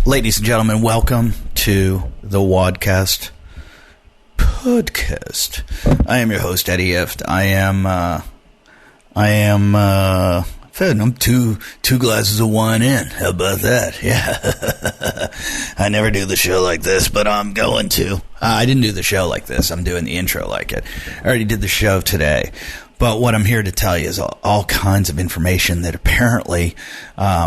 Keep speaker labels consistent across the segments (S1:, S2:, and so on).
S1: Ladies and gentlemen, welcome to the Wadcast podcast. I am your host, Eddie Ift. I'm two glasses of wine in. How about that? Yeah. I never do the show like this, but I'm going to. I didn't do the show like this. I'm doing the intro like it. I already did the show today. But what I'm here to tell you is all kinds of information that apparently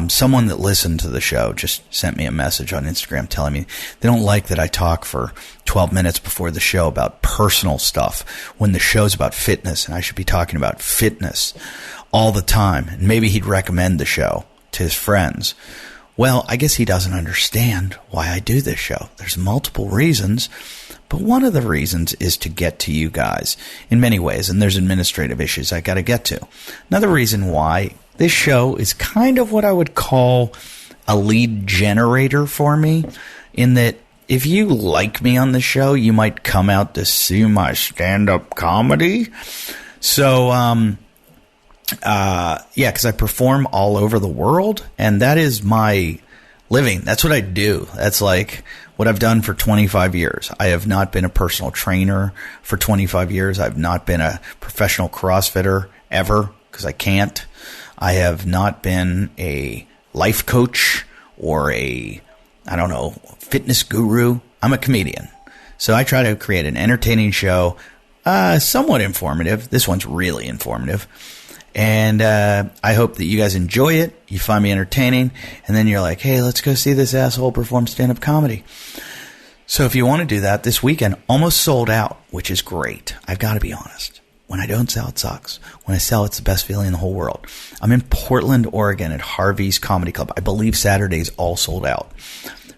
S1: someone that listened to the show just sent me a message on Instagram telling me they don't like that I talk for 12 minutes before the show about personal stuff when the show's about fitness, and I should be talking about fitness all the time. And maybe he'd recommend the show to his friends. Well, I guess he doesn't understand why I do this show. There's multiple reasons. But one of the reasons is to get to you guys in many ways, and there's administrative issues I got to get to. Another reason why this show is kind of what I would call a lead generator for me, in that if you like me on the show, you might come out to see my stand-up comedy. So, because I perform all over the world, and that is my living. That's what I do. That's like what I've done for 25 years. I have not been a personal trainer for 25 years. I've not been a professional CrossFitter ever, because I can't. I have not been a life coach or fitness guru. I'm a comedian. So I try to create an entertaining show, somewhat informative. This one's really informative. And I hope that you guys enjoy it, you find me entertaining, and then you're like, hey, let's go see this asshole perform stand-up comedy. So if you want to do that, this weekend, almost sold out, which is great. I've got to be honest. When I don't sell, it sucks. When I sell, it's the best feeling in the whole world. I'm in Portland, Oregon at Harvey's Comedy Club. I believe Saturday's all sold out.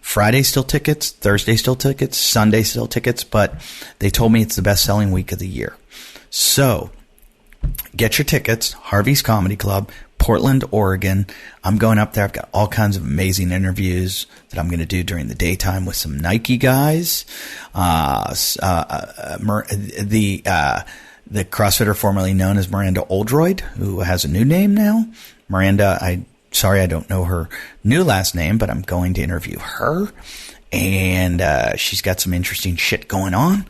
S1: Friday still tickets, Thursday still tickets, Sunday still tickets, but they told me it's the best-selling week of the year. So get your tickets, Harvey's Comedy Club, Portland, Oregon. I'm going up there. I've got all kinds of amazing interviews that I'm going to do during the daytime with some Nike guys. The CrossFitter formerly known as Miranda Oldroyd, who has a new name now. Miranda, I don't know her new last name, but I'm going to interview her. And she's got some interesting shit going on.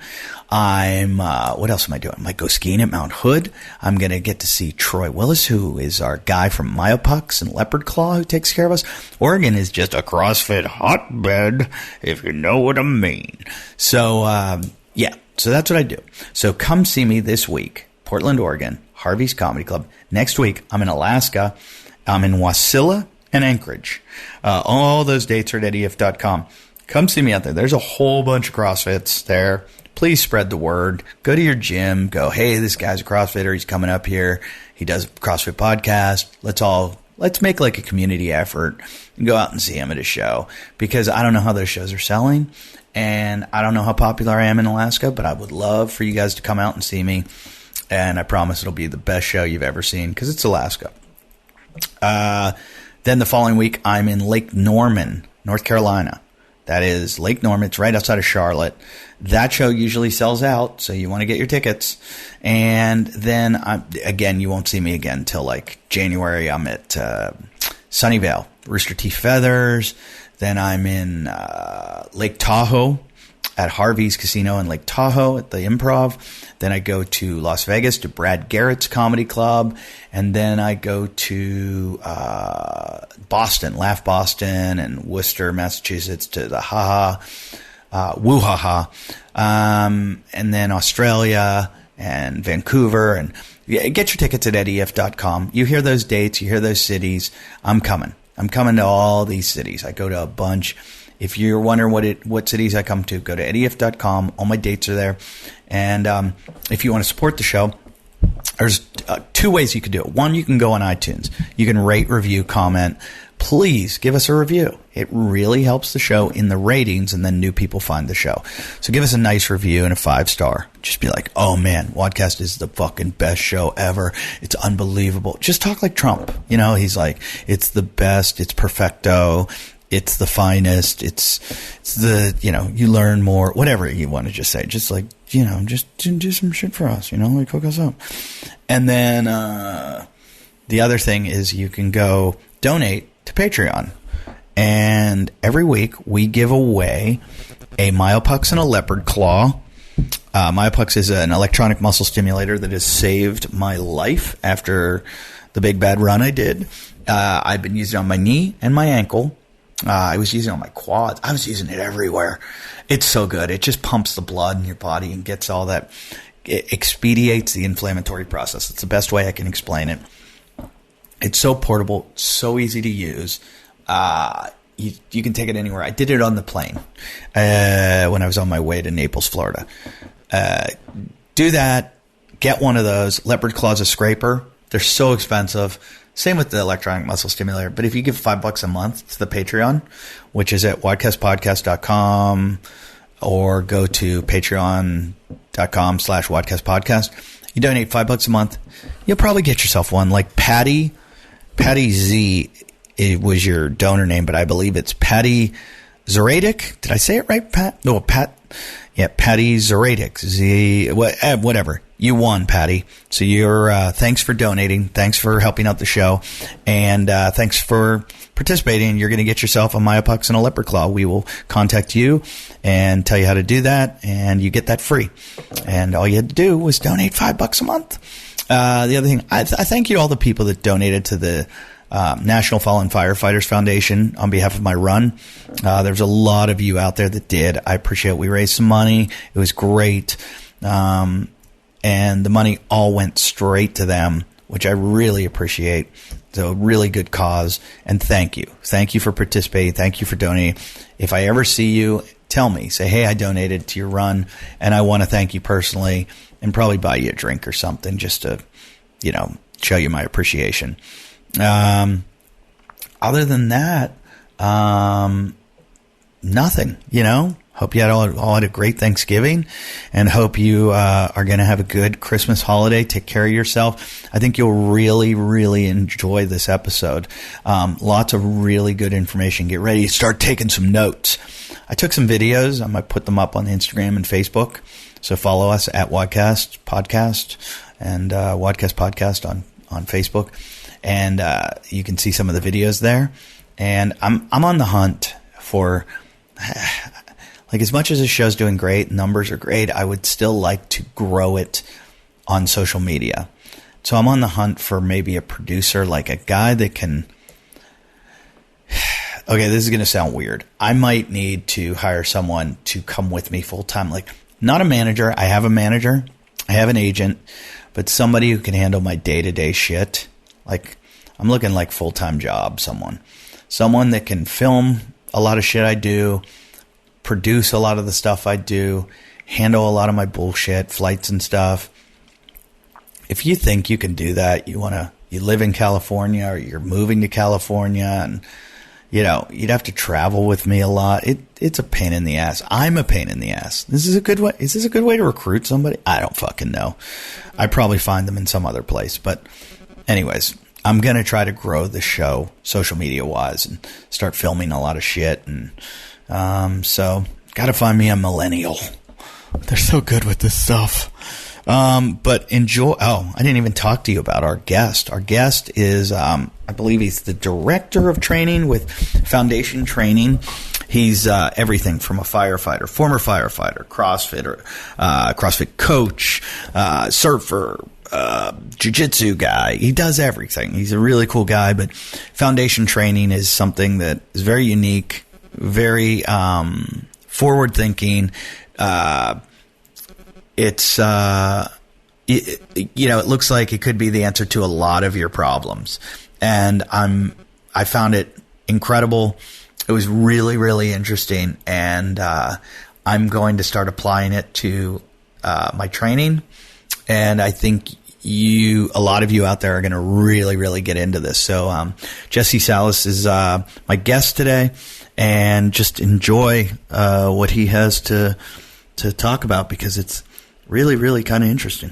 S1: What else am I doing? I might go skiing at Mount Hood. I'm going to get to see Troy Willis, who is our guy from Myopucks and Leopard Claw, who takes care of us. Oregon is just a CrossFit hotbed, if you know what I mean. So, so that's what I do. So come see me this week, Portland, Oregon, Harvey's Comedy Club. Next week, I'm in Alaska. I'm in Wasilla and Anchorage. All those dates are at eddief.com. Come see me out there. There's a whole bunch of CrossFits there. Please spread the word. Go to your gym. Go, hey, this guy's a CrossFitter. He's coming up here. He does a CrossFit podcast. Let's make like a community effort and go out and see him at a show, because I don't know how those shows are selling, and I don't know how popular I am in Alaska, but I would love for you guys to come out and see me, and I promise it'll be the best show you've ever seen, because it's Alaska. Then the following week, I'm in Lake Norman, North Carolina. That is Lake Norman. It's right outside of Charlotte. That show usually sells out, so you want to get your tickets. And then, you won't see me again until like January. I'm at Sunnyvale, Rooster Teeth Feathers. Then I'm in Lake Tahoe at Harvey's Casino in Lake Tahoe at the Improv. Then I go to Las Vegas to Brad Garrett's Comedy Club. And then I go to Boston, Laugh Boston, and Worcester, Massachusetts to the Woo Ha Ha. And then Australia and Vancouver. And get your tickets at eddief.com. You hear those dates, you hear those cities. I'm coming. I'm coming to all these cities. I go to a bunch. If you're wondering what cities I come to, go to eddief.com. All my dates are there. And if you want to support the show, there's two ways you can do it. One, you can go on iTunes. You can rate, review, comment. Please give us a review. It really helps the show in the ratings, and then new people find the show. So give us a nice review and a 5-star. Just be like, oh man, Wadcast is the fucking best show ever. It's unbelievable. Just talk like Trump. You know, he's like, it's the best. It's perfecto. It's the finest. It's the, you learn more, whatever you want to just say. Just like, just do some shit for us, like hook us up. And then, the other thing is you can go donate to Patreon. And every week we give away a Myopux and a leopard claw. Myopux is an electronic muscle stimulator that has saved my life after the big bad run I did. I've been using it on my knee and my ankle. I was using it on my quads. I was using it everywhere. It's so good. It just pumps the blood in your body and gets all that. It expedites the inflammatory process. It's the best way I can explain it. It's so portable, so easy to use. You can take it anywhere. I did it on the plane when I was on my way to Naples, Florida. Do that. Get one of those. Leopard Claw's a scraper. They're so expensive. Same with the electronic muscle stimulator. But if you give $5 a month to the Patreon, which is at wadcastpodcast.com, or go to patreon.com/wadcastpodcast, you donate $5 a month, you'll probably get yourself one. Like Patty Z, it was your donor name, but I believe it's Patty Zeratic. Did I say it right, Pat? No, Pat. Yeah, Patty Zeratic. Whatever. You won, Patty. So you're, thanks for donating. Thanks for helping out the show. And thanks for participating. You're going to get yourself a Myopux and a leopard claw. We will contact you and tell you how to do that, and you get that free. And all you had to do was donate $5 a month. The other thing, I thank you to all the people that donated to the National Fallen Firefighters Foundation on behalf of my run. There's a lot of you out there that did. I appreciate it. We raised some money. It was great. And the money all went straight to them, which I really appreciate. So really good cause. And thank you. Thank you for participating. Thank you for donating. If I ever see you, tell me. Say, hey, I donated to your run, and I want to thank you personally, and probably buy you a drink or something just to, show you my appreciation. Other than that, nothing, Hope you all had a great Thanksgiving, and hope you are going to have a good Christmas holiday. Take care of yourself. I think you'll really, really enjoy this episode. Lots of really good information. Get ready to start taking some notes. I took some videos. I might put them up on Instagram and Facebook. So follow us at Wadcast Podcast and Wadcast Podcast on Facebook. And you can see some of the videos there. And I'm on the hunt for, like, as much as the show's doing great, numbers are great, I would still like to grow it on social media. So I'm on the hunt for maybe a producer, like a guy that can. Okay, this is going to sound weird. I might need to hire someone to come with me full time. Like, not a manager. I have a manager. I have an agent. But somebody who can handle my day-to-day shit. Like, I'm looking like full-time job, someone that can film a lot of shit I do, produce a lot of the stuff I do, handle a lot of my bullshit, flights and stuff. If you think you can do that, you live in California, or you're moving to California, and you'd have to travel with me a lot. It's a pain in the ass. I'm a pain in the ass. Is this a good way to recruit somebody? I don't fucking know. I'd probably find them in some other place. But anyways, I'm going to try to grow the show social media wise and start filming a lot of shit. And so got to find me a millennial. They're so good with this stuff. But enjoy. Oh, I didn't even talk to you about our guest. Our guest is, I believe he's the director of training with Foundation Training. He's everything from a firefighter, former firefighter, CrossFit coach, surfer, jiu-jitsu guy. He does everything. He's a really cool guy. But Foundation Training is something that is very unique, very forward-thinking. It looks like it could be the answer to a lot of your problems. And I found it incredible. It was really, really interesting. And I'm going to start applying it to my training. And I think a lot of you out there are going to really, really get into this. So Jessie Salas is my guest today. And just enjoy what he has to talk about, because it's really, really kind of interesting.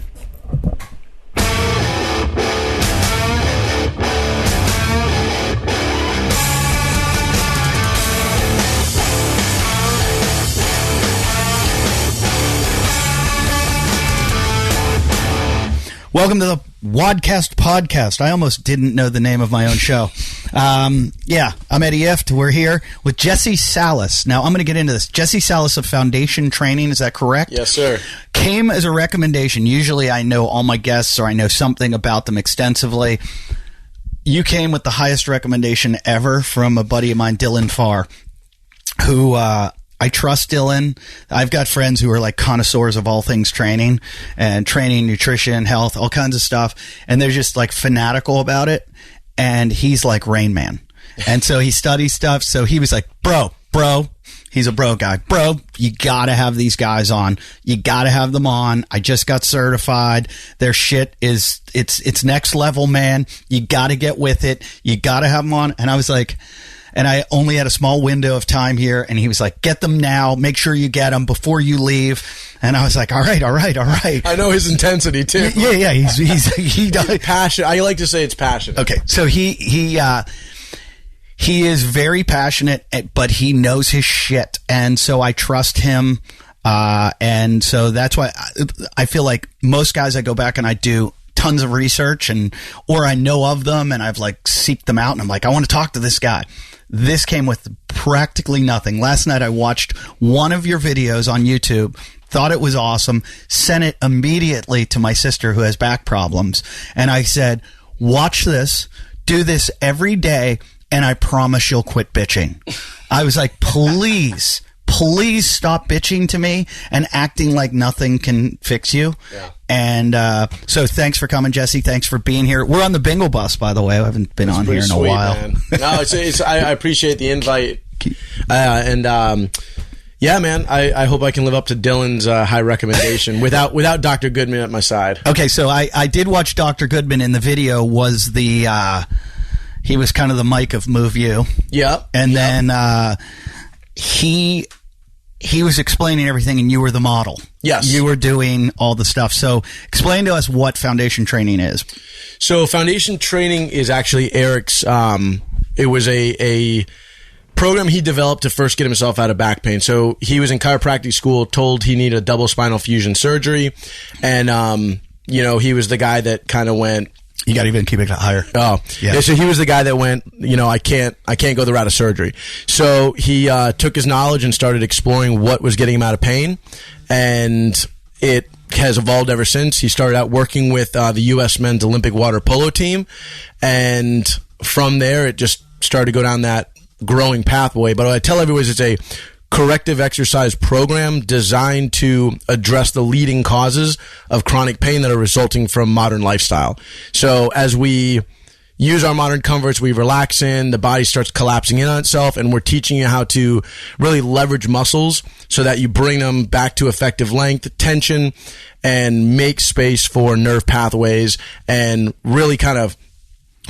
S1: Welcome to the Wadcast podcast. I almost didn't know the name of my own show. I'm Eddie Ift. We're here with Jessie Salas. Now, I'm going to get into this. Jessie Salas of Foundation Training, is that correct?
S2: Yes, sir.
S1: Came as a recommendation. Usually I know all my guests or I know something about them extensively. You came with the highest recommendation ever from a buddy of mine, Dylan Farr, who I trust Dylan. I've got friends who are like connoisseurs of all things training and training, nutrition, health, all kinds of stuff. And they're just like fanatical about it. And he's like Rain Man. And so he studies stuff. So he was like, bro, he's a bro guy. Bro, you got to have these guys on. You got to have them on. I just got certified. Their shit is, it's next level, man. You got to get with it. You got to have them on. And I was like, and I only had a small window of time here. And he was like, get them now. Make sure you get them before you leave. And I was like, all right.
S2: I know his intensity too.
S1: Yeah. He does.
S2: Passion. I like to say it's passionate.
S1: Okay. So he is very passionate, but he knows his shit. And so I trust him. And so that's why I feel like most guys I go back and I do tons of research or I know of them and I've like seeked them out and I'm like, I want to talk to this guy. This came with practically nothing. Last night I watched one of your videos on YouTube, thought it was awesome, sent it immediately to my sister who has back problems. And I said, watch this, do this every day, and I promise you'll quit bitching. I was like, please stop bitching to me and acting like nothing can fix you. Yeah. And so thanks for coming, Jessie. Thanks for being here. We're on the Bingle bus, by the way. I haven't been on here in a while.
S2: Man. No, I appreciate the invite. Yeah, man. I hope I can live up to Dylan's high recommendation without Dr. Goodman at my side.
S1: Okay, so I did watch Dr. Goodman in the video. Was the he was kind of the Mike of Move You.
S2: Yep.
S1: And then he was explaining everything and you were the model.
S2: Yes.
S1: You were doing all the stuff. So explain to us what Foundation Training is.
S2: So Foundation Training is actually Eric's, it was a program he developed to first get himself out of back pain. So he was in chiropractic school, told he needed a double spinal fusion surgery. And, he was the guy that kind of went,
S1: you got to even keep it higher.
S2: Oh, yeah. So he was the guy that went, I can't go the route of surgery. So he took his knowledge and started exploring what was getting him out of pain. And it has evolved ever since. He started out working with the U.S. men's Olympic water polo team. And from there, it just started to go down that growing pathway. But what I tell everyone is it's a corrective exercise program designed to address the leading causes of chronic pain that are resulting from modern lifestyle. So as we use our modern comforts, we relax in, the body starts collapsing in on itself, and we're teaching you how to really leverage muscles so that you bring them back to effective length, tension, and make space for nerve pathways and really kind of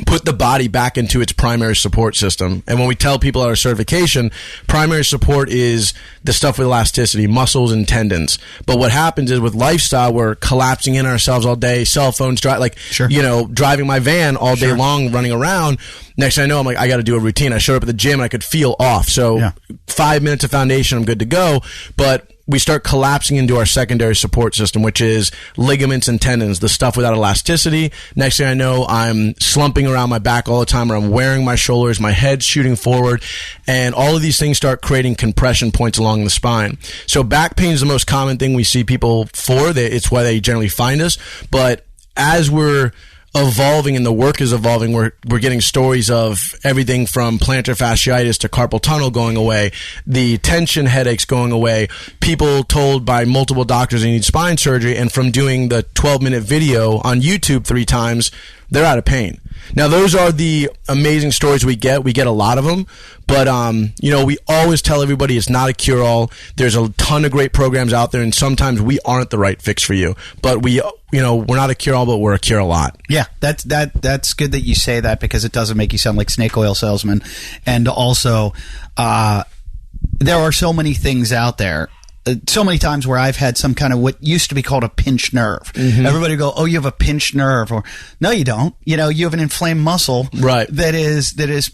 S2: put the body back into its primary support system. And when we tell people at our certification, primary support is the stuff with elasticity, muscles and tendons. But what happens is with lifestyle, we're collapsing in ourselves all day, cell phones, driving my van all day long, running around. Next thing I know, I'm like, I got to do a routine. I showed up at the gym and I could feel off. So 5 minutes of foundation, I'm good to go. But we start collapsing into our secondary support system, which is ligaments and tendons, the stuff without elasticity. Next thing I know, I'm slumping around my back all the time, or I'm wearing my shoulders, my head's shooting forward, and all of these things start creating compression points along the spine. So back pain is the most common thing we see people for. It's why they generally find us. But as we're evolving and the work is evolving, we're getting stories of everything from plantar fasciitis to carpal tunnel going away, the tension headaches going away, people told by multiple doctors they need spine surgery, and from doing the 12-minute video on YouTube 3 times, they're out of pain. Now, those are the amazing stories we get. We get a lot of them, but we always tell everybody it's not a cure-all. There's a ton of great programs out there, and sometimes we aren't the right fix for you. But we're not a cure-all, but we're a cure-a-lot.
S1: Yeah, that's good that you say that, because it doesn't make you sound like snake oil salesman. And also, there are so many things out there. So many times where I've had some kind of what used to be called a pinched nerve. Mm-hmm. Everybody go, oh, you have a pinched nerve, or no, you don't. You have an inflamed muscle,
S2: right?
S1: That is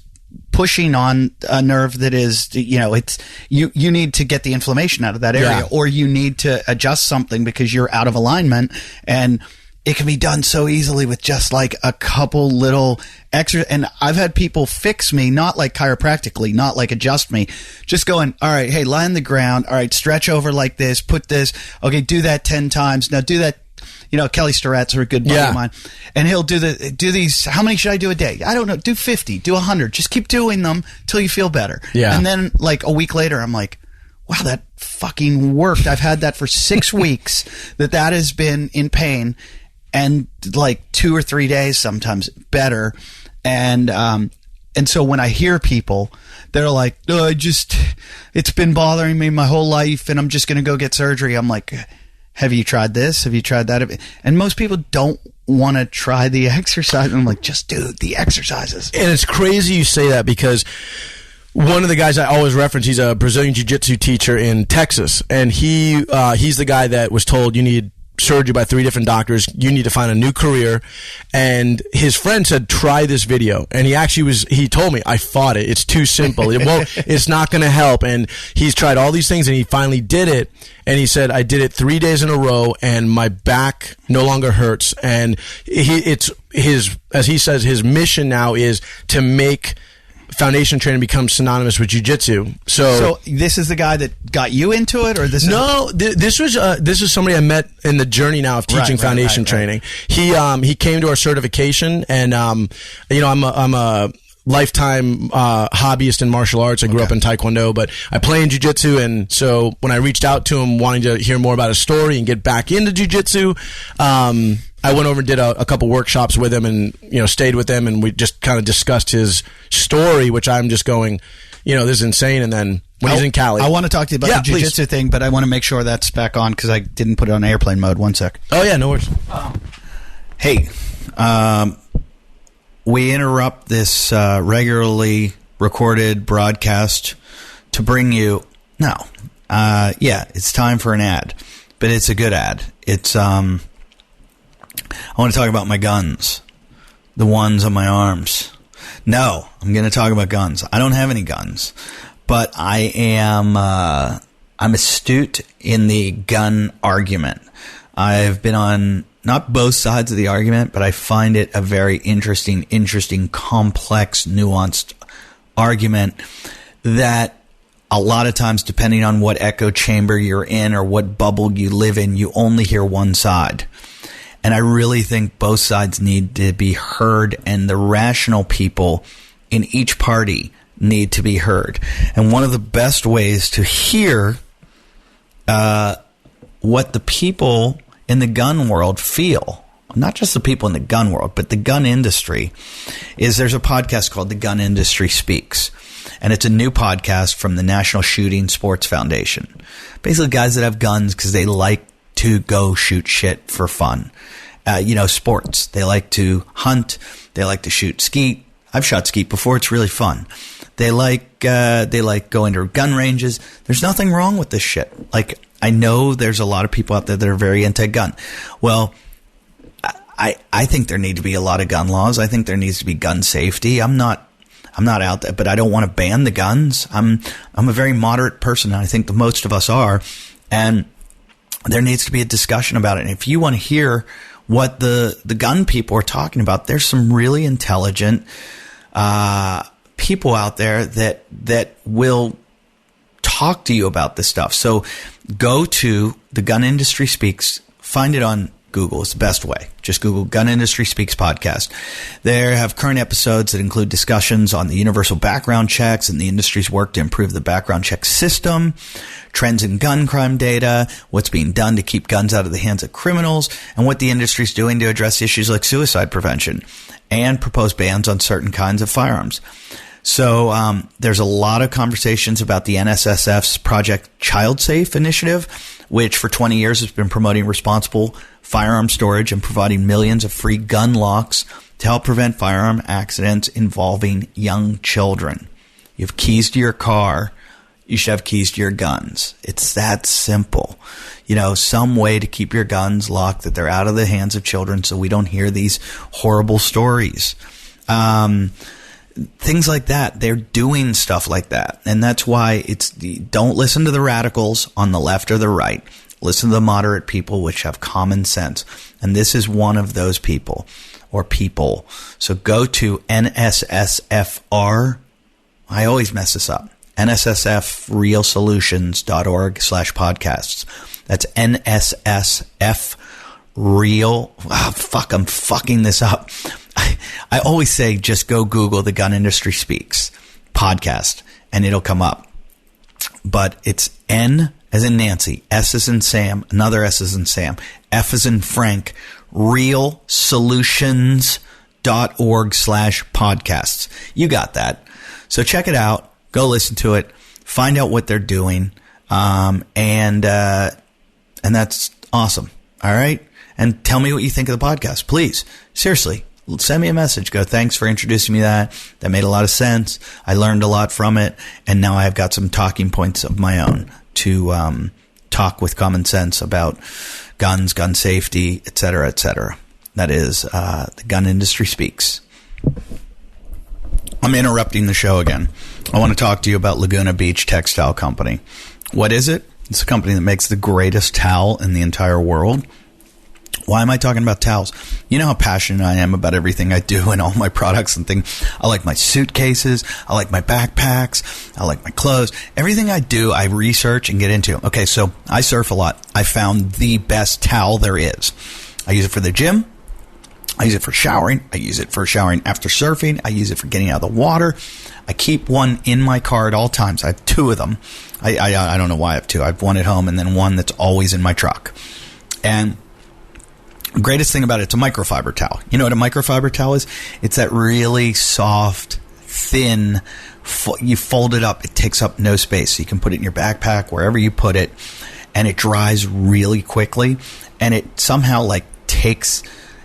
S1: pushing on a nerve that is, it's you need to get the inflammation out of that area, or you need to adjust something because you're out of alignment. And it can be done so easily with just like a couple little extra. And I've had people fix me, not like chiropractically, not like adjust me, just going, all right, hey, lie on the ground. All right, stretch over like this, put this. Okay, do that 10 times. Now do that. You know, Kelly Starrett's a good buddy of mine. And he'll do these. How many should I do a day? I don't know. Do 50, do 100. Just keep doing them till you feel better.
S2: Yeah.
S1: And then like a week later, I'm like, wow, that fucking worked. I've had that for 6 weeks that has been in pain, and like 2 or 3 days sometimes better. And so when I hear people, they're like, oh, it's been bothering me my whole life and I'm just going to go get surgery. I'm like, have you tried this? Have you tried that? And most people don't want to try the exercise. I'm like, just do the exercises.
S2: And it's crazy you say that, because one of the guys I always reference, he's a Brazilian jiu-jitsu teacher in Texas, and he's the guy that was told you need surgery by 3 different doctors, you need to find a new career. And his friend said, try this video. And he told me, I fought it. It's too simple. It's not going to help. And he's tried all these things and he finally did it. And he said, I did it 3 days in a row and my back no longer hurts. And as he says, his mission now is to make foundation training becomes synonymous with jiu-jitsu. So
S1: this is the guy that got you into it, or this?
S2: This is somebody I met in the journey now of teaching foundation training. He came to our certification, and I'm a lifetime hobbyist in martial arts. I grew up in Taekwondo, but I play in jiu-jitsu, and so when I reached out to him wanting to hear more about his story and get back into jiu-jitsu, I went over and did a couple workshops with him, and stayed with him, and we just kind of discussed his story, which I'm just going, this is insane. And then when he's in Cali,
S1: I want to talk to you about the jiu-jitsu thing, but I want to make sure that's back on because I didn't put it on airplane mode. 1 sec.
S2: Oh yeah, no worries.
S1: Hey, we interrupt this regularly recorded broadcast to bring you. It's time for an ad, but it's a good ad. It's I want to talk about my guns, the ones on my arms. No, I'm going to talk about guns. I don't have any guns, but I'm astute in the gun argument. I've been on not both sides of the argument, but I find it a very interesting, complex, nuanced argument that a lot of times, depending on what echo chamber you're in or what bubble you live in, you only hear one side. And I really think both sides need to be heard, and the rational people in each party need to be heard. And one of the best ways to hear what the people in the gun world feel, not just the people in the gun world, but the gun industry, is there's a podcast called The Gun Industry Speaks. And it's a new podcast from the National Shooting Sports Foundation. Basically guys that have guns because they like to go shoot shit for fun. Sports. They like to hunt. They like to shoot skeet. I've shot skeet before. It's really fun. They like going to gun ranges. There's nothing wrong with this shit. Like, I know there's a lot of people out there that are very anti-gun. Well, I think there need to be a lot of gun laws. I think there needs to be gun safety. I'm not out there, but I don't want to ban the guns. I'm a very moderate person, and I think the most of us are. And there needs to be a discussion about it. And if you want to hear what the gun people are talking about, there's some really intelligent people out there that will talk to you about this stuff. So go to The Gun Industry Speaks, find it on Google. It's the best way. Just Google Gun Industry Speaks podcast. They have current episodes that include discussions on the universal background checks and the industry's work to improve the background check system, trends in gun crime data, what's being done to keep guns out of the hands of criminals, and what the industry's doing to address issues like suicide prevention, and proposed bans on certain kinds of firearms. So there's a lot of conversations about the NSSF's Project Child Safe initiative, which for 20 years has been promoting responsible firearm storage and providing millions of free gun locks to help prevent firearm accidents involving young children. You have keys to your car, you should have keys to your guns. It's that simple. Some way to keep your guns locked, that they're out of the hands of children so we don't hear these horrible stories. Things like that. They're doing stuff like that. And that's why don't listen to the radicals on the left or the right. Listen to the moderate people, which have common sense. And this is one of those people or people. So go to NSSFR. I always mess this up. NSSFrealsolutions.org/podcasts. That's NSSF real. Oh, fuck, I'm fucking this up. I always say just go Google the Gun Industry Speaks podcast and it'll come up. But it's N as in Nancy, S as in Sam, another S as in Sam, F as in Frank, realsolutions.org/podcasts. You got that. So check it out. Go listen to it. Find out what they're doing. And that's awesome. All right. And tell me what you think of the podcast, please. Seriously, send me a message. Go, thanks for introducing me to that. That made a lot of sense. I learned a lot from it. And now I've got some talking points of my own to talk with common sense about guns, gun safety, et cetera, et cetera. That is the Gun Industry Speaks. I'm interrupting the show again. I want to talk to you about Laguna Beach Textile Company. What is it? It's a company that makes the greatest towel in the entire world. Why am I talking about towels? You know how passionate I am about everything I do and all my products and things. I like my suitcases. I like my backpacks. I like my clothes. Everything I do, I research and get into. Okay, so I surf a lot. I found the best towel there is. I use it for the gym. I use it for showering. I use it for showering after surfing. I use it for getting out of the water. I keep one in my car at all times. I have two of them. I don't know why I have two. I have one at home and then one that's always in my truck. And the greatest thing about it, it's a microfiber towel. You know what a microfiber towel is? It's that really soft, thin, you fold it up. It takes up no space. So you can put it in your backpack, wherever you put it, and it dries really quickly. And it somehow takes...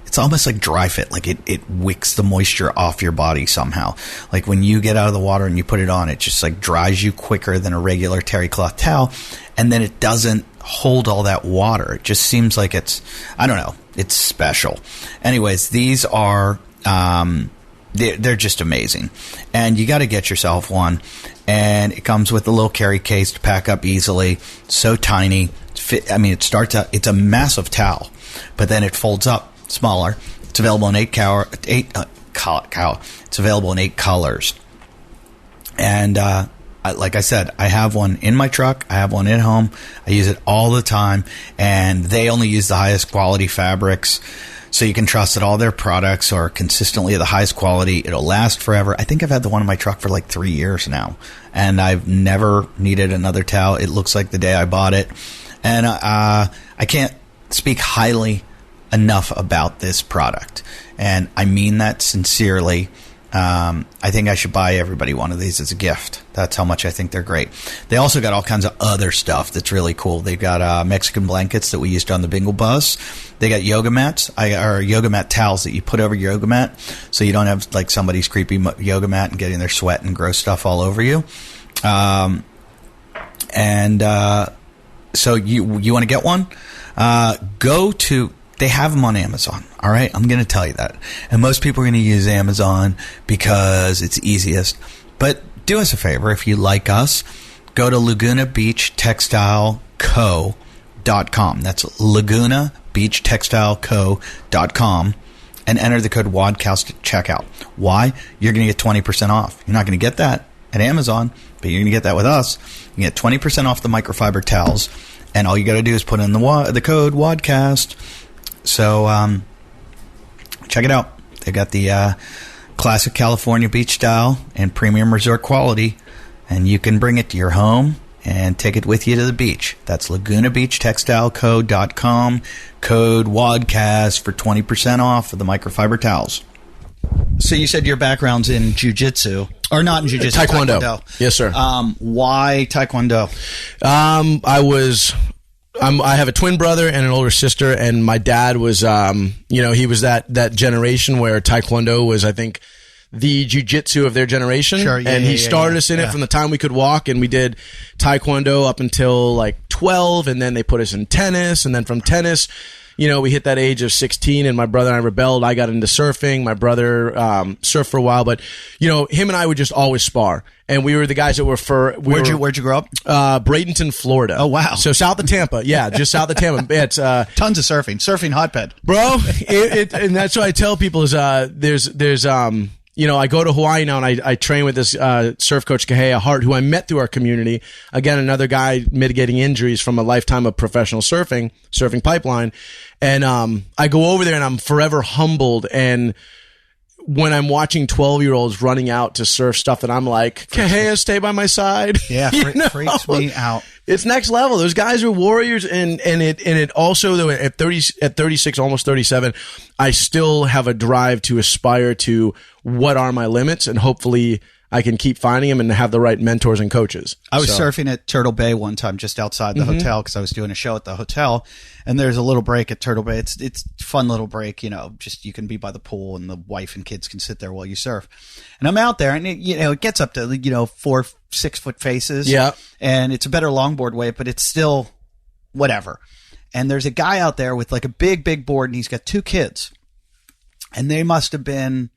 S1: It's almost like dry fit, like it wicks the moisture off your body somehow. Like when you get out of the water and you put it on, it just dries you quicker than a regular terry cloth towel. And then it doesn't hold all that water. It just seems like it's special. Anyways, these are, they're just amazing. And you got to get yourself one. And it comes with a little carry case to pack up easily. So tiny. It starts out, it's a massive towel, but then it folds up. Smaller. It's available in it's available in 8 colors. And like I said, I have one in my truck. I have one at home. I use it all the time. And they only use the highest quality fabrics. So you can trust that all their products are consistently of the highest quality. It'll last forever. I think I've had the one in my truck for 3 years now. And I've never needed another towel. It looks like the day I bought it. And I can't speak highly enough about this product, and I mean that sincerely. I think I should buy everybody one of these as a gift. That's how much I think they're great. They also got all kinds of other stuff that's really cool. They've got Mexican blankets that we used on the Bingle Bus. They got yoga mats, or yoga mat towels that you put over your yoga mat, so you don't have somebody's creepy yoga mat and getting their sweat and gross stuff all over you. So you want to get one? Go to. They have them on Amazon, all right? I'm going to tell you that. And most people are going to use Amazon because it's easiest. But do us a favor, if you like us, go to LagunaBeachTextileCo.com. That's LagunaBeachTextileCo.com and enter the code WODCAST at checkout. Why? You're going to get 20% off. You're not going to get that at Amazon, but you're going to get that with us. You get 20% off the microfiber towels, and all you got to do is put in the code WODCAST. So check it out. They got the classic California beach style and premium resort quality, and you can bring it to your home and take it with you to the beach. That's LagunaBeachTextileCo.com. Code WODCAST for 20% off of the microfiber towels. So you said your background's in jiu-jitsu, or not in jiu-jitsu?
S2: Taekwondo. Yes, sir.
S1: Why Taekwondo?
S2: I have a twin brother and an older sister, and my dad was, he was that generation where Taekwondo was, I think, the jiu-jitsu of their generation.
S1: Sure, yeah,
S2: and he started us in it from the time we could walk, and we did Taekwondo up until 12, and then they put us in tennis, and then from tennis, we hit that age of 16 and my brother and I rebelled. I got into surfing. My brother surfed for a while, but him and I would just always spar. And we were the guys that were where'd
S1: you grow up?
S2: Bradenton, Florida.
S1: Oh, wow.
S2: So south of Tampa. Yeah, just south of Tampa. It's
S1: tons of surfing hotbed.
S2: Bro, and that's what I tell people is there's I go to Hawaii now and I train with this surf coach, Kahea Hart, who I met through our community. Again, another guy mitigating injuries from a lifetime of professional surfing pipeline. And I go over there and I'm forever humbled. And when I'm watching 12-year-olds running out to surf stuff that I'm like, Kahea, stay by my side.
S1: Yeah, freaks me out.
S2: It's next level. Those guys are warriors, and it also, though, at 36, almost 37, I still have a drive to aspire to what are my limits, and hopefully I can keep finding them and have the right mentors and coaches.
S1: I was surfing at Turtle Bay one time, just outside the hotel, because I was doing a show at the hotel, and there's a little break at Turtle Bay. It's a fun little break, just you can be by the pool, and the wife and kids can sit there while you surf. And I'm out there, and it gets up to 4-6 foot faces.
S2: Yeah,
S1: and it's a better longboard wave, but it's still whatever. And there's a guy out there with like a big board, and he's got 2 kids, and they must have been.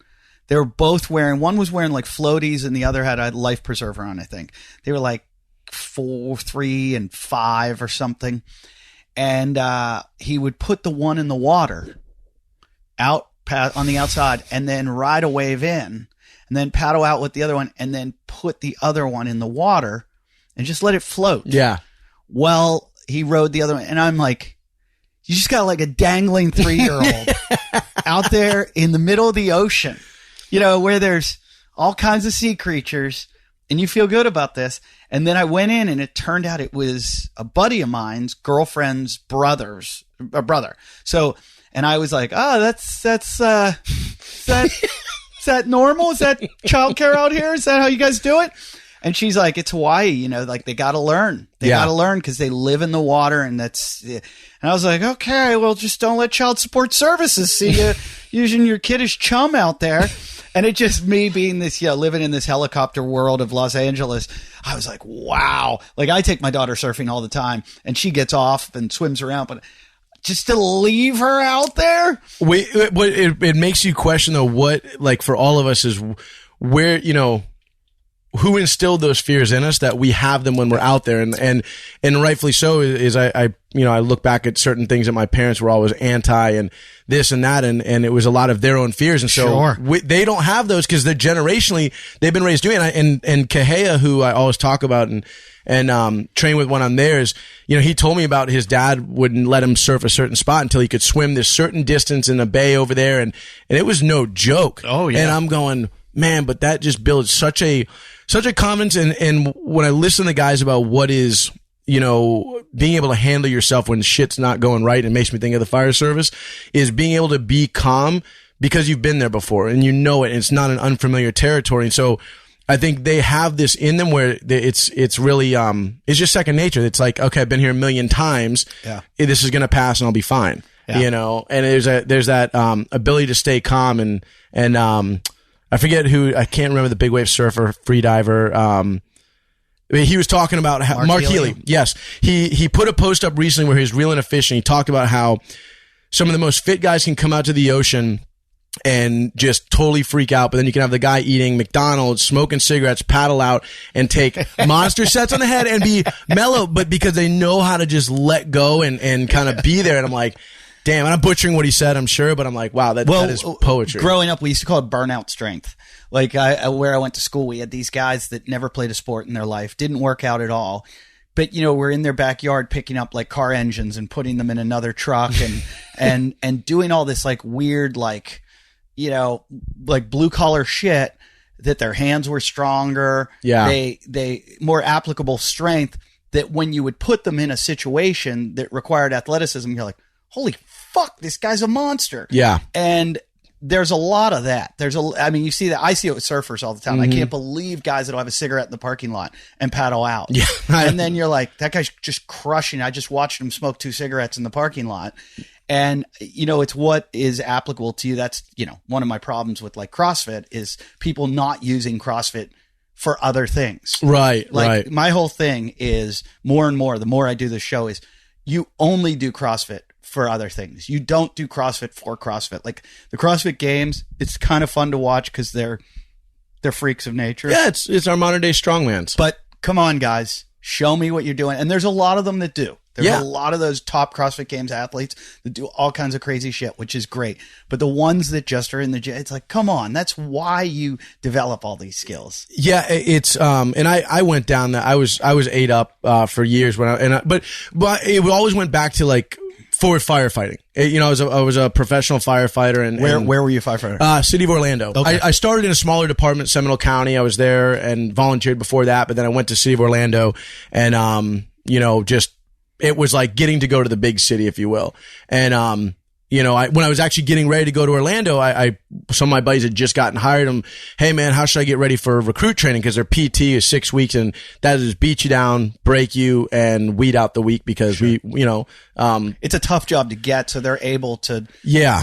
S1: They were both wearing, one was wearing like floaties and the other had a life preserver on, I think. They were like 4, 3, and 5 or something. And he would put the one in the water out on the outside and then ride a wave in and then paddle out with the other one and then put the other one in the water and just let it float.
S2: Yeah.
S1: Well, he rode the other one and I'm like, you just got like a dangling 3-year-old out there in the middle of the ocean. Where there's all kinds of sea creatures, and you feel good about this. And then I went in, and it turned out it was a buddy of mine's girlfriend's brother. So, and I was like, oh, is that normal? Is that childcare out here? Is that how you guys do it? And she's like, it's Hawaii, like they got to learn. They got to learn because they live in the water, and that's. And I was like, okay, well, just don't let Child Support Services see you using your kid as chum out there. And it just me being this, living in this helicopter world of Los Angeles. I was like, wow. Like I take my daughter surfing all the time, and she gets off and swims around, but just to leave her out there.
S2: It makes you question though. What like for all of us is where who instilled those fears in us that we have them when we're out there, and rightfully so. Is I look back at certain things that my parents were always anti and this and that, and it was a lot of their own fears, and so they don't have those because they're generationally they've been raised doing it. And Kahea, who I always talk about and train with when I'm there, is he told me about his dad wouldn't let him surf a certain spot until he could swim this certain distance in a bay over there, and it was no joke.
S1: Oh yeah,
S2: and I'm going, man, but that just builds such a confidence. And when I listen to guys about what is, being able to handle yourself when shit's not going right, it makes me think of the fire service, is being able to be calm because you've been there before and it. And it's not an unfamiliar territory. And so I think they have this in them where it's really, it's just second nature. It's like, okay, I've been here a million times. Yeah. This is going to pass and I'll be fine. Yeah. And there's that, ability to stay calm and I forget I can't remember the big wave surfer, free diver. He was talking about how Mark Healy. Yes. He put a post up recently where he was reeling a fish and he talked about how some of the most fit guys can come out to the ocean and just totally freak out. But then you can have the guy eating McDonald's, smoking cigarettes, paddle out and take monster sets on the head and be mellow, but because they know how to just let go and kind of be there. And I'm like, damn, and I'm butchering what he said, I'm sure, but I'm like, wow, that is poetry.
S1: Growing up, we used to call it burnout strength. Like where I went to school, we had these guys that never played a sport in their life, didn't work out at all. But, we're in their backyard picking up like car engines and putting them in another truck and doing all this like weird, like blue collar shit that their hands were stronger.
S2: Yeah.
S1: They more applicable strength that when you would put them in a situation that required athleticism, you're like, holy fuck, this guy's a monster.
S2: Yeah.
S1: And there's a lot of that. You see that. I see it with surfers all the time. Mm-hmm. I can't believe guys that'll have a cigarette in the parking lot and paddle out.
S2: Yeah.
S1: And then you're like, that guy's just crushing. I just watched him smoke 2 cigarettes in the parking lot. And, it's what is applicable to you. That's, one of my problems with like CrossFit is people not using CrossFit for other things.
S2: Right.
S1: Like my whole thing is more and more, the more I do this show is you only do CrossFit for other things. You don't do CrossFit for CrossFit. Like the CrossFit Games, it's kind of fun to watch because they're freaks of nature.
S2: Yeah, it's our modern day strongmans.
S1: But come on, guys, show me what you're doing. And there's a lot of them that do. There's a lot of those top CrossFit Games athletes that do all kinds of crazy shit, which is great. But the ones that just are in the gym, it's like, come on, that's why you develop all these skills.
S2: Yeah, it's and I went down that. I was ate up for years but it always went back to like for firefighting. I was a professional firefighter. And
S1: where were you a firefighter?
S2: City of Orlando.
S1: Okay.
S2: I started in a smaller department, Seminole County. I was there and volunteered before that, but then I went to City of Orlando and just it was like getting to go to the big city, if you will. And when I was actually getting ready to go to Orlando, some of my buddies had just gotten hired. Hey man, how should I get ready for recruit training? Because their PT is 6 weeks, and that is beat you down, break you, and weed out the weak. Because
S1: it's a tough job to get, so they're able to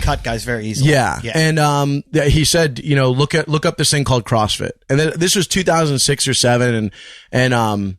S1: cut guys very easily.
S2: Yeah. And he said, look up this thing called CrossFit, and this was 2006 or 7, and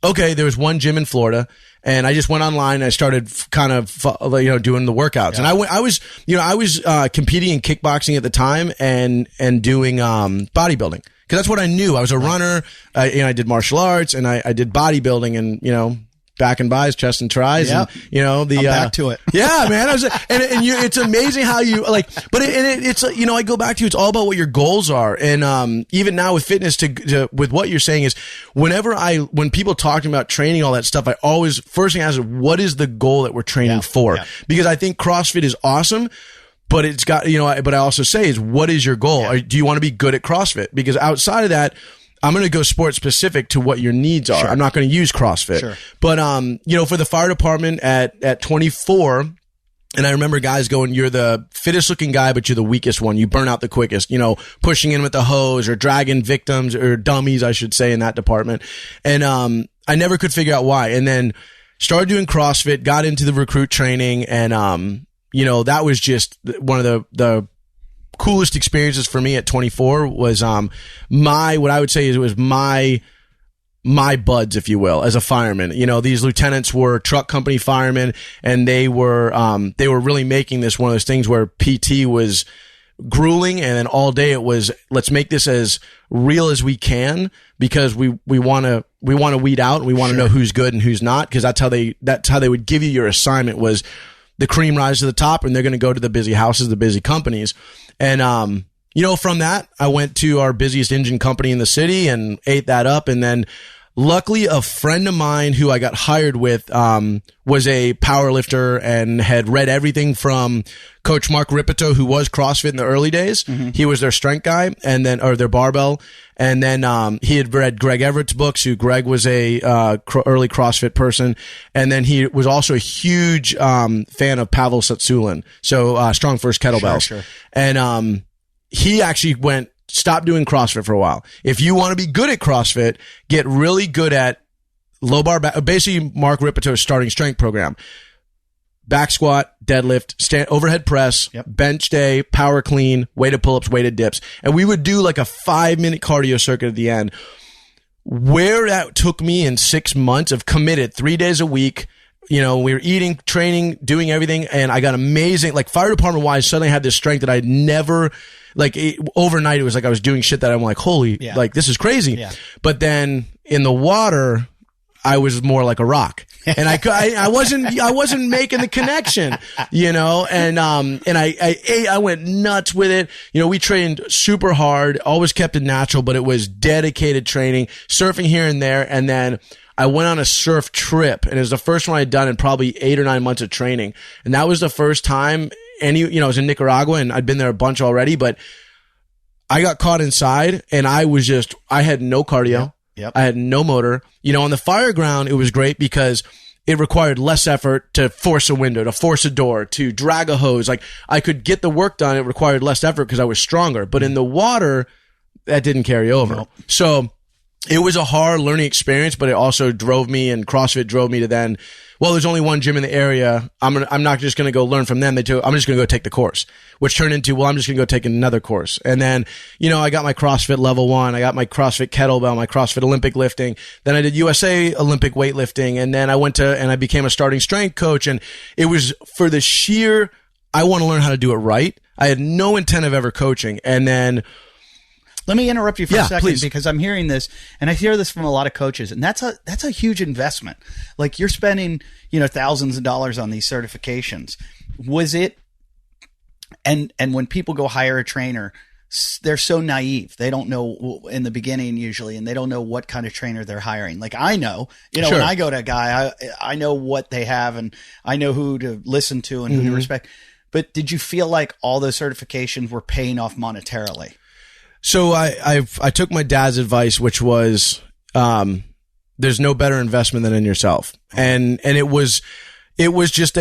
S2: okay, there was one gym in Florida. And I just went online and I started kind of, doing the workouts. Yeah. And I was competing in kickboxing at the time and doing, bodybuilding. Cause that's what I knew. I was a runner. I did martial arts and I did bodybuilding and, back and buys, chest and tries, and I'm
S1: back to it.
S2: Yeah, man. It's amazing how you it's I go back to it's all about what your goals are, and even now with fitness, with what you're saying is when people talking about training, all that stuff, I always first thing I ask is what is the goal that we're training for? Yeah. Because I think CrossFit is awesome. But it's got, but I also say is what is your goal? Yeah. Do you want to be good at CrossFit? Because outside of that, I'm going to go sport specific to what your needs are. Sure. I'm not going to use CrossFit. Sure. But, for the fire department at 24, and I remember guys going, you're the fittest looking guy, but you're the weakest one. You burn out the quickest, pushing in with the hose or dragging victims or dummies, I should say, in that department. And, I never could figure out why. And then started doing CrossFit, got into the recruit training, and, that was just one of the coolest experiences for me at 24 was what I would say is it was my buds, if you will, as a fireman. These lieutenants were truck company firemen, and they were really making this one of those things where PT was grueling, and then all day it was, let's make this as real as we can because we want to weed out and we want to know who's good and who's not, because that's how they would give you your assignment was the cream rise to the top, and they're going to go to the busy houses, the busy companies. And, from that, I went to our busiest engine company in the city and ate that up. And then luckily a friend of mine who I got hired with, was a power lifter and had read everything from Coach Mark Ripito, who was CrossFit in the early days. Mm-hmm. He was their strength guy or their barbell. And then, he had read Greg Everett's books, Greg was a, early CrossFit person. And then he was also a huge, fan of Pavel Satsulin. So, Strong First Kettlebells. Sure. And, he actually stopped doing CrossFit for a while. If you want to be good at CrossFit, get really good at low bar back, basically Mark Ripito's starting strength program. Back squat, deadlift, overhead press, bench day, power clean, weighted pull-ups, weighted dips. And we would do like a 5-minute cardio circuit at the end. Where that took me in 6 months of committed 3 days a week, we were eating, training, doing everything. And I got amazing, like fire department wise, suddenly had this strength that I'd never, overnight, it was like I was doing shit that I'm like, holy, like this is crazy. Yeah. But then in the water, I was more like a rock, and I wasn't making the connection, and I went nuts with it. We trained super hard, always kept it natural, but it was dedicated training, surfing here and there. And then I went on a surf trip, and it was the first one I'd done in probably 8 or 9 months of training. And that was the first time I was in Nicaragua, and I'd been there a bunch already, but I got caught inside, and I had no cardio. Yep. I had no motor. On the fire ground, it was great because it required less effort to force a window, to force a door, to drag a hose. Like I could get the work done. It required less effort because I was stronger. But in the water, that didn't carry over. Nope. So it was a hard learning experience, but it also drove me, and CrossFit drove me to then, well, there's only one gym in the area. I'm not just going to go learn from them. I'm just going to go take the course, which turned into, well, I'm just going to go take another course. And then, I got my CrossFit level 1. I got my CrossFit kettlebell, my CrossFit Olympic lifting. Then I did USA Olympic weightlifting. And then I became a starting strength coach. And it was for the sheer, I want to learn how to do it right. I had no intent of ever coaching. And then,
S1: let me interrupt you for a second,
S2: please.
S1: Because I'm hearing this, and I hear this from a lot of coaches, and that's a huge investment. Like, you're spending, thousands of dollars on these certifications. Was it, and when people go hire a trainer, they're so naive. They don't know in the beginning usually, and they don't know what kind of trainer they're hiring. Like, I know,
S2: Sure.
S1: when I go to a guy, I know what they have, and I know who to listen to and who to respect. But did you feel like all those certifications were paying off monetarily?
S2: So I took my dad's advice, which was, there's no better investment than in yourself. And it was just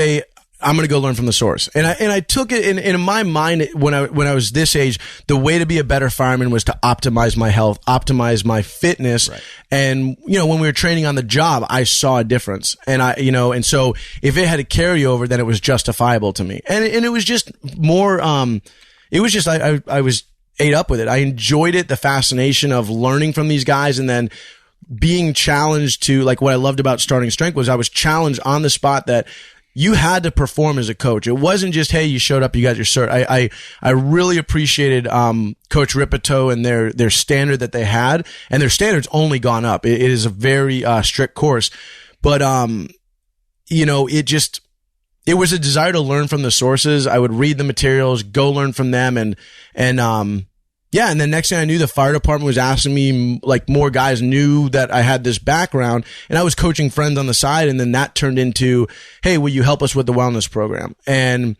S2: I'm going to go learn from the source. And I took it in my mind when I was this age, the way to be a better fireman was to optimize my health, optimize my fitness. Right. And, when we were training on the job, I saw a difference. And and so if it had a carryover, then it was justifiable to me. And it was just more, it was just, I was ate up with it. I enjoyed it, the fascination of learning from these guys, and then being challenged to, like, what I loved about starting strength was I was challenged on the spot that you had to perform as a coach. It wasn't just, hey, you showed up, you got your cert. I really appreciated Coach Ripito and their standard that they had, and their standard's only gone up. It is a very strict course, but it was a desire to learn from the sources. I would read the materials, go learn from them, and then next thing I knew, the fire department was asking me, like, more guys knew that I had this background, and I was coaching friends on the side, and then that turned into, hey, will you help us with the wellness program? And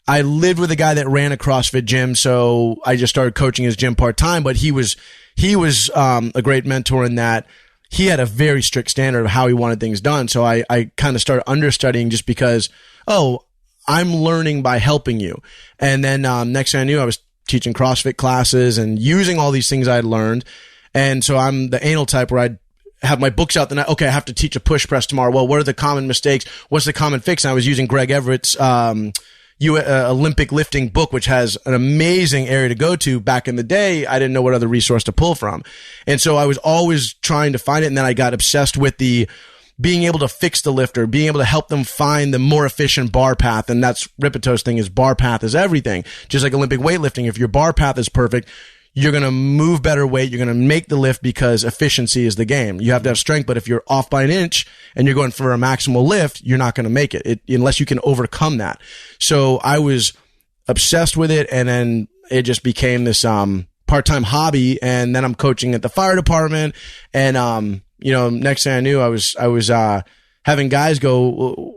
S2: I lived with a guy that ran a CrossFit gym, so I just started coaching his gym part-time, but he was a great mentor in that he had a very strict standard of how he wanted things done. So I kind of started understudying just because, I'm learning by helping you. And then next thing I knew, I was teaching CrossFit classes and using all these things I had learned. And so I'm the anal type where I'd have my books out the night. Okay, I have to teach a push press tomorrow. Well, what are the common mistakes? What's the common fix? And I was using Greg Everett's Olympic lifting book, which has an amazing area to go to. Back in the day, I didn't know what other resource to pull from. And so I was always trying to find it. And then I got obsessed with being able to fix the lifter, being able to help them find the more efficient bar path. And that's Ripito's thing, is bar path is everything. Just like Olympic weightlifting, if your bar path is perfect, you're going to move better weight. You're going to make the lift because efficiency is the game. You have to have strength, but if you're off by an inch and you're going for a maximal lift, you're not going to make it unless you can overcome that. So I was obsessed with it, and then it just became this part-time hobby. And then I'm coaching at the fire department, and next thing I knew, I was having guys go,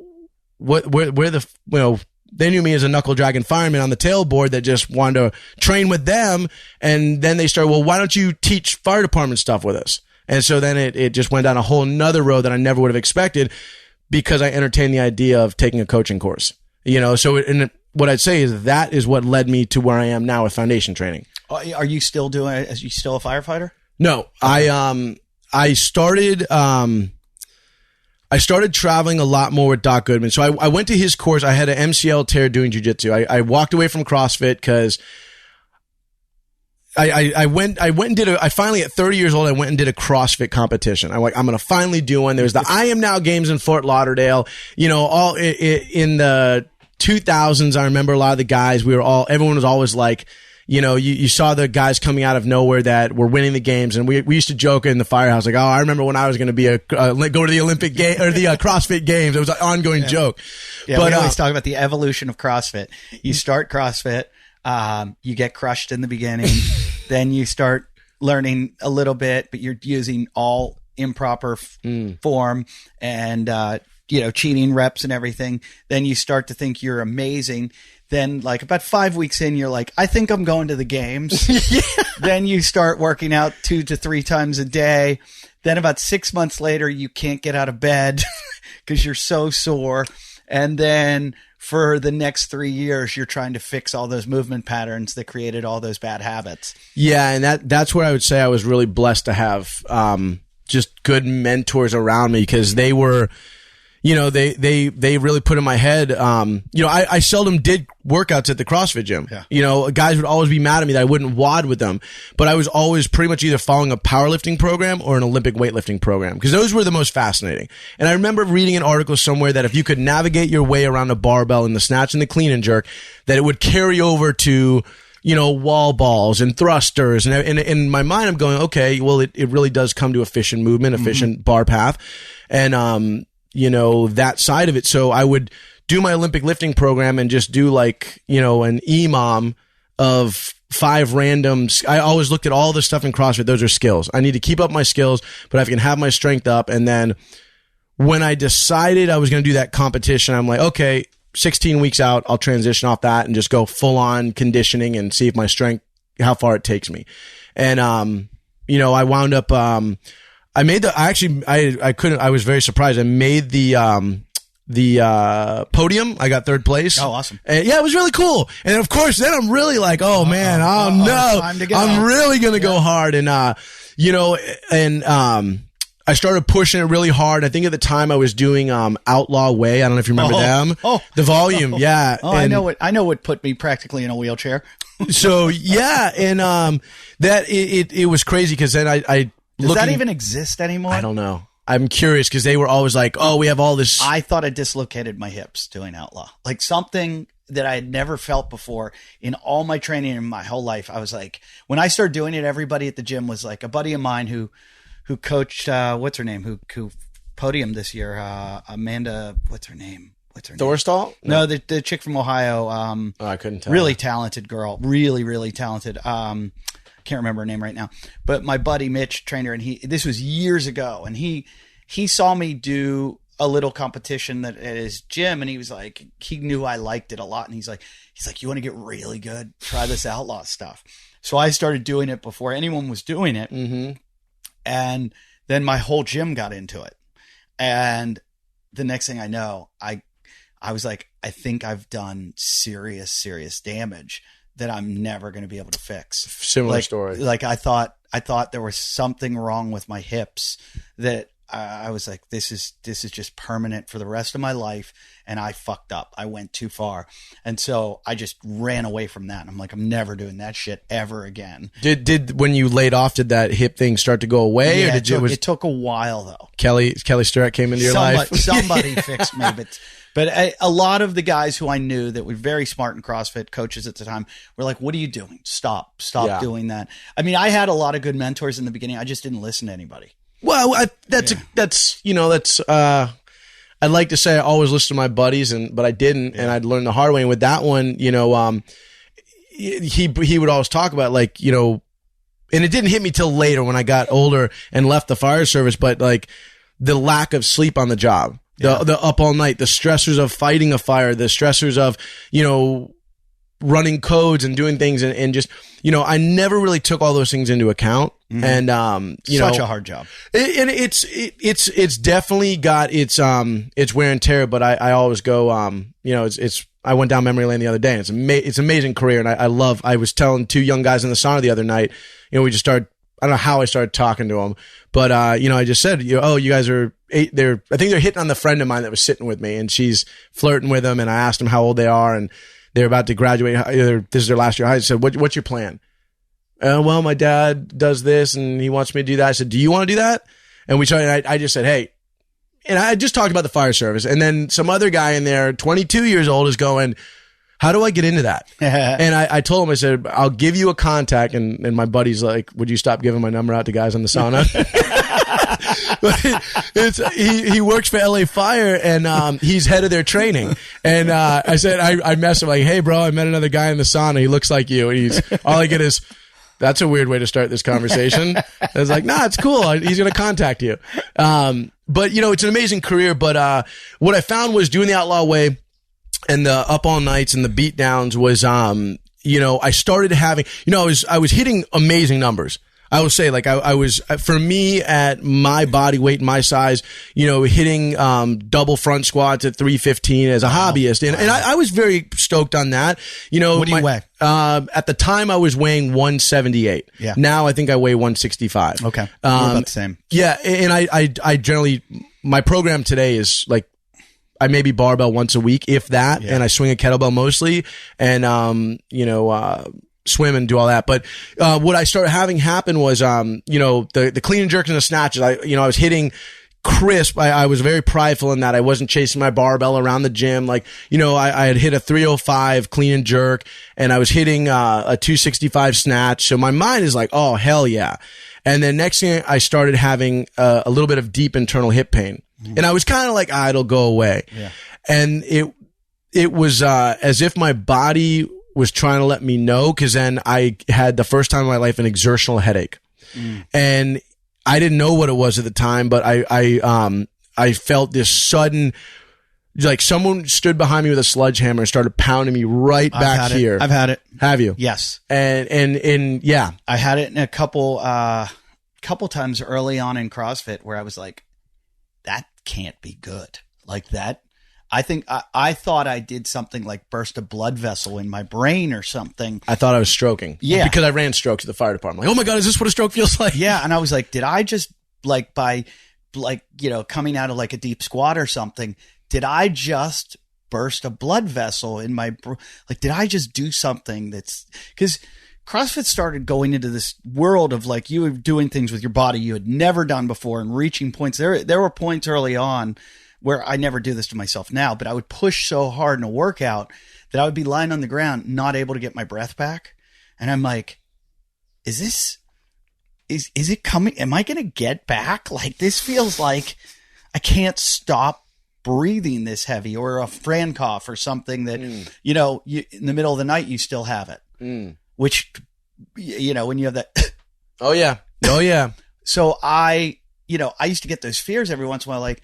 S2: they knew me as a knuckle dragon fireman on the tailboard that just wanted to train with them. And then they started, well, why don't you teach fire department stuff with us? And so then it just went down a whole nother road that I never would have expected, because I entertained the idea of taking a coaching course, what I'd say is that is what led me to where I am now with foundation training.
S1: Are you still are you still a firefighter?
S2: No, okay. I started traveling a lot more with Doc Goodman. So I went to his course. I had an MCL tear doing jiu-jitsu. I walked away from CrossFit because I went and did I finally, at 30 years old, I went and did a CrossFit competition. I'm going to finally do one. There was the I Am Now Games in Fort Lauderdale, all in the 2000s. I remember a lot of the guys, everyone was always like, you saw the guys coming out of nowhere that were winning the games, and we used to joke in the firehouse, like, oh, I remember when I was going to be go to the Olympic game or the CrossFit games. It was an ongoing joke.
S1: Yeah, but we always talk about the evolution of CrossFit. You start CrossFit, you get crushed in the beginning, then you start learning a little bit, but you're using all improper form and cheating reps and everything. Then you start to think you're amazing. Then, like, about 5 weeks in, you're like, I think I'm going to the games. Yeah. Then you start working out 2 to 3 times a day. Then about 6 months later, you can't get out of bed because you're so sore. And then for the next 3 years, you're trying to fix all those movement patterns that created all those bad habits.
S2: Yeah, and that's where I would say I was really blessed to have just good mentors around me, because they were, you know, they really put in my head. You know, I seldom did workouts at the CrossFit gym.
S1: Yeah.
S2: You know, guys would always be mad at me that I wouldn't WOD with them, but I was always pretty much either following a powerlifting program or an Olympic weightlifting program, because those were the most fascinating. And I remember reading an article somewhere that if you could navigate your way around a barbell in the snatch and the clean and jerk, that it would carry over to, you know, wall balls and thrusters. And in my mind, I'm going, okay, well, it really does come to efficient movement, efficient bar path. And, you know, that side of it. So I would do my Olympic lifting program and just do like, you know, an EMOM of 5 randoms. I always looked at all the stuff in CrossFit. Those are skills. I need to keep up my skills, but I can have my strength up. And then when I decided I was going to do that competition, I'm like, okay, 16 weeks out, I'll transition off that and just go full on conditioning and see if my strength, how far it takes me. And, you know, I wound up, I was very surprised. I made the podium. I got 3rd place.
S1: Oh, awesome.
S2: And yeah, it was really cool. And of course, then I'm really like, oh man, no,
S1: time to go.
S2: I'm really going to go hard. And, you know, and, I started pushing it really hard. I think at the time I was doing, Outlaw Way. I don't know if you remember them. The volume. Yeah.
S1: Oh,
S2: and
S1: I know what put me practically in a wheelchair.
S2: So yeah. And, that it was crazy, because then I
S1: does that even exist anymore?
S2: I don't know. I'm curious, because they were always like, oh, we have all this.
S1: I thought I dislocated my hips doing Outlaw. Like something that I had never felt before in all my training in my whole life. I was like, when I started doing it, everybody at the gym was like, a buddy of mine who coached, what's her name? Who podiumed this year? Amanda, what's her name?
S2: Thorstall?
S1: No, the chick from Ohio.
S2: I couldn't tell.
S1: Really talented girl. Really, really talented. Can't remember her name right now, but my buddy Mitch trained her, and this was years ago, and he saw me do a little competition at his gym, and he was like, he knew I liked it a lot, and he's like, you want to get really good? Try this Outlaw stuff. So I started doing it before anyone was doing it.
S2: Mm-hmm.
S1: And then my whole gym got into it. And the next thing I know, I was like, I think I've done serious damage that I'm never going to be able to fix.
S2: Similar story.
S1: Like I thought there was something wrong with my hips that I was like, this is just permanent for the rest of my life. And I fucked up. I went too far. And so I just ran away from that. And I'm like, I'm never doing that shit ever again.
S2: Did when you laid off, did that hip thing start to go away?
S1: Yeah,
S2: or
S1: it took a while though.
S2: Kelly Sturrock came into your life?
S1: Somebody fixed me, but a lot of the guys who I knew that were very smart in CrossFit, coaches at the time, were like, what are you doing? Stop doing that. I mean, I had a lot of good mentors in the beginning. I just didn't listen to anybody.
S2: Well, I'd like to say I always listened to my buddies, but I didn't, and I'd learned the hard way. And with that one, you know, he would always talk about, like, you know, and it didn't hit me till later when I got older and left the fire service, but like the lack of sleep on the job. The up all night, the stressors of fighting a fire, the stressors of, you know, running codes and doing things, and just, you know, I never really took all those things into account. Mm-hmm. And, you know,
S1: such a hard job.
S2: And it's definitely got its wear and tear, but I always go, you know, I went down memory lane the other day, and it's an amazing career. And I was telling 2 young guys in the sauna the other night, you know, we just started, I don't know how I started talking to them, but, you know, I just said, you guys are, I think they're hitting on the friend of mine that was sitting with me, and she's flirting with them. And I asked them how old they are, and they're about to graduate. This is their last year. I said, what's your plan? Well, my dad does this and he wants me to do that. I said, do you want to do that? And we started, I just said, hey, and I just talked about the fire service. And then some other guy in there, 22 years old, is going, how do I get into that? And I told him, I said, I'll give you a contact. And my buddy's like, would you stop giving my number out to guys in the sauna? He works for LA Fire, and he's head of their training. And I said, I messed him like, hey, bro, I met another guy in the sauna. He looks like you. And all I get is, that's a weird way to start this conversation. I was like, nah, it's cool. He's going to contact you. But, you know, it's an amazing career. But what I found was doing the Outlaw Way and the up all nights and the beat downs was, you know, I started having, you know, I was hitting amazing numbers. I will say, like, I was, for me, at my body weight and my size, you know, hitting double front squats at 315 as a hobbyist. And I was very stoked on that. You know,
S1: what do you weigh?
S2: At the time, I was weighing 178.
S1: Yeah.
S2: Now I think I weigh 165.
S1: Okay. We're about the same.
S2: Yeah. And I generally, my program today is like, I maybe barbell once a week, if that, and I swing a kettlebell mostly, and you know, swim and do all that. But what I started having happen was, you know, the clean and jerks and the snatches. I was hitting crisp. I was very prideful in that. I wasn't chasing my barbell around the gym. Like, you know, I had hit a 305 clean and jerk, and I was hitting a 265 snatch. So my mind is like, oh, hell yeah. And then next thing, I started having a little bit of deep internal hip pain. And I was kind of like, it'll go away. Yeah. And it was as if my body was trying to let me know, because then I had, the first time in my life, an exertional headache. And I didn't know what it was at the time, but I felt this sudden, like someone stood behind me with a sledgehammer and started pounding me right back here.
S1: I've had it.
S2: Have you?
S1: Yes.
S2: And yeah.
S1: I had it in a couple times early on in CrossFit where I was like, that can't be good. Like that. I think I thought I did something like burst a blood vessel in my brain or something.
S2: I thought I was stroking. Yeah. Because I ran strokes at the fire department. Like, oh my God, is this what a stroke feels like?
S1: Yeah. And I was like, did I just, like, by, like, you know, coming out of like a deep squat or something, did I just burst a blood vessel in my, like, did I just do something that's, because CrossFit started going into this world of like, you were doing things with your body you had never done before and reaching points. There were points early on where I never do this to myself now, but I would push so hard in a workout that I would be lying on the ground, not able to get my breath back. And I'm like, is it coming? Am I going to get back? Like, this feels like I can't stop breathing this heavy, or a Fran cough or something that, you know, in the middle of the night, you still have it, which, you know, when you have that.
S2: Oh yeah. Oh yeah.
S1: So I used to get those fears every once in a while. Like,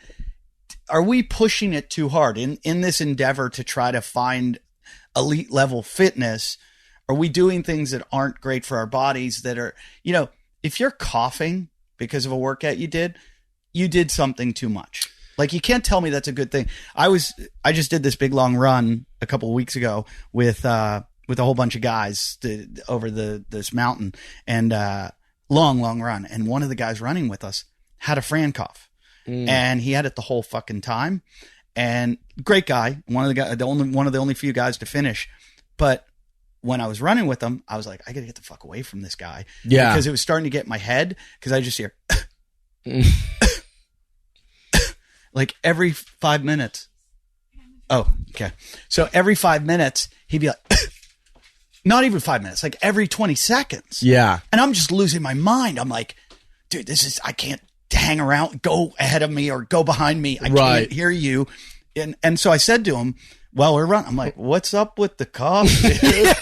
S1: are we pushing it too hard in this endeavor to try to find elite level fitness? Are we doing things that aren't great for our bodies, that are, you know, if you're coughing because of a workout you did something too much. Like, you can't tell me that's a good thing. I just did this big long run a couple of weeks ago with a whole bunch of guys over this mountain, and long run. And one of the guys running with us had a Fran cough. And he had it the whole fucking time. And great guy, one of the only few guys to finish. But when I was running with him, I was like, I got to get the fuck away from this guy. Yeah, because it was starting to get in my head. Because I just hear like every 5 minutes. Oh, okay. So every 5 minutes, he'd be like, not even 5 minutes, like every 20 seconds.
S2: Yeah.
S1: And I'm just losing my mind. I'm like, dude, I can't hang around, go ahead of me or go behind me. I can't hear you. And so I said to him, well, we're running. I'm like, what's up with the cough, dude?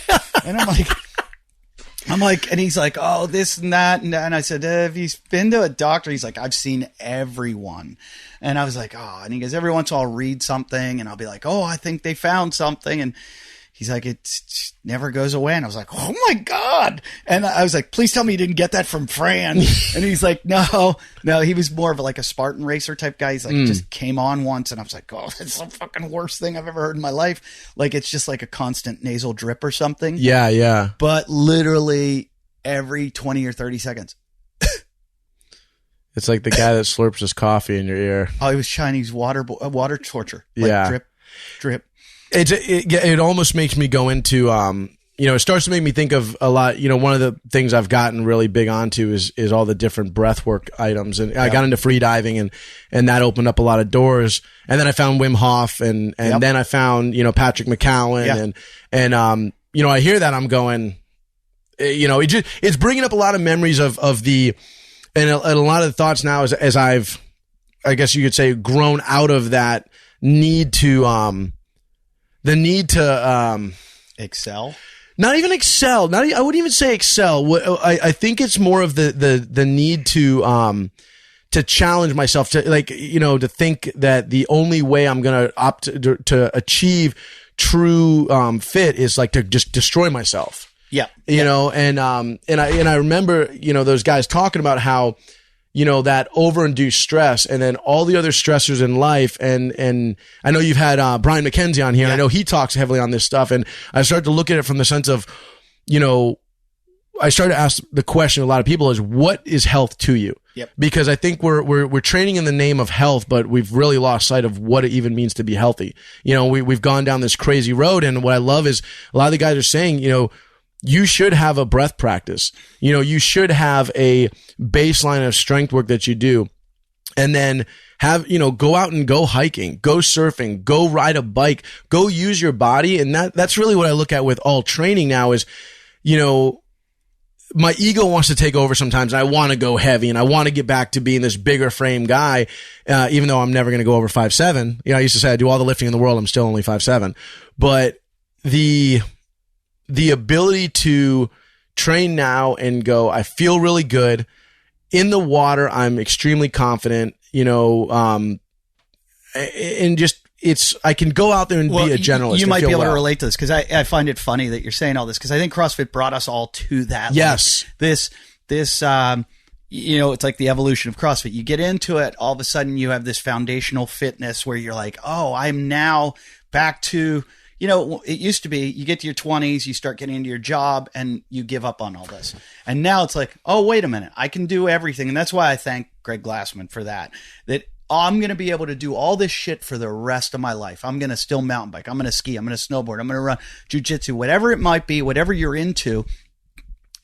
S1: And I'm like, and he's like, oh, this and that. And I said, have you been to a doctor? He's like, I've seen everyone. And I was like, oh, and he goes, every once in a while I'll read something and I'll be like, oh, I think they found something. And he's like, it never goes away. And I was like, oh my God. And I was like, please tell me you didn't get that from Fran. And he's like, no, he was more of like a Spartan racer type guy. He's like, just came on once. And I was like, oh, that's the fucking worst thing I've ever heard in my life. Like, it's just like a constant nasal drip or something.
S2: Yeah. Yeah.
S1: But literally every 20 or 30 seconds.
S2: It's like the guy that slurps his coffee in your ear.
S1: Oh, he was Chinese water torture. Like, yeah. Drip.
S2: It almost makes me go into, it starts to make me think of a lot. You know, one of the things I've gotten really big onto is all the different breathwork items. And I got into free diving and that opened up a lot of doors. And then I found Wim Hof and then I found, Patrick McCowan and I hear that, I'm going, it's bringing up a lot of memories of the, and a lot of the thoughts now as I've, I guess you could say, grown out of that need to,
S1: excel.
S2: Not even excel. I wouldn't even say excel. I think it's more of the need to challenge myself, to think that the only way I'm going to opt to achieve true fit is like to just destroy myself.
S1: Yeah.
S2: You know, and I remember, you know, those guys talking about how, you know, that over-induced stress and then all the other stressors in life. And I know you've had Brian McKenzie on here. And I know he talks heavily on this stuff. And I started to look at it from the sense of, you know, I started to ask the question a lot of people is, what is health to you?
S1: Yep.
S2: Because I think we're training in the name of health, but we've really lost sight of what it even means to be healthy. You know, we've gone down this crazy road. And what I love is a lot of the guys are saying, you know, you should have a breath practice. You know, you should have a baseline of strength work that you do. And then have, you know, go out and go hiking, go surfing, go ride a bike, go use your body. And that's really what I look at with all training now is, you know, my ego wants to take over sometimes. And I want to go heavy and I want to get back to being this bigger frame guy, even though I'm never going to go over 5'7". You know, I used to say I do all the lifting in the world. I'm still only 5'7". But the ability to train now and go, I feel really good in the water. I'm extremely confident, you know, and just, I can go out there and be a generalist.
S1: You might be able to relate to this because I find it funny that you're saying all this because I think CrossFit brought us all to that.
S2: Yes.
S1: Like this, you know, it's like the evolution of CrossFit. You get into it, all of a sudden you have this foundational fitness where you're like, oh, I'm now back to, you know, it used to be you get to your 20s, you start getting into your job and you give up on all this. And now it's like, oh, wait a minute, I can do everything. And that's why I thank Greg Glassman for that I'm going to be able to do all this shit for the rest of my life. I'm going to still mountain bike. I'm going to ski. I'm going to snowboard. I'm going to run jujitsu, whatever it might be, whatever you're into.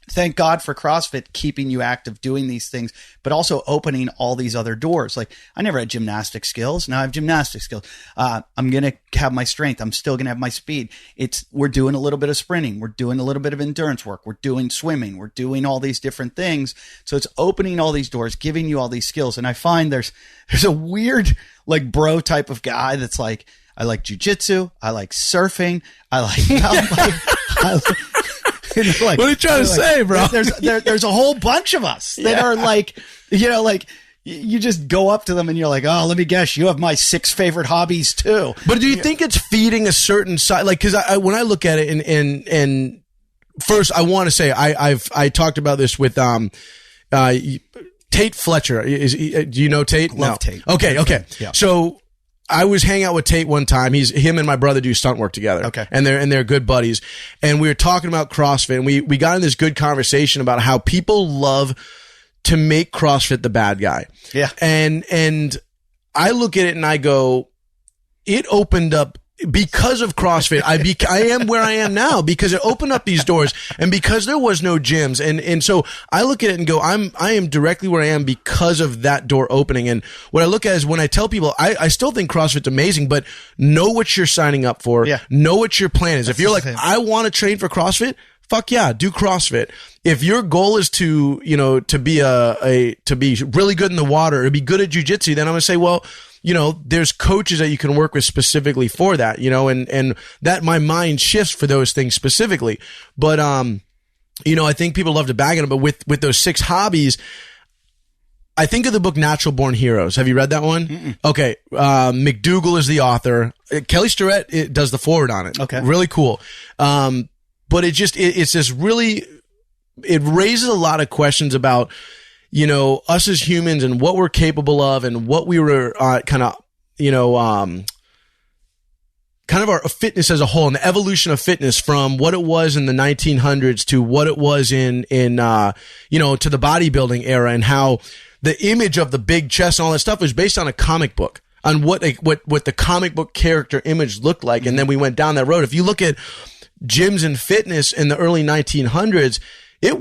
S1: Thank God for CrossFit keeping you active, doing these things, but also opening all these other doors. Like I never had gymnastic skills. Now I have gymnastic skills. I'm going to have my strength. I'm still going to have my speed. We're doing a little bit of sprinting. We're doing a little bit of endurance work. We're doing swimming. We're doing all these different things. So it's opening all these doors, giving you all these skills. And I find there's a weird like bro type of guy that's like, I like jujitsu. I like surfing. I like mountain bike. Like,
S2: what are you trying to say, bro?
S1: There's a whole bunch of us that are like, you know, like you just go up to them and you're like, oh, let me guess, you have my 6 favorite hobbies too.
S2: But do you think it's feeding a certain side? Like, because when I look at it, and first I want to say I talked about this with Tate Fletcher. Do you know Tate?
S1: Love Tate.
S2: Okay.
S1: Yeah.
S2: So I was hanging out with Tate one time. Him and my brother do stunt work together.
S1: Okay.
S2: And they're good buddies. And we were talking about CrossFit and we got in this good conversation about how people love to make CrossFit the bad guy.
S1: Yeah.
S2: And I look at it and I go, it opened up because of CrossFit. I am where I am now because it opened up these doors and because there was no gyms. And so I look at it and go, I am directly where I am because of that door opening. And what I look at is when I tell people, I still think CrossFit's amazing, but know what you're signing up for.
S1: Yeah.
S2: Know what your plan is. If you're like, I want to train for CrossFit, fuck yeah, do CrossFit. If your goal is to, you know, to be to be really good in the water or to be good at jujitsu, then I'm going to say, well, you know, there's coaches that you can work with specifically for that, you know, and that my mind shifts for those things specifically. But, you know, I think people love to bag on it, but with those 6 hobbies, I think of the book Natural Born Heroes. Have you read that one?
S1: Mm-mm.
S2: Okay. McDougall is the author. Kelly Starrett does the forward on it.
S1: Okay.
S2: Really cool. But it's just really, it raises a lot of questions about, you know, us as humans and what we're capable of and what we were kind of, you know, kind of our fitness as a whole and the evolution of fitness from what it was in the 1900s to what it was in you know, to the bodybuilding era and how the image of the big chest and all that stuff was based on a comic book, on what the comic book character image looked like. And then we went down that road. If you look at gyms and fitness in the early 1900s, it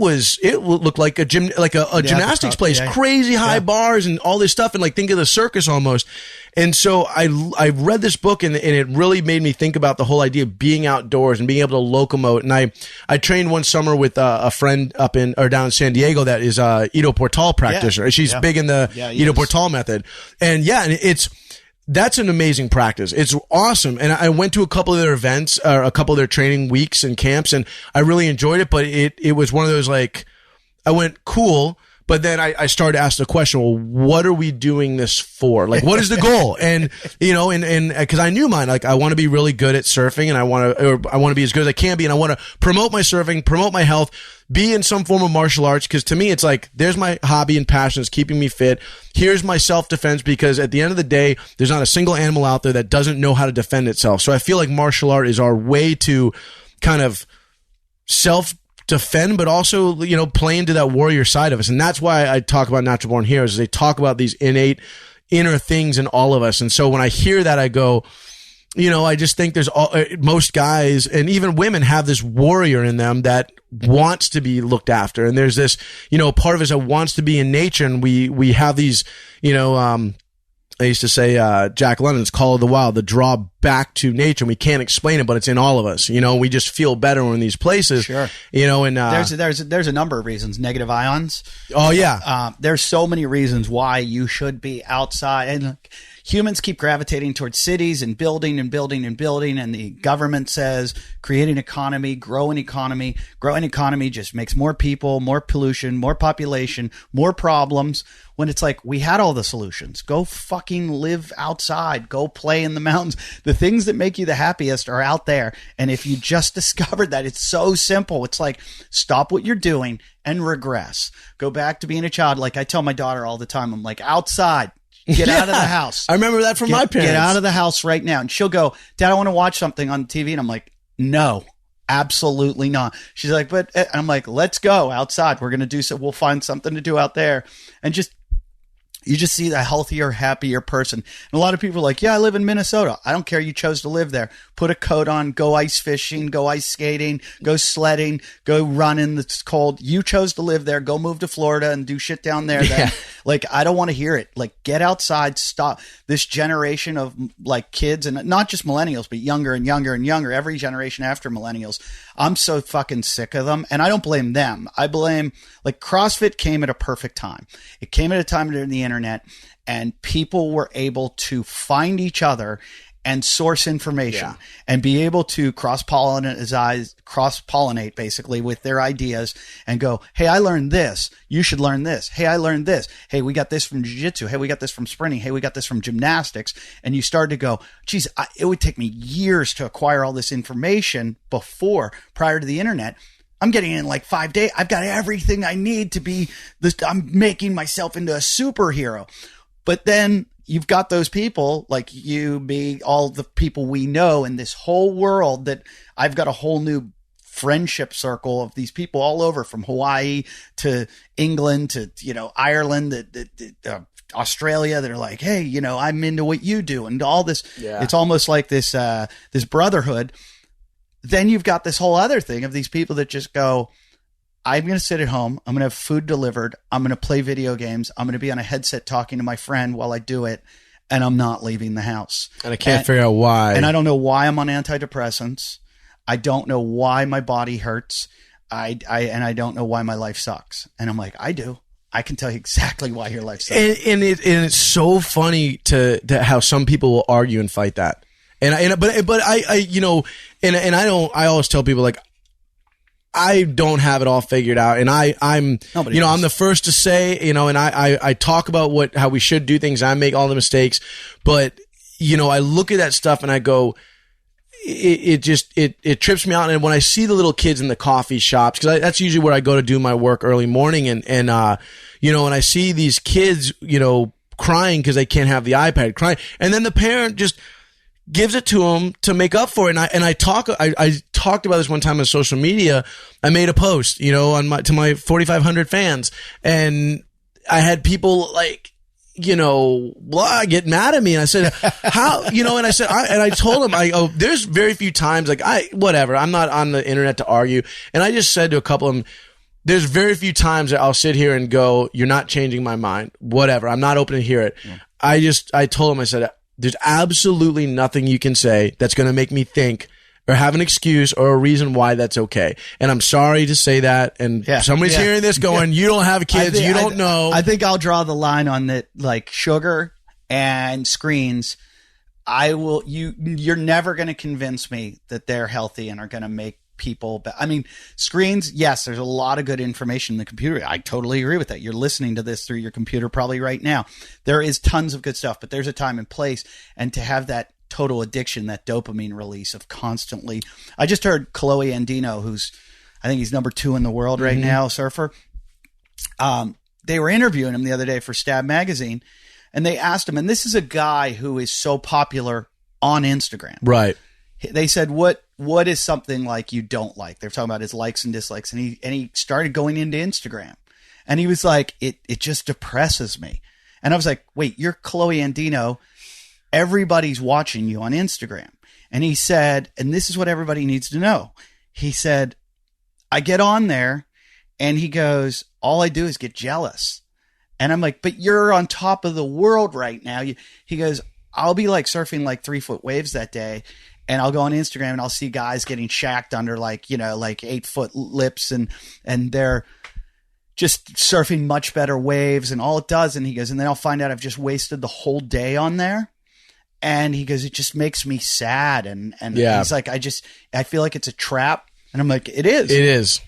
S2: looked like a gym, like a gymnastics place, crazy high bars and all this stuff. And like, think of the circus almost. And so I read this book and it really made me think about the whole idea of being outdoors and being able to locomote. And I trained one summer with a friend down in San Diego that is Ido Portal practitioner. Yeah. She's big in the Ido Portal method. And that's an amazing practice. It's awesome. And I went to a couple of their events, or a couple of their training weeks and camps, and I really enjoyed it. But it was one of those, like, I went, cool, But then I started to ask the question, well, what are we doing this for? Like, what is the goal? And, you know, and cause I knew mine, like I want to be really good at surfing and I want to be as good as I can be. And I want to promote my surfing, promote my health, be in some form of martial arts. Cause to me, it's like, there's my hobby and passion. It's keeping me fit. Here's my self-defense, because at the end of the day, there's not a single animal out there that doesn't know how to defend itself. So I feel like martial art is our way to kind of self-defend, but also, you know, play into that warrior side of us. And that's why I talk about Natural Born Heroes, is they talk about these innate inner things in all of us. And so when I hear that, I go, you know, I just think there's most guys and even women have this warrior in them that wants to be looked after. And there's this, you know, part of us that wants to be in nature. And we have these, you know, I used to say, Jack London's Call of the Wild, the draw back to nature. And we can't explain it, but it's in all of us. You know, we just feel better when we're in these places.
S1: Sure.
S2: You know, and
S1: there's a number of reasons. Negative ions.
S2: Oh yeah.
S1: There's so many reasons why you should be outside. And humans keep gravitating towards cities and building and building and building. And the government says, create an economy, grow an economy. Grow an economy just makes more people, more pollution, more population, more problems. When it's like, we had all the solutions. Go fucking live outside. Go play in the mountains. The things that make you the happiest are out there. And if you just discovered that, it's so simple. It's like, stop what you're doing and regress. Go back to being a child. Like I tell my daughter all the time, I'm like, outside. Get out of the house.
S2: I remember that from my parents.
S1: Get out of the house right now. And she'll go, Dad, I want to watch something on TV. And I'm like, no, absolutely not. She's like, but I'm like, let's go outside. We're going to do so. We'll find something to do out there. And you just see the healthier, happier person. And a lot of people are like, yeah, I live in Minnesota. I don't care. You chose to live there. Put a coat on, go ice fishing, go ice skating, go sledding, go running. It's cold. You chose to live there. Go move to Florida and do shit down there. Then. Like, I don't want to hear it. Like, get outside. Stop this generation of like kids, and not just millennials, but younger and younger and younger. Every generation after millennials. I'm so fucking sick of them. And I don't blame them. I blame, like, CrossFit came at a perfect time. It came at a time during the internet, and people were able to find each other and source information and be able to cross-pollinate basically with their ideas and go, hey, I learned this. You should learn this. Hey, I learned this. Hey, we got this from jiu-jitsu. Hey, we got this from sprinting. Hey, we got this from gymnastics. And you start to go, geez, it would take me years to acquire all this information prior to the internet. I'm getting in like 5 days. I've got everything I need to be this. I'm making myself into a superhero. But then you've got those people like you, me, all the people we know in this whole world that I've got a whole new friendship circle of these people all over, from Hawaii to England to, you know, Ireland, Australia, that are like, hey, you know, I'm into what you do, and all this. Yeah. It's almost like this brotherhood. Then you've got this whole other thing of these people that just go, I'm going to sit at home. I'm going to have food delivered. I'm going to play video games. I'm going to be on a headset talking to my friend while I do it. And I'm not leaving the house.
S2: And I can't figure out why.
S1: And I don't know why I'm on antidepressants. I don't know why my body hurts. And I don't know why my life sucks. And I'm like, I do. I can tell you exactly why your life sucks.
S2: And it's so funny to how some people will argue and fight that. But I you know, and I always tell people, like, I don't have it all figured out, and I'm Nobody you know does. I'm the first to say, you know, and I talk about how we should do things. I make all the mistakes, but you know, I look at that stuff and I go, it trips me out. And when I see the little kids in the coffee shops, because that's usually where I go to do my work early morning, and you know, and I see these kids, you know, crying because they can't have the iPad, crying, and then the parent just gives it to them to make up for it. And I talked about this one time on social media. I made a post, you know, to my 4,500 fans, and I had people like, you know, get mad at me. And I said, how, you know, and I said, I told them, there's very few times, like, whatever, I'm not on the internet to argue. And I just said to a couple of them, there's very few times that I'll sit here and go, you're not changing my mind, whatever. I'm not open to hear it. Yeah. I told them, I said, there's absolutely nothing you can say that's going to make me think or have an excuse or a reason why that's okay. And I'm sorry to say that. And somebody's hearing this going, you don't have kids, you don't know.
S1: I think I'll draw the line on that, like sugar and screens. You're never going to convince me that they're healthy and are going to make people. But I mean, screens, yes, there's a lot of good information in the computer. I totally agree with that. You're listening to this through your computer probably right now. There is tons of good stuff, but there's a time and place. And to have that total addiction, that dopamine release of constantly. I just heard Chloe Andino, I think he's number 2 in the world right now, surfer. They were interviewing him the other day for Stab Magazine, and they asked him, and this is a guy who is so popular on Instagram.
S2: Right.
S1: They said, what is something like you don't like? They're talking about his likes and dislikes. And he started going into Instagram, and he was like, it just depresses me. And I was like, wait, you're Chloe Andino. Everybody's watching you on Instagram. And he said, and this is what everybody needs to know. He said, I get on there, and he goes, all I do is get jealous. And I'm like, but you're on top of the world right now. He goes, I'll be like surfing like 3-foot waves that day, and I'll go on Instagram and I'll see guys getting shacked under like 8-foot lips, and they're just surfing much better waves and all it does. And he goes, and then I'll find out I've just wasted the whole day on there. And he goes, it just makes me sad. And he's like, I feel like it's a trap. And I'm like, it is.
S2: It is.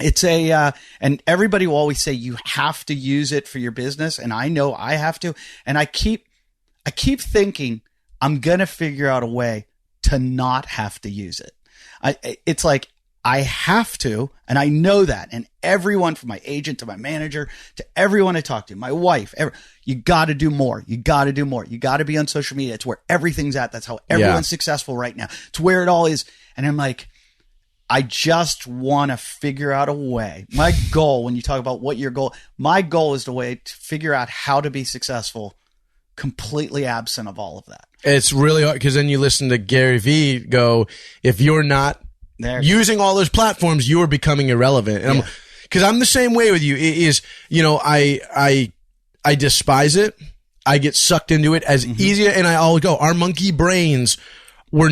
S1: It's and everybody will always say you have to use it for your business. And I know I have to. And I keep thinking I'm going to figure out a way to not have to use it. It's like I have to, and I know that. And everyone from my agent to my manager to everyone I talk to, my wife, you got to do more. You got to do more. You got to be on social media. It's where everything's at. That's how everyone's successful right now. It's where it all is. And I'm like, I just want to figure out a way. My goal, when you talk about what your goal, my goal is to figure out how to be successful completely absent of all of that.
S2: It's really hard because then you listen to Gary Vee go, if you're not using all those platforms, you are becoming irrelevant. And because I'm the same way with you. It is, I despise it. I get sucked into it as easy. And I always go, our monkey brains are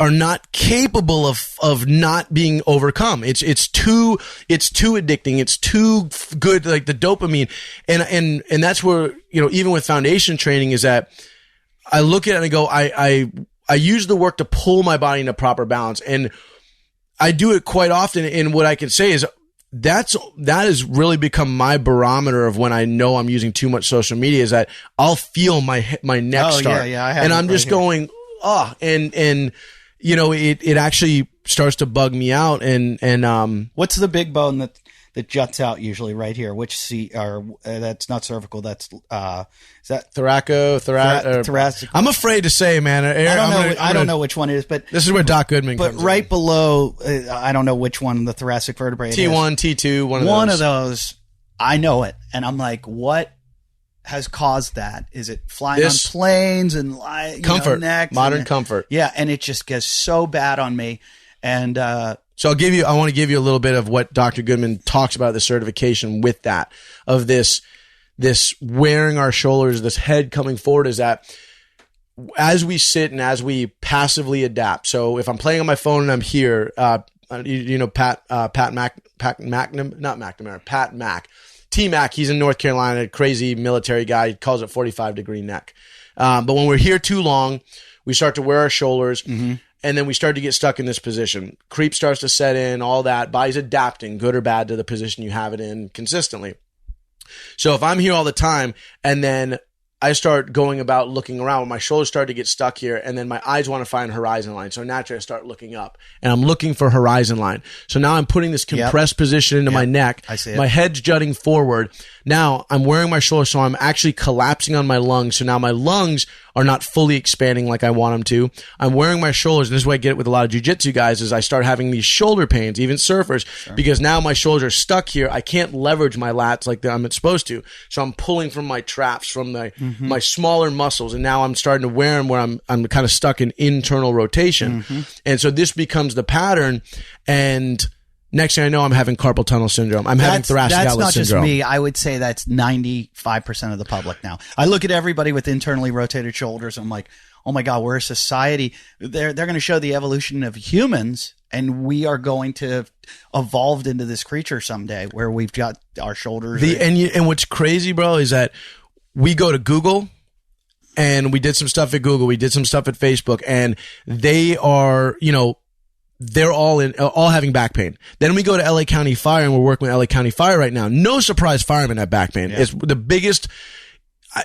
S2: not capable of not being overcome. It's too addicting. It's too good, like the dopamine. And that's where, even with foundation training is that I look at it and I go, I use the work to pull my body into proper balance. And I do it quite often. And what I can say is that has really become my barometer of when I know I'm using too much social media, is that I'll feel my neck start. And I'm just going, and it actually starts to bug me out. And
S1: what's the big bone that juts out usually right here? Which that's not cervical. That's is that thoracic?
S2: I'm afraid to say, man.
S1: I don't know which one it is, but
S2: this is where Doc Goodman comes in.
S1: But right below, I don't know which one the thoracic vertebrae
S2: T1, T2, one of those.
S1: I know it, and I'm like, what has caused that? Is it flying on planes and
S2: comfort,
S1: neck,
S2: modern comfort?
S1: Yeah, and it just gets so bad on me. And
S2: so I want to give you a little bit of what Dr. Goodman talks about the certification with that, of this wearing our shoulders, this head coming forward, is that as we sit and as we passively adapt. So if I'm playing on my phone and I'm here, Pat Mack. T-Mac, he's in North Carolina, crazy military guy. He calls it 45-degree neck. But when we're here too long, we start to wear our shoulders, and then we start to get stuck in this position. Creep starts to set in, all that. Body's adapting, good or bad, to the position you have it in consistently. So if I'm here all the time, and then I start going about looking around, my shoulders start to get stuck here, and then my eyes want to find horizon line. So naturally I start looking up, and I'm looking for horizon line. So now I'm putting this compressed position into my neck.
S1: I see it.
S2: My head's jutting forward. Now I'm wearing my shoulders, so I'm actually collapsing on my lungs. So now my lungs are not fully expanding like I want them to. I'm wearing my shoulders, and this is why I get it with a lot of jiu-jitsu guys, is I start having these shoulder pains, even surfers, because now my shoulders are stuck here. I can't leverage my lats like I'm supposed to. So I'm pulling from my traps, from my smaller muscles, and now I'm starting to wear them where I'm kind of stuck in internal rotation. And so this becomes the pattern, and next thing I know, I'm having carpal tunnel syndrome. I'm having thoracic outlet syndrome. That's not just
S1: me. I would say that's 95% of the public now. I look at everybody with internally rotated shoulders, and I'm like, oh my God, we're a society. They're going to show the evolution of humans, and we are going to have evolved into this creature someday where we've got our shoulders.
S2: And what's crazy, bro, is that we go to Google, and we did some stuff at Google. We did some stuff at Facebook, and they are, they're all having back pain. Then we go to LA County Fire, and we're working with LA County Fire right now. No surprise, firemen have back pain. Yeah. It's the biggest.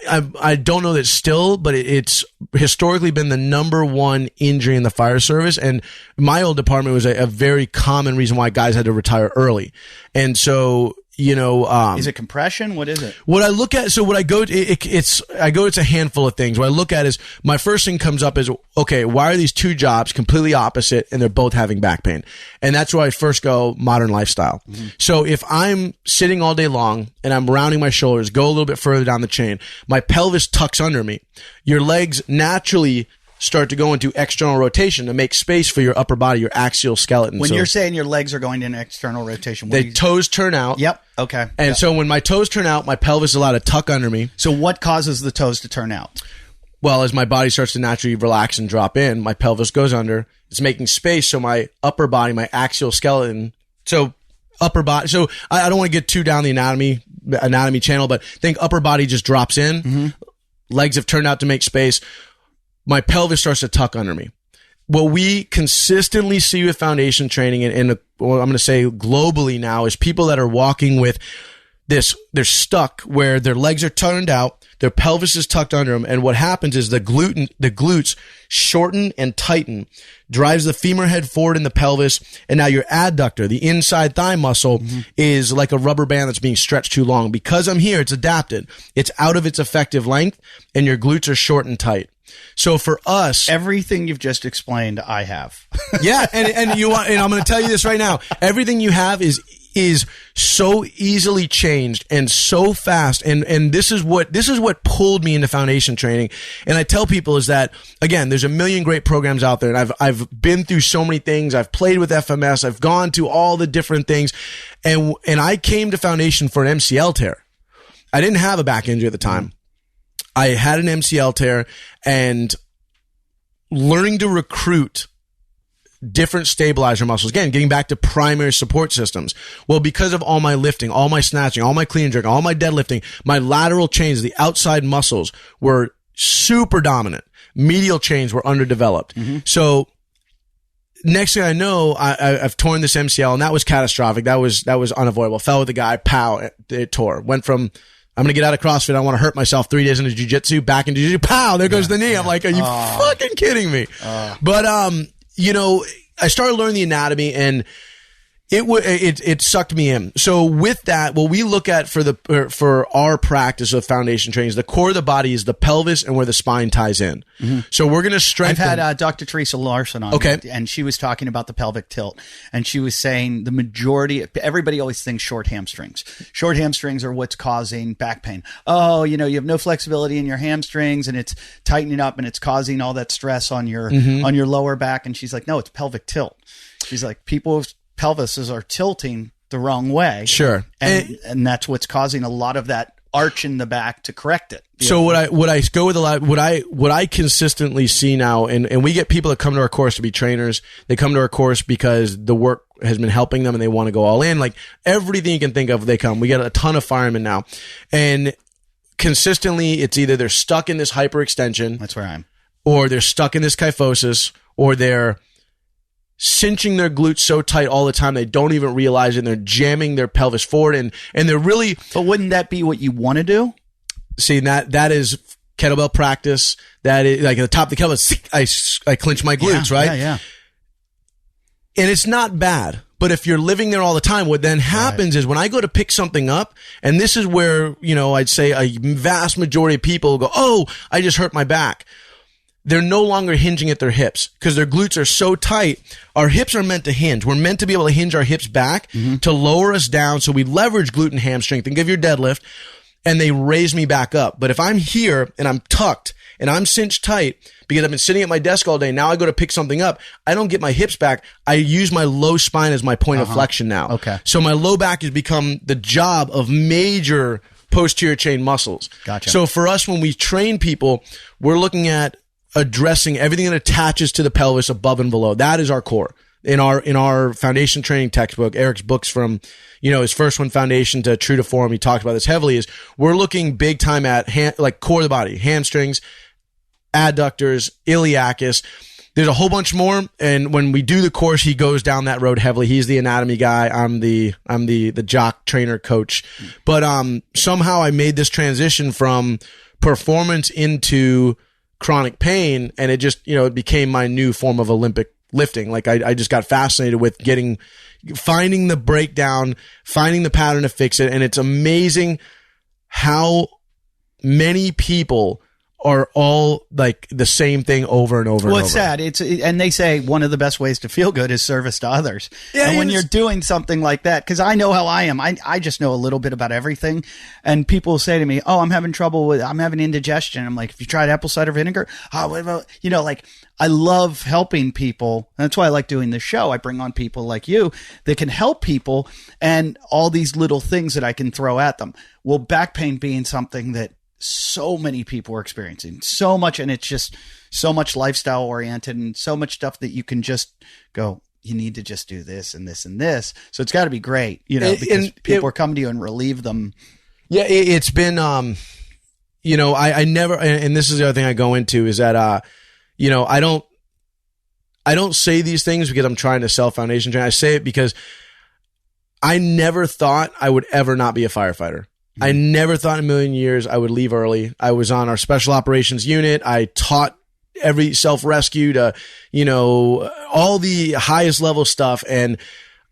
S2: I don't know that still, but it's historically been the number one injury in the fire service. And my old department was a very common reason why guys had to retire early. And so,
S1: is it compression? What is it?
S2: What I look at, so what I go to, it's a handful of things. What I look at is, my first thing comes up is, okay, why are these two jobs completely opposite and they're both having back pain? And that's where I first go, modern lifestyle. Mm-hmm. So if I'm sitting all day long and I'm rounding my shoulders, go a little bit further down the chain, my pelvis tucks under me. Your legs naturally start to go into external rotation to make space for your upper body, your axial skeleton.
S1: When you're saying your legs are going in external rotation,
S2: the toes turn out.
S1: Yep. Okay.
S2: And so when my toes turn out, my pelvis is allowed to tuck under me.
S1: So what causes the toes to turn out?
S2: Well, as my body starts to naturally relax and drop in, my pelvis goes under. It's making space so my upper body, my axial skeleton, so upper body. So I don't want to get too down the anatomy channel, but think upper body just drops in. Mm-hmm. Legs have turned out to make space. My pelvis starts to tuck under me. What we consistently see with foundation training, and I'm going to say globally now, is people that are walking with this, they're stuck where their legs are turned out, their pelvis is tucked under them, and what happens is the glutes shorten and tighten, drives the femur head forward in the pelvis, and now your adductor, the inside thigh muscle, is like a rubber band that's being stretched too long. Because I'm here, it's adapted. It's out of its effective length, and your glutes are short and tight. So for us,
S1: everything you've just explained, I have.
S2: Yeah, and I'm going to tell you this right now. Everything you have is so easily changed and so fast, and this is what pulled me into foundation training. And I tell people is that, again, there's a million great programs out there, and I've been through so many things. I've played with FMS. I've gone to all the different things, and I came to foundation for an MCL tear. I didn't have a back injury at the time. I had an MCL tear, and learning to recruit different stabilizer muscles. Again, getting back to primary support systems. Well, because of all my lifting, all my snatching, all my clean and jerk, all my deadlifting, my lateral chains, the outside muscles were super dominant. Medial chains were underdeveloped. Mm-hmm. So next thing I know, I've torn this MCL, and that was catastrophic. That was unavoidable. Fell with the guy, pow, it tore. Went from, I'm going to get out of CrossFit. I want to hurt myself 3 days into jiu-jitsu, back into jiu-jitsu. Pow, there goes the knee. I'm like, are you fucking kidding me? But, I started learning the anatomy, and it sucked me in. So with that, what we look at for our practice of foundation training is the core of the body is the pelvis and where the spine ties in. Mm-hmm. So we're going to strengthen.
S1: I've had Dr. Teresa Larson on.
S2: Okay.
S1: And she was talking about the pelvic tilt, and she was saying the majority, everybody always thinks short hamstrings. Short hamstrings are what's causing back pain. Oh, you have no flexibility in your hamstrings, and it's tightening up, and it's causing all that stress on your lower back. And she's like, no, it's pelvic tilt. She's like, people's pelvises are tilting the wrong way.
S2: Sure.
S1: And that's what's causing a lot of that arch in the back to correct it.
S2: So what I go with a lot, what I consistently see now, and we get people that come to our course to be trainers. They come to our course because the work has been helping them and they want to go all in. Like everything you can think of, they come. We get a ton of firemen now. And consistently, it's either they're stuck in this hyperextension.
S1: That's where I'm.
S2: Or they're stuck in this kyphosis, or they're cinching their glutes so tight all the time they don't even realize it, and they're jamming their pelvis forward, and they're really.
S1: But wouldn't that be what you want to do?
S2: See, that is kettlebell practice. That is like at the top of the kettlebell, I clench my glutes, right?
S1: Yeah.
S2: And it's not bad. But if you're living there all the time, what then happens is when I go to pick something up, and this is where, I'd say a vast majority of people go, oh, I just hurt my back. They're no longer hinging at their hips because their glutes are so tight. Our hips are meant to hinge. We're meant to be able to hinge our hips back to lower us down, so we leverage glute and hamstring. Think of your deadlift, and they raise me back up. But if I'm here and I'm tucked and I'm cinched tight because I've been sitting at my desk all day, now I go to pick something up, I don't get my hips back. I use my low spine as my point of flexion now.
S1: Okay.
S2: So my low back has become the job of major posterior chain muscles.
S1: Gotcha.
S2: So for us, when we train people, we're looking at addressing everything that attaches to the pelvis above and below. That is our core. In our foundation training textbook, Eric's books from, his first one, Foundation, to True to Form, he talked about this heavily, is we're looking big time at core of the body, hamstrings, adductors, iliacus. there's a whole bunch more. And when we do the course, he goes down that road heavily. He's the anatomy guy. I'm the jock trainer coach. But somehow I made this transition from performance into chronic pain, and it just, it became my new form of Olympic lifting. Like I just got fascinated with finding the breakdown, finding the pattern to fix it. And it's amazing how many people are all like the same thing over and over and over.
S1: Well, it's sad. And they say one of the best ways to feel good is service to others. Yeah, and when you're doing something like that, because I know how I am, I just know a little bit about everything. And people say to me, "Oh, I'm having indigestion." I'm like, "Have you tried apple cider vinegar?" Oh, what about, I love helping people. That's why I like doing this show. I bring on people like you that can help people, and all these little things that I can throw at them. Well, back pain being something that so many people are experiencing so much, and it's just so much lifestyle oriented and so much stuff that you can just go, you need to just do this and this and this. So it's got to be great, because people are coming to you and relieve them.
S2: Yeah. It's been, I never, and this is the other thing I go into is that, I don't say these things because I'm trying to sell foundation training. I say it because I never thought I would ever not be a firefighter. I never thought in a million years I would leave early. I was on our special operations unit. I taught every self-rescue to, all the highest level stuff. And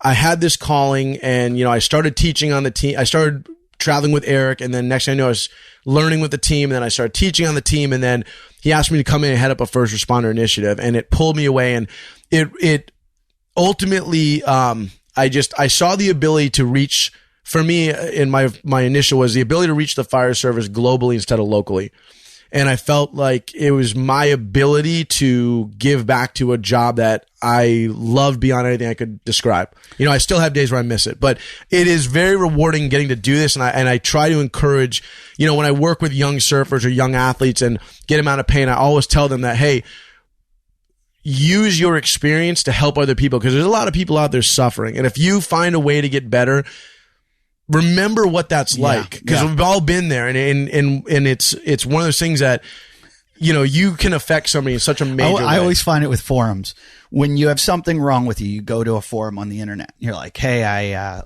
S2: I had this calling, and, I started teaching on the team. I started traveling with Eric, and then next thing I know, I was learning with the team, and then I started teaching on the team, and then he asked me to come in and head up a first responder initiative, and it pulled me away. And it ultimately, I saw the ability to reach. For me, in my initial was the ability to reach the fire service globally instead of locally. And I felt like it was my ability to give back to a job that I loved beyond anything I could describe. I still have days where I miss it, but it is very rewarding getting to do this. And I try to encourage, when I work with young surfers or young athletes and get them out of pain, I always tell them that, hey, use your experience to help other people, because there's a lot of people out there suffering. And if you find a way to get better, remember what that's like, because we've all been there, and it's one of those things that you can affect somebody in such a major way.
S1: I always find it with forums. When you have something wrong with you, you go to a forum on the internet. You're like, "Hey, I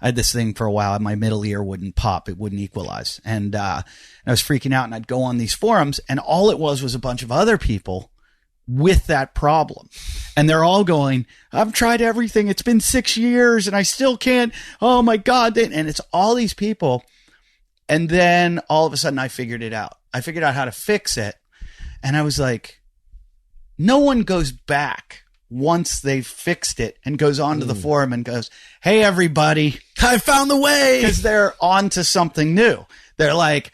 S1: had this thing for a while. My middle ear wouldn't pop; it wouldn't equalize," and I was freaking out. And I'd go on these forums, and all it was a bunch of other people with that problem. And they're all going, "I've tried everything. It's been 6 years and I still can't. Oh my God." And it's all these people. And then all of a sudden I figured it out. I figured out how to fix it. And I was like, no one goes back once they've fixed it and goes onto the forum and goes, "Hey, everybody,
S2: I found the way."
S1: Because they're on to something new. They're like,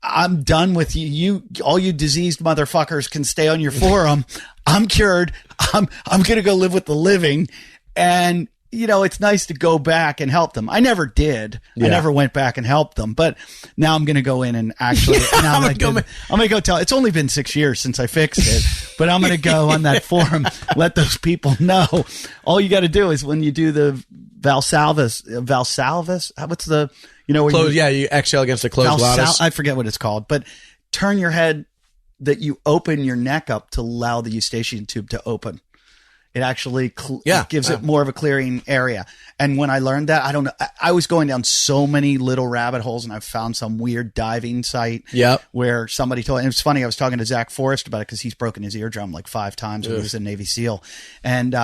S1: I'm done with you. All you diseased motherfuckers can stay on your forum. I'm cured. I'm going to go live with the living. And, it's nice to go back and help them. I never did. Yeah. I never went back and helped them, but now I'm going to go in and actually, I'm going to go tell. It's only been 6 years since I fixed it, but I'm going to go on that forum, let those people know. All you got to do is when you do the Valsalvis, what's the,
S2: you exhale against a closed lattice.
S1: I forget what it's called, but turn your head that you open your neck up to allow the eustachian tube to open. It actually gives it more of a clearing area. And when I learned that, I don't know, I was going down so many little rabbit holes, and I found some weird diving site where somebody told, and it's funny, I was talking to Zach Forrest about it because he's broken his eardrum like 5 times when he was a Navy SEAL. And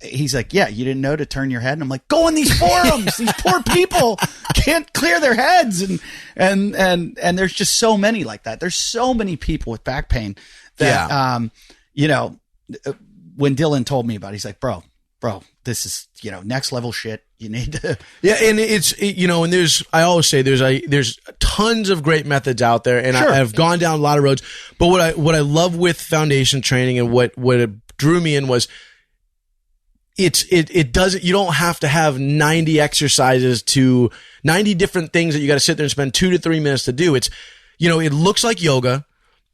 S1: he's like, "Yeah, you didn't know to turn your head." And I'm like, go in these forums. These poor people can't clear their heads. And there's just so many like that. There's so many people with back pain that, when Dylan told me about it, he's like, bro, this is, next level shit. You need to.
S2: Yeah. And and I always say there's tons of great methods out there, and I've gone down a lot of roads, but what I love with foundation training and what it drew me in was, it doesn't, you don't have to have 90 exercises to 90 different things that you got to sit there and spend 2 to 3 minutes to do. It's, it looks like yoga.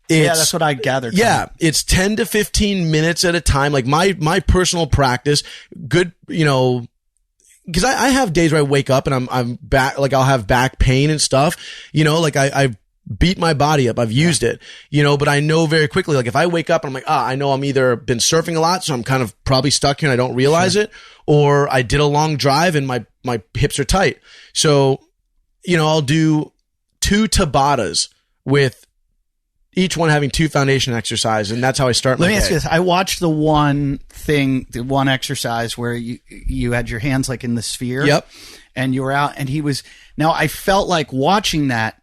S1: That's what I gathered.
S2: Yeah. It's 10 to 15 minutes at a time. Like my personal practice, good, because I have days where I wake up and I'm back, like I'll have back pain and stuff, like I beat my body up. I've used it, but I know very quickly, like if I wake up and I'm like, I know I'm either been surfing a lot, so I'm kind of probably stuck here and I don't realize it, or I did a long drive and my hips are tight. So, I'll do 2 Tabatas with each one having 2 foundation exercises, and that's how I start my day.
S3: Let me ask you this. I watched the one exercise where you had your hands like in the sphere.
S2: Yep.
S3: And you were out, and now I felt like watching that,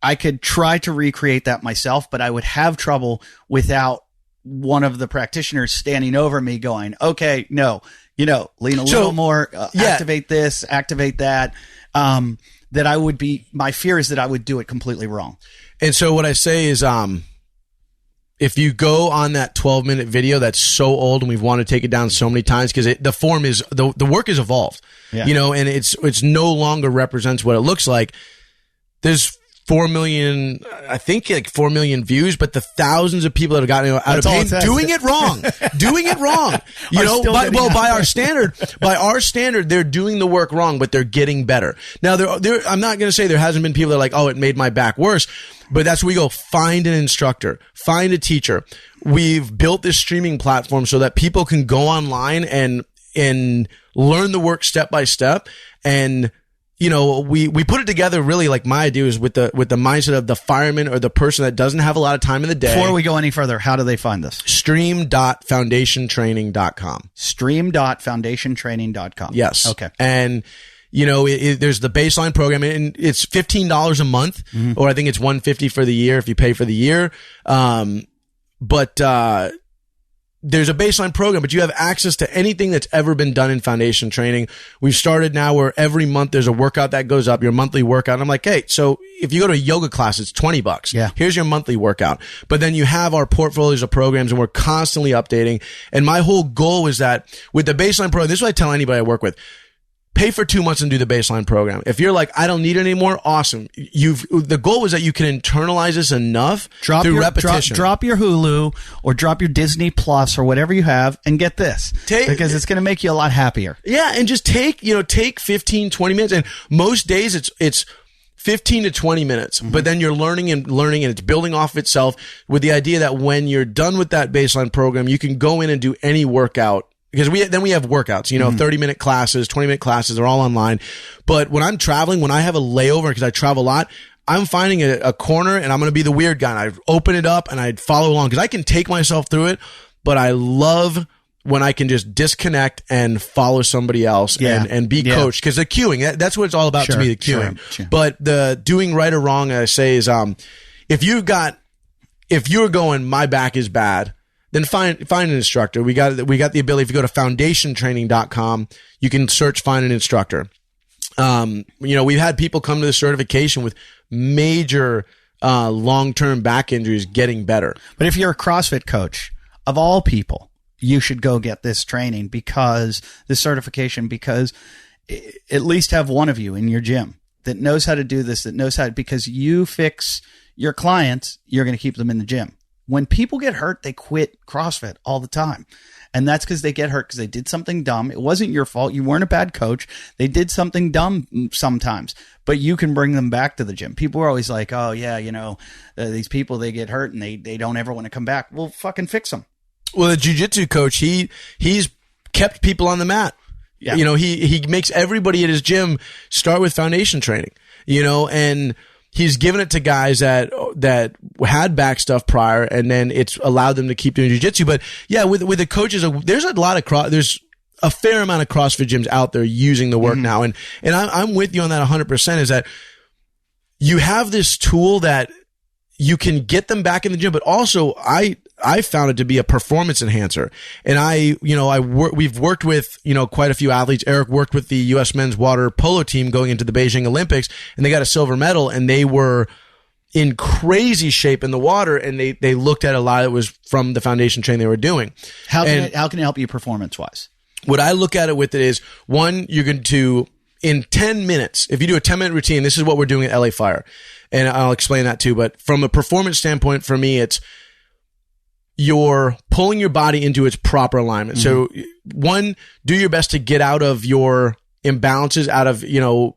S3: I could try to recreate that myself, but I would have trouble without one of the practitioners standing over me going, okay, no, lean a little more, activate this, activate that. My fear is that I would do it completely wrong.
S2: And so what I say is, if you go on that 12-minute video that's so old and we've wanted to take it down so many times because the form is the work is evolved, and it's no longer represents what it looks like. There's 4 million, I think like 4 million views, but the thousands of people that have gotten out of pain doing it wrong, by our standard, they're doing the work wrong, but they're getting better. Now, I'm not going to say there hasn't been people that are like, oh, it made my back worse, but that's where we go. Find an instructor, find a teacher. We've built this streaming platform so that people can go online and learn the work step by step. And we put it together really, like my idea is with the mindset of the fireman or the person that doesn't have a lot of time in the day.
S3: Before we go any further, how do they find this?
S2: Stream.foundationtraining.com.
S3: Stream.foundationtraining.com.
S2: Yes.
S3: Okay.
S2: And there's the baseline program, and it's $15 a month, or I think it's $150 for the year if you pay for the year. But there's a baseline program, but you have access to anything that's ever been done in foundation training. We've started now where every month there's a workout that goes up, your monthly workout. And I'm like, hey, so if you go to a yoga class, it's $20.
S3: Yeah.
S2: Here's your monthly workout. But then you have our portfolios of programs, and we're constantly updating. And my whole goal is that with the baseline program, this is what I tell anybody I work with. Pay for 2 months and do the baseline program. If you're like, I don't need it anymore, awesome. The goal is that you can internalize this enough through repetition.
S3: Drop your Hulu or drop your Disney Plus or whatever you have and get this because it's going to make you a lot happier.
S2: Yeah. And just take 15, 20 minutes. And most days it's 15 to 20 minutes, but then you're learning and it's building off of itself with the idea that when you're done with that baseline program, you can go in and do any workout. Because we have workouts, 30-minute classes, 20-minute classes, they're all online. But when I'm traveling, when I have a layover, because I travel a lot, I'm finding a corner and I'm going to be the weird guy. And I open it up and I'd follow along because I can take myself through it, but I love when I can just disconnect and follow somebody else and be coached. Because the cueing, that's what it's all about to me, the cueing. Sure. But the doing right or wrong, I say, is if you're going, my back is bad, then find an instructor. We got the ability. If you go to foundationtraining.com, you can search find an instructor. We've had people come to the certification with major long-term back injuries getting better.
S3: But if you're a CrossFit coach, of all people, you should go get this training because at least have one of you in your gym that knows how to do this, because you fix your clients, you're going to keep them in the gym. When people get hurt, they quit CrossFit all the time. And that's because they get hurt because they did something dumb. It wasn't your fault. You weren't a bad coach. They did something dumb sometimes, but you can bring them back to the gym. People are always like, oh, yeah, these people, they get hurt and they don't ever want to come back. Well, fucking fix them.
S2: Well, the jiu-jitsu coach, he's kept people on the mat. Yeah. He makes everybody at his gym start with foundation training, and he's given it to guys that had back stuff prior, and then it's allowed them to keep doing jiu-jitsu. But yeah, with the coaches, there's a fair amount of CrossFit gyms out there using the work now. And I'm with you on that 100%, is that you have this tool that you can get them back in the gym, but also I found it to be a performance enhancer. And we've worked with, quite a few athletes. Eric worked with the U.S. men's water polo team going into the Beijing Olympics, and they got a silver medal, and they were in crazy shape in the water, and they looked at a lot that was from the foundation training they were doing.
S3: How can it help you performance wise?
S2: What I look at it with it is, one, you're going to, in 10 minutes, if you do a 10-minute routine, this is what we're doing at LA Fire. And I'll explain that too. But from a performance standpoint, for me, it's you're pulling your body into its proper alignment. So one, do your best to get out of your imbalances, out of, your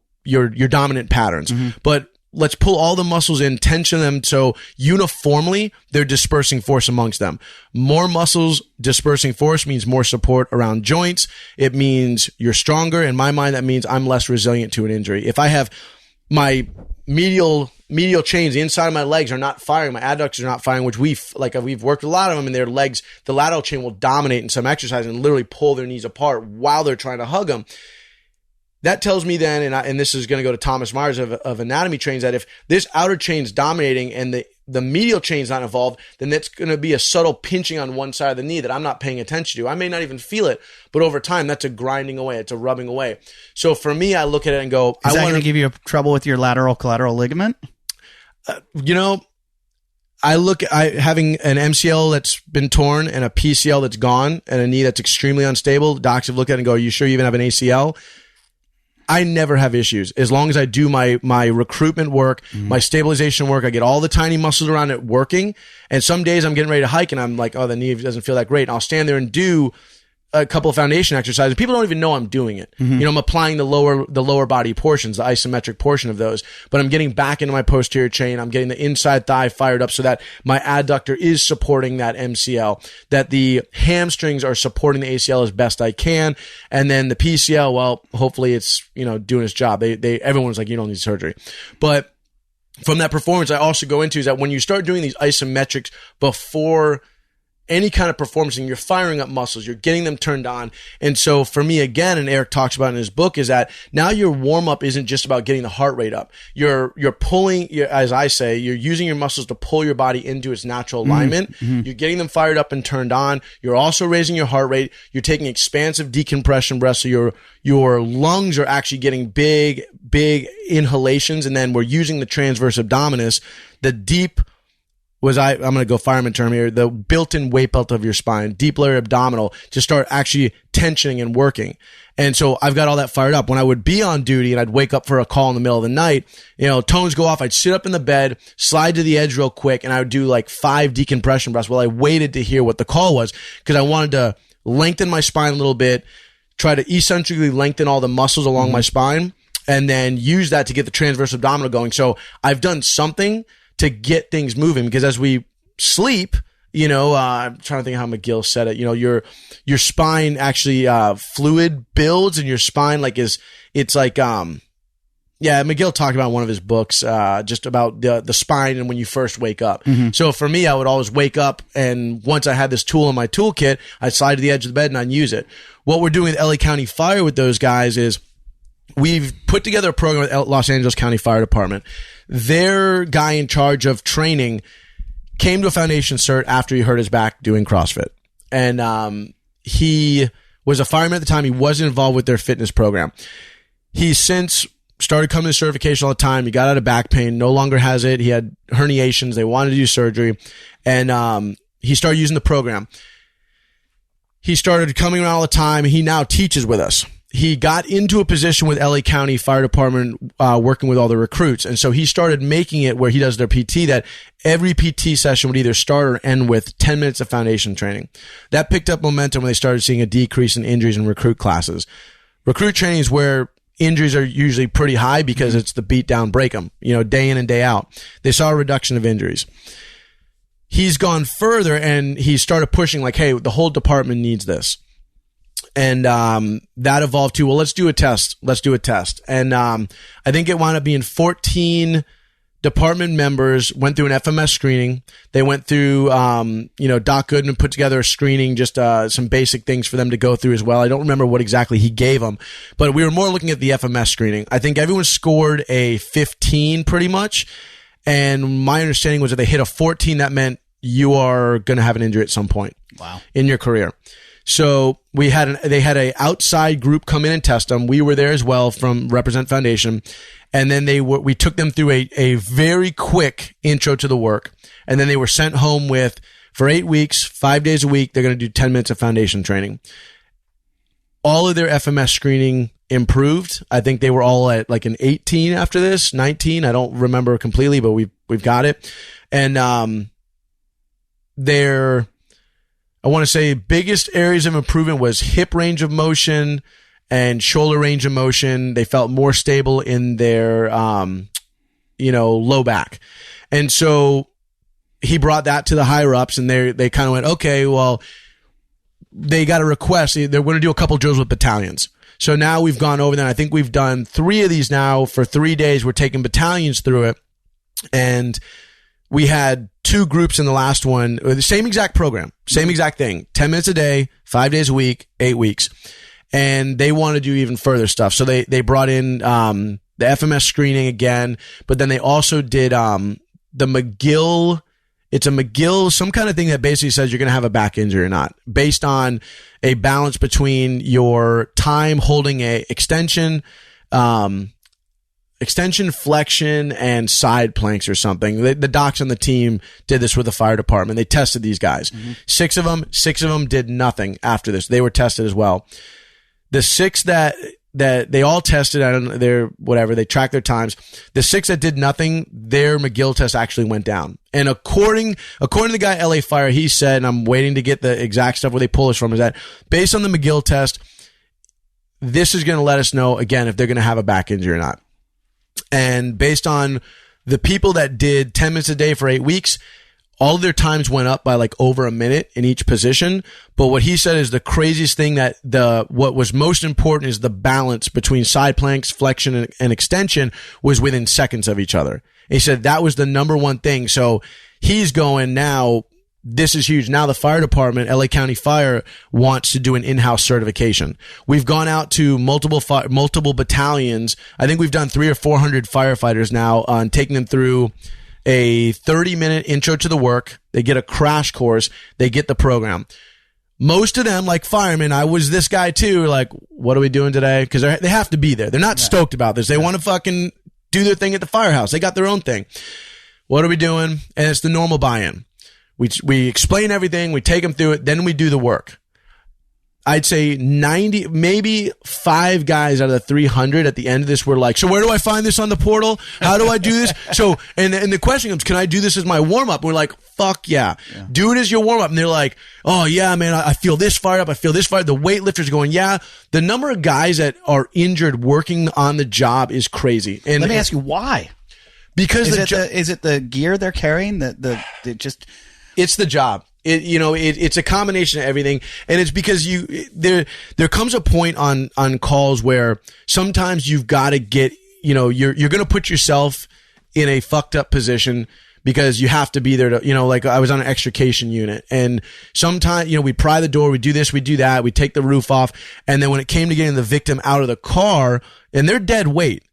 S2: dominant patterns. But let's pull all the muscles in, tension them so uniformly they're dispersing force amongst them. More muscles dispersing force means more support around joints. It means you're stronger. In my mind, that means I'm less resilient to an injury. If I have my medial chains, the inside of my legs are not firing, my adductors are not firing, which we've worked with a lot of them, and their legs, the lateral chain will dominate in some exercise and literally pull their knees apart while they're trying to hug them. That tells me then, and this is going to go to Thomas Myers of anatomy trains, that if this outer chain's dominating and the medial chain's not involved, then that's going to be a subtle pinching on one side of the knee that I'm not paying attention to. I may not even feel it, but over time, that's a grinding away. It's a rubbing away. So for me, I look at it and go,
S3: is that going to give you trouble with your lateral collateral ligament?
S2: I look at having an MCL that's been torn and a PCL that's gone and a knee that's extremely unstable. Docs have looked at it and go, are you sure you even have an ACL? I never have issues as long as I do my recruitment work, my stabilization work. I get all the tiny muscles around it working. And some days I'm getting ready to hike and I'm like, oh, the knee doesn't feel that great. And I'll stand there and do a couple of foundation exercises. People don't even know I'm doing it. I'm applying the lower body portions, the isometric portion of those, but I'm getting back into my posterior chain. I'm getting the inside thigh fired up so that my adductor is supporting that MCL, that the hamstrings are supporting the ACL as best I can. And then the PCL, well, hopefully it's, doing its job. Everyone's like, you don't need surgery. But from that performance, I also go into is that when you start doing these isometrics before any kind of performance and you're firing up muscles, you're getting them turned on. And so for me, again, and Eric talks about in his book, is that now your warm up isn't just about getting the heart rate up. You're pulling, as I say, you're using your muscles to pull your body into its natural alignment. You're getting them fired up and turned on. You're also raising your heart rate. You're taking expansive decompression breaths. So your lungs are actually getting big inhalations. And then we're using the transverse abdominis, the deep, I'm going to go fireman term here, the built-in weight belt of your spine, deep layer abdominal, to start actually tensioning and working. And so I've got all that fired up. When I would be on duty and I'd wake up for a call in the middle of the night, tones go off, I'd sit up in the bed, slide to the edge real quick, and I would do like 5 decompression breaths while I waited to hear what the call was, because I wanted to lengthen my spine a little bit, try to eccentrically lengthen all the muscles along my spine, and then use that to get the transverse abdominal going. So I've done something to get things moving, because as we sleep, I'm trying to think how McGill said it, your spine actually, fluid builds in your spine, McGill talked about in one of his books, just about the spine and when you first wake up. So for me, I would always wake up, and once I had this tool in my toolkit, I'd slide to the edge of the bed and I'd use it. What we're doing with LA County Fire with those guys is we've put together a program with Los Angeles County Fire Department. Their guy in charge of training came to a foundation cert after he hurt his back doing CrossFit. And he was a fireman at the time. He wasn't involved with their fitness program. He's since started coming to certification all the time. He got out of back pain, no longer has it. He had herniations. They wanted to do surgery. And he started using the program. He started coming around all the time. He now teaches with us. He got into a position with LA County Fire Department, working with all the recruits. And so he started making it where he does their PT, that every PT session would either start or end with 10 minutes of foundation training. That picked up momentum when they started seeing a decrease in injuries in recruit classes. Recruit training is where injuries are usually pretty high because it's the beat down, break them, day in and day out. They saw a reduction of injuries. He's gone further and he started pushing like, hey, the whole department needs this. And that evolved to, well, let's do a test. And I think it wound up being 14 department members went through an FMS screening. They went through, Doc Goodman put together a screening, just some basic things for them to go through as well. I don't remember what exactly he gave them, but we were more looking at the FMS screening. I think everyone scored a 15 pretty much. And my understanding was that they hit a 14, that meant you are going to have an injury at some point in your career. So they had a outside group come in and test them. We were there as well from Represent Foundation. And then we took them through a very quick intro to the work. And then they were sent home for 8 weeks, 5 days a week, they're going to do 10 minutes of foundation training. All of their FMS screening improved. I think they were all at like an 18 after this, 19. I don't remember completely, but we've got it. And, I want to say biggest areas of improvement was hip range of motion and shoulder range of motion. They felt more stable in their low back. And so he brought that to the higher ups, and they kind of went, okay, well, they got a request. They're going to do a couple drills with battalions. So now we've gone over there. I think we've done 3 of these now for 3 days. We're taking battalions through it. And we had 2 groups in the last one, the same exact program, same exact thing, 10 minutes a day, 5 days a week, 8 weeks. And they want to do even further stuff. So they brought in, the FMS screening again, but then they also did, the McGill. It's a McGill, some kind of thing that basically says you're going to have a back injury or not, based on a balance between your time holding a extension, flexion, and side planks or something. The docs on the team did this with the fire department. They tested these guys. 6 of them did nothing after this. They were tested as well. The 6 that they all tested, I don't know, they tracked their times. The 6 that did nothing, their McGill test actually went down. And according to the guy at LA Fire, he said, and I'm waiting to get the exact stuff where they pull this from, is that based on the McGill test, this is going to let us know, again, if they're going to have a back injury or not. And based on the people that did 10 minutes a day for 8 weeks, all of their times went up by like over a minute in each position. But what he said is the craziest thing, that what was most important is the balance between side planks, flexion, and extension was within seconds of each other. He said that was the number one thing. So he's going, now, this is huge. Now the fire department, LA County Fire, wants to do an in-house certification. We've gone out to multiple battalions. I think we've done 300 or 400 firefighters now on taking them through a 30-minute intro to the work. They get a crash course. They get the program. Most of them, like firemen, I was this guy too, like, what are we doing today? Because they have to be there. They're not stoked about this. They want to fucking do their thing at the firehouse. They got their own thing. What are we doing? And it's the normal buy-in. We explain everything. We take them through it. Then we do the work. I'd say 90, maybe 5 guys out of the 300 at the end of this were like, so where do I find this on the portal? How do I do this? So, and the question comes, can I do this as my warm-up? We're like, fuck yeah. Do it as your warm-up. And they're like, oh yeah, man, I feel this fired up. I feel this fired. The weightlifters going, yeah. The number of guys that are injured working on the job is crazy. And
S3: let me ask you why.
S2: Because
S3: is it the gear they're carrying?
S2: It's the job. It's a combination of everything. And it's because there comes a point on calls where sometimes you've got to get, you're going to put yourself in a fucked up position because you have to be there to, like I was on an extrication unit, and sometimes, we pry the door, we do this, we do that, we take the roof off. And then when it came to getting the victim out of the car, and they're dead weight,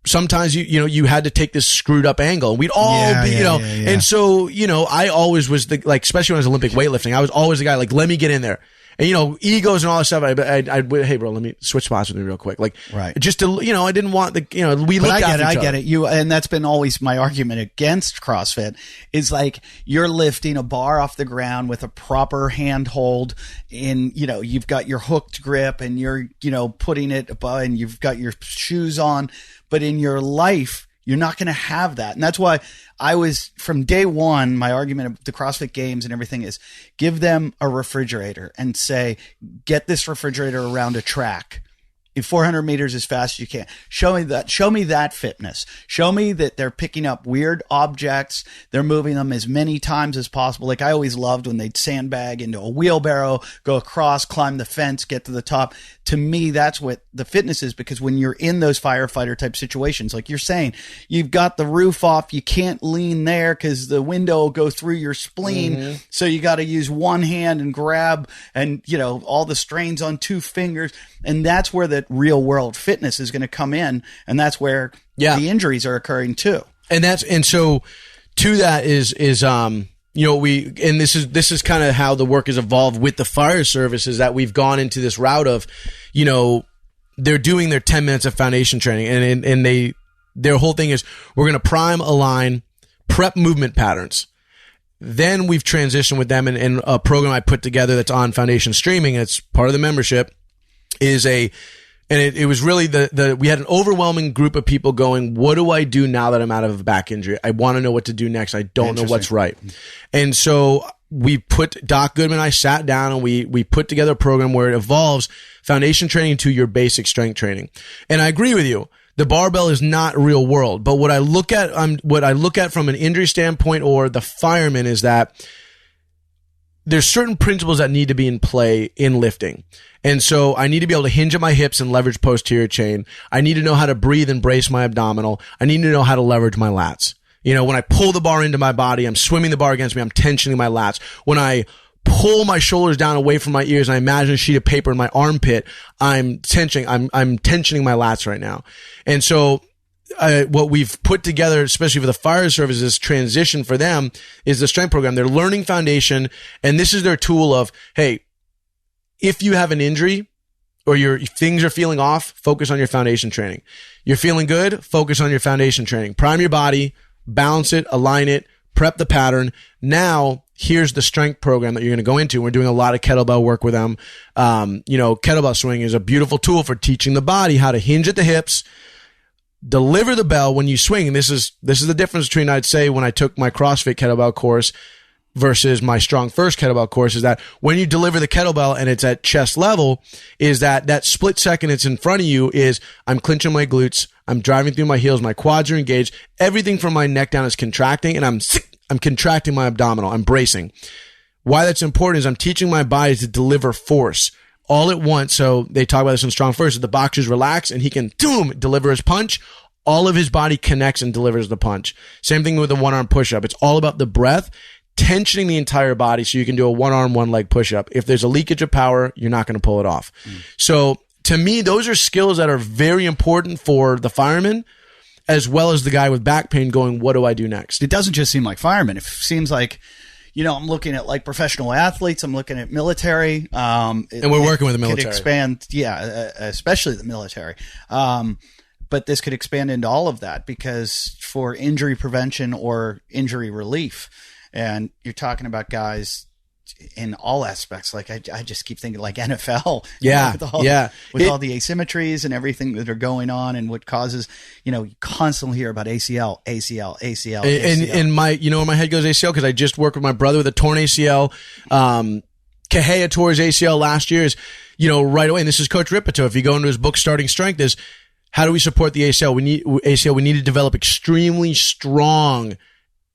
S2: sometimes you had to take this screwed up angle, and we'd all be, and so, I always was especially when I was Olympic weightlifting, I was always the guy, like, let me get in there. And, egos and all that stuff. I'd hey bro, let me switch spots with me real quick. Like, right. Just to, I didn't want we looked after each other. I get it. And that's been always my argument against CrossFit is like, you're lifting a bar off the ground with a proper handhold, and, you've got your hooked grip, and you're, putting it above, and you've got your shoes on. But in your life, you're not going to have that. And that's why I was, from day one, my argument of the CrossFit Games and everything is give them a refrigerator and say, get this refrigerator around a track in 400 meters as fast as you can. Show me that fitness. Show me that they're picking up weird objects. They're moving them as many times as possible. Like I always loved when they'd sandbag into a wheelbarrow, go across, climb the fence, get to the top. To me, that's what the fitness is, because when you're in those firefighter type situations, like you're saying, you've got the roof off, you can't lean there because the window will go through your spleen. Mm-hmm. So you got to use one hand and grab, and all the strains on 2 fingers. And that's where the real world fitness is going to come in. And that's where the injuries are occurring too. And so to that is this is kind of how the work has evolved with the fire service, is that we've gone into this route of, they're doing their 10 minutes of foundation training, and their whole thing is, we're going to prime, align, prep movement patterns. Then we've transitioned with them, and a program I put together that's on foundation streaming. It's part of the membership. It was really we had an overwhelming group of people going, what do I do now that I'm out of a back injury? I want to know what to do next. I don't know what's right. And so we Doc Goodman and I sat down, and we put together a program where it evolves foundation training to your basic strength training. And I agree with you. The barbell is not real world. But what I look at from an injury standpoint or the fireman is that there's certain principles that need to be in play in lifting. And so I need to be able to hinge at my hips and leverage posterior chain. I need to know how to breathe and brace my abdominal. I need to know how to leverage my lats. You know, when I pull the bar into my body, I'm swimming the bar against me, I'm tensioning my lats. When I pull my shoulders down away from my ears and I imagine a sheet of paper in my armpit, I'm tensioning my lats right now. And so what we've put together, especially for the fire services transition for them, is the strength program. They're learning foundation, and this is their tool of, hey, if you have an injury or your things are feeling off, focus on your foundation training. You're feeling good, focus on your foundation training. Prime your body, balance it, align it, prep the pattern. Now, here's the strength program that you're going to go into. We're doing a lot of kettlebell work with them. Kettlebell swing is a beautiful tool for teaching the body how to hinge at the hips, deliver the bell when you swing. And this is the difference between, I'd say, when I took my CrossFit kettlebell course versus my Strong First kettlebell course, is that when you deliver the kettlebell and it's at chest level, is that split second it's in front of you is I'm clenching my glutes, I'm driving through my heels, my quads are engaged, everything from my neck down is contracting, and I'm contracting my abdominal, I'm bracing. Why that's important is I'm teaching my body to deliver force all at once. So they talk about this in Strong First, that the boxers relax and he can deliver his punch. All of his body connects and delivers the punch. Same thing with a one-arm push-up. It's all about the breath, tensioning the entire body so you can do a one-arm, one-leg push-up. If there's a leakage of power, you're not going to pull it off. So to me, those are skills that are very important for the fireman, as well as the guy with back pain going, what do I do next?
S3: It doesn't just seem like firemen. It seems like, I'm looking at like professional athletes. I'm looking at military.
S2: And we're working with the military.
S3: Could expand, especially the military. But this could expand into all of that, because for injury prevention or injury relief, and you're talking about guys in all aspects. Like I just keep thinking like NFL. With all the asymmetries and everything that are going on, and what causes, you constantly hear about ACL.
S2: And my, where my head goes, ACL, because I just worked with my brother with a torn ACL. Kahea tore his ACL last year, is, right away. And this is Coach Ripito. If you go into his book, Starting Strength, is how do we support the ACL? We need to develop extremely strong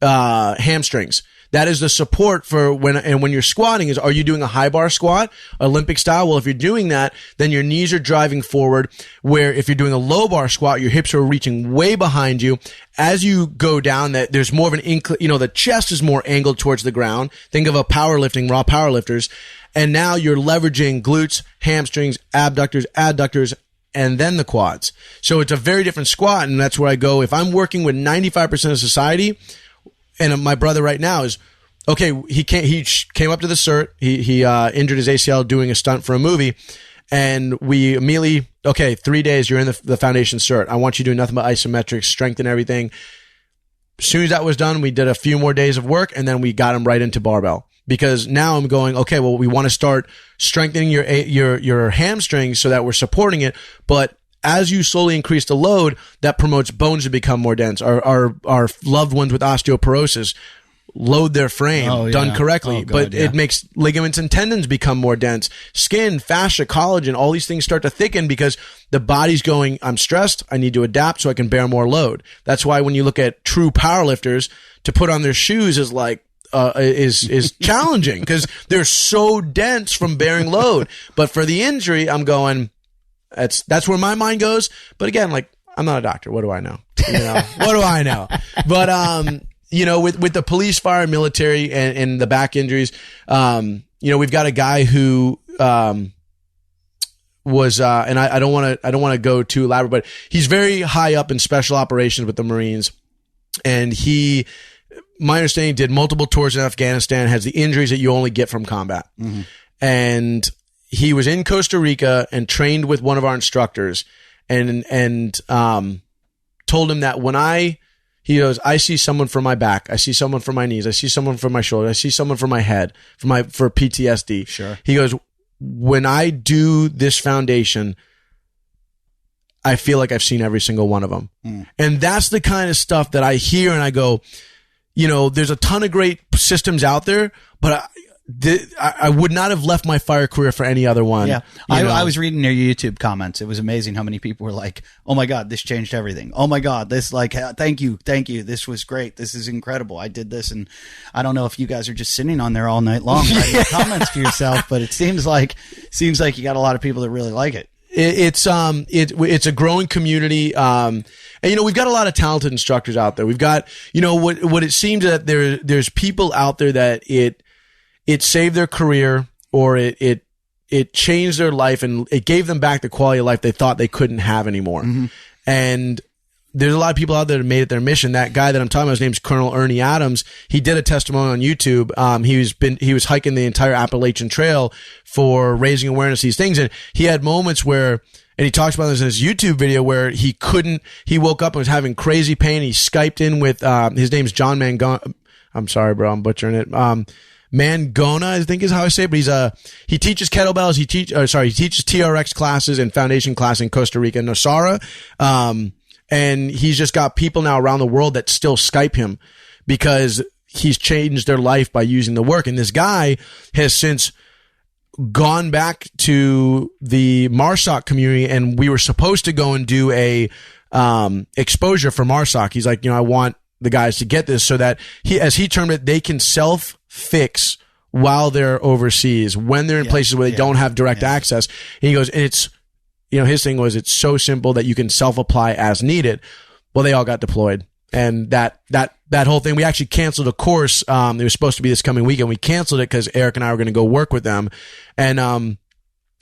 S2: hamstrings. That is the support for when you're squatting. Is, are you doing a high bar squat, Olympic style? Well, if you're doing that, then your knees are driving forward, where if you're doing a low bar squat, your hips are reaching way behind you. As you go down, that there's more of an the chest is more angled towards the ground. Think of raw powerlifters. And now you're leveraging glutes, hamstrings, abductors, adductors, and then the quads. So it's a very different squat, and that's where I go. If I'm working with 95% of society, and my brother right now is, okay, he came up to the cert. He injured his ACL doing a stunt for a movie, and we immediately, 3 days, you're in the foundation cert. I want you doing nothing but isometrics, strength and everything. As soon as that was done, we did a few more days of work, and then we got him right into barbell. Because now I'm going, okay, well, we want to start strengthening your hamstrings so that we're supporting it. But as you slowly increase the load, that promotes bones to become more dense. Our loved ones with osteoporosis load their frame done correctly, it makes ligaments and tendons become more dense. Skin, fascia, collagen, all these things start to thicken because the body's going, I'm stressed, I need to adapt so I can bear more load. That's why when you look at true powerlifters, to put on their shoes is like, is challenging because they're so dense from bearing load. But for the injury, I'm going, that's where my mind goes. But again, like, I'm not a doctor. What do I know? What do I know? But, with the police, fire, military, and the back injuries, we've got a guy who, was, and I don't want to go too elaborate, but he's very high up in special operations with the Marines. And my understanding, did multiple tours in Afghanistan, has the injuries that you only get from combat. Mm-hmm. And he was in Costa Rica and trained with one of our instructors and told him that he goes, I see someone for my back, I see someone for my knees, I see someone for my shoulder, I see someone for my head, for PTSD. Sure. He goes, when I do this foundation, I feel like I've seen every single one of them. Mm. And that's the kind of stuff that I hear and I go, there's a ton of great systems out there, but I would not have left my fire career for any other one.
S3: Yeah. I was reading their YouTube comments. It was amazing how many people were like, oh my God, this changed everything. Oh my God, this thank you. This was great. This is incredible. I did this. And I don't know if you guys are just sitting on there all night long writing comments to yourself, but it seems like you got a lot of people that really like it.
S2: It's a growing community. And we've got a lot of talented instructors out there. We've got, what it seems that there's people out there that it saved their career, or it changed their life, and it gave them back the quality of life they thought they couldn't have anymore. Mm-hmm. And there's a lot of people out there that made it their mission. That guy that I'm talking about, his name's Colonel Ernie Adams. He did a testimony on YouTube. He was hiking the entire Appalachian Trail for raising awareness of these things. And he had moments where, and he talks about this in his YouTube video, where he woke up and was having crazy pain. He Skyped in with, his name's John Mangona. I'm sorry, bro, I'm butchering it. Mangona, I think is how I say it, but he teaches kettlebells. He teaches TRX classes and foundation class in Costa Rica, Nosara. And he's just got people now around the world that still Skype him because he's changed their life by using the work. And this guy has since gone back to the MARSOC community, and we were supposed to go and do a exposure for MARSOC. He's like, I want the guys to get this so that as he termed it, they can self-fix while they're overseas, when they're in places where they don't have direct access. And he goes, and it's, his thing was, it's so simple that you can self-apply as needed. Well, they all got deployed. And that whole thing, we actually canceled a course. It was supposed to be this coming weekend. We canceled it because Eric and I were going to go work with them. And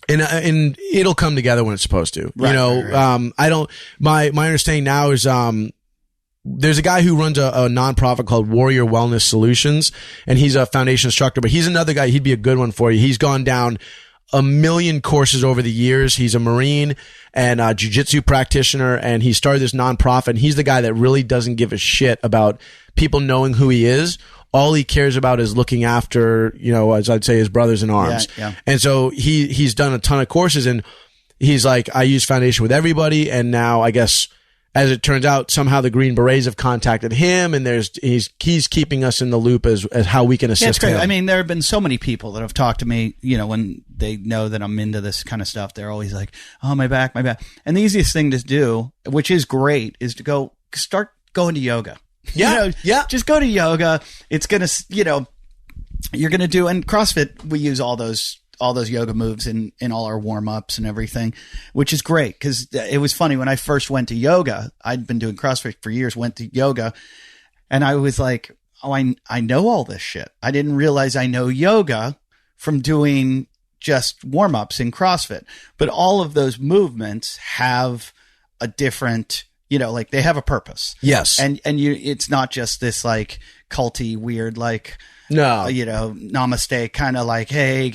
S2: it'll come together when it's supposed to. Right, right. My understanding now is, there's a guy who runs a nonprofit called Warrior Wellness Solutions, and he's a foundation instructor, but he's another guy. He'd be a good one for you. He's gone down a million courses over the years. He's a Marine and a jiu-jitsu practitioner, and he started this nonprofit. And he's the guy that really doesn't give a shit about people knowing who he is. All he cares about is looking after, as I'd say, his brothers in arms. Yeah. And so he's done a ton of courses, and he's like, I use foundation with everybody. And now I guess, as it turns out, somehow the Green Berets have contacted him, and he's keeping us in the loop as how we can assist him.
S3: I mean, there have been so many people that have talked to me, when they know that I'm into this kind of stuff, they're always like, oh, my back. And the easiest thing to do, which is great, is to start going to yoga.
S2: Yeah.
S3: Just go to yoga. It's going to, you're going to do, and CrossFit, we use all those yoga moves in all our warm-ups and everything, which is great. Cause it was funny when I first went to yoga, I'd been doing CrossFit for years, went to yoga, and I was like, oh, I know all this shit. I didn't realize I know yoga from doing just warm-ups in CrossFit, but all of those movements have a different, they have a purpose.
S2: Yes.
S3: And it's not just this like culty weird, like,
S2: no,
S3: namaste, kind of like, hey,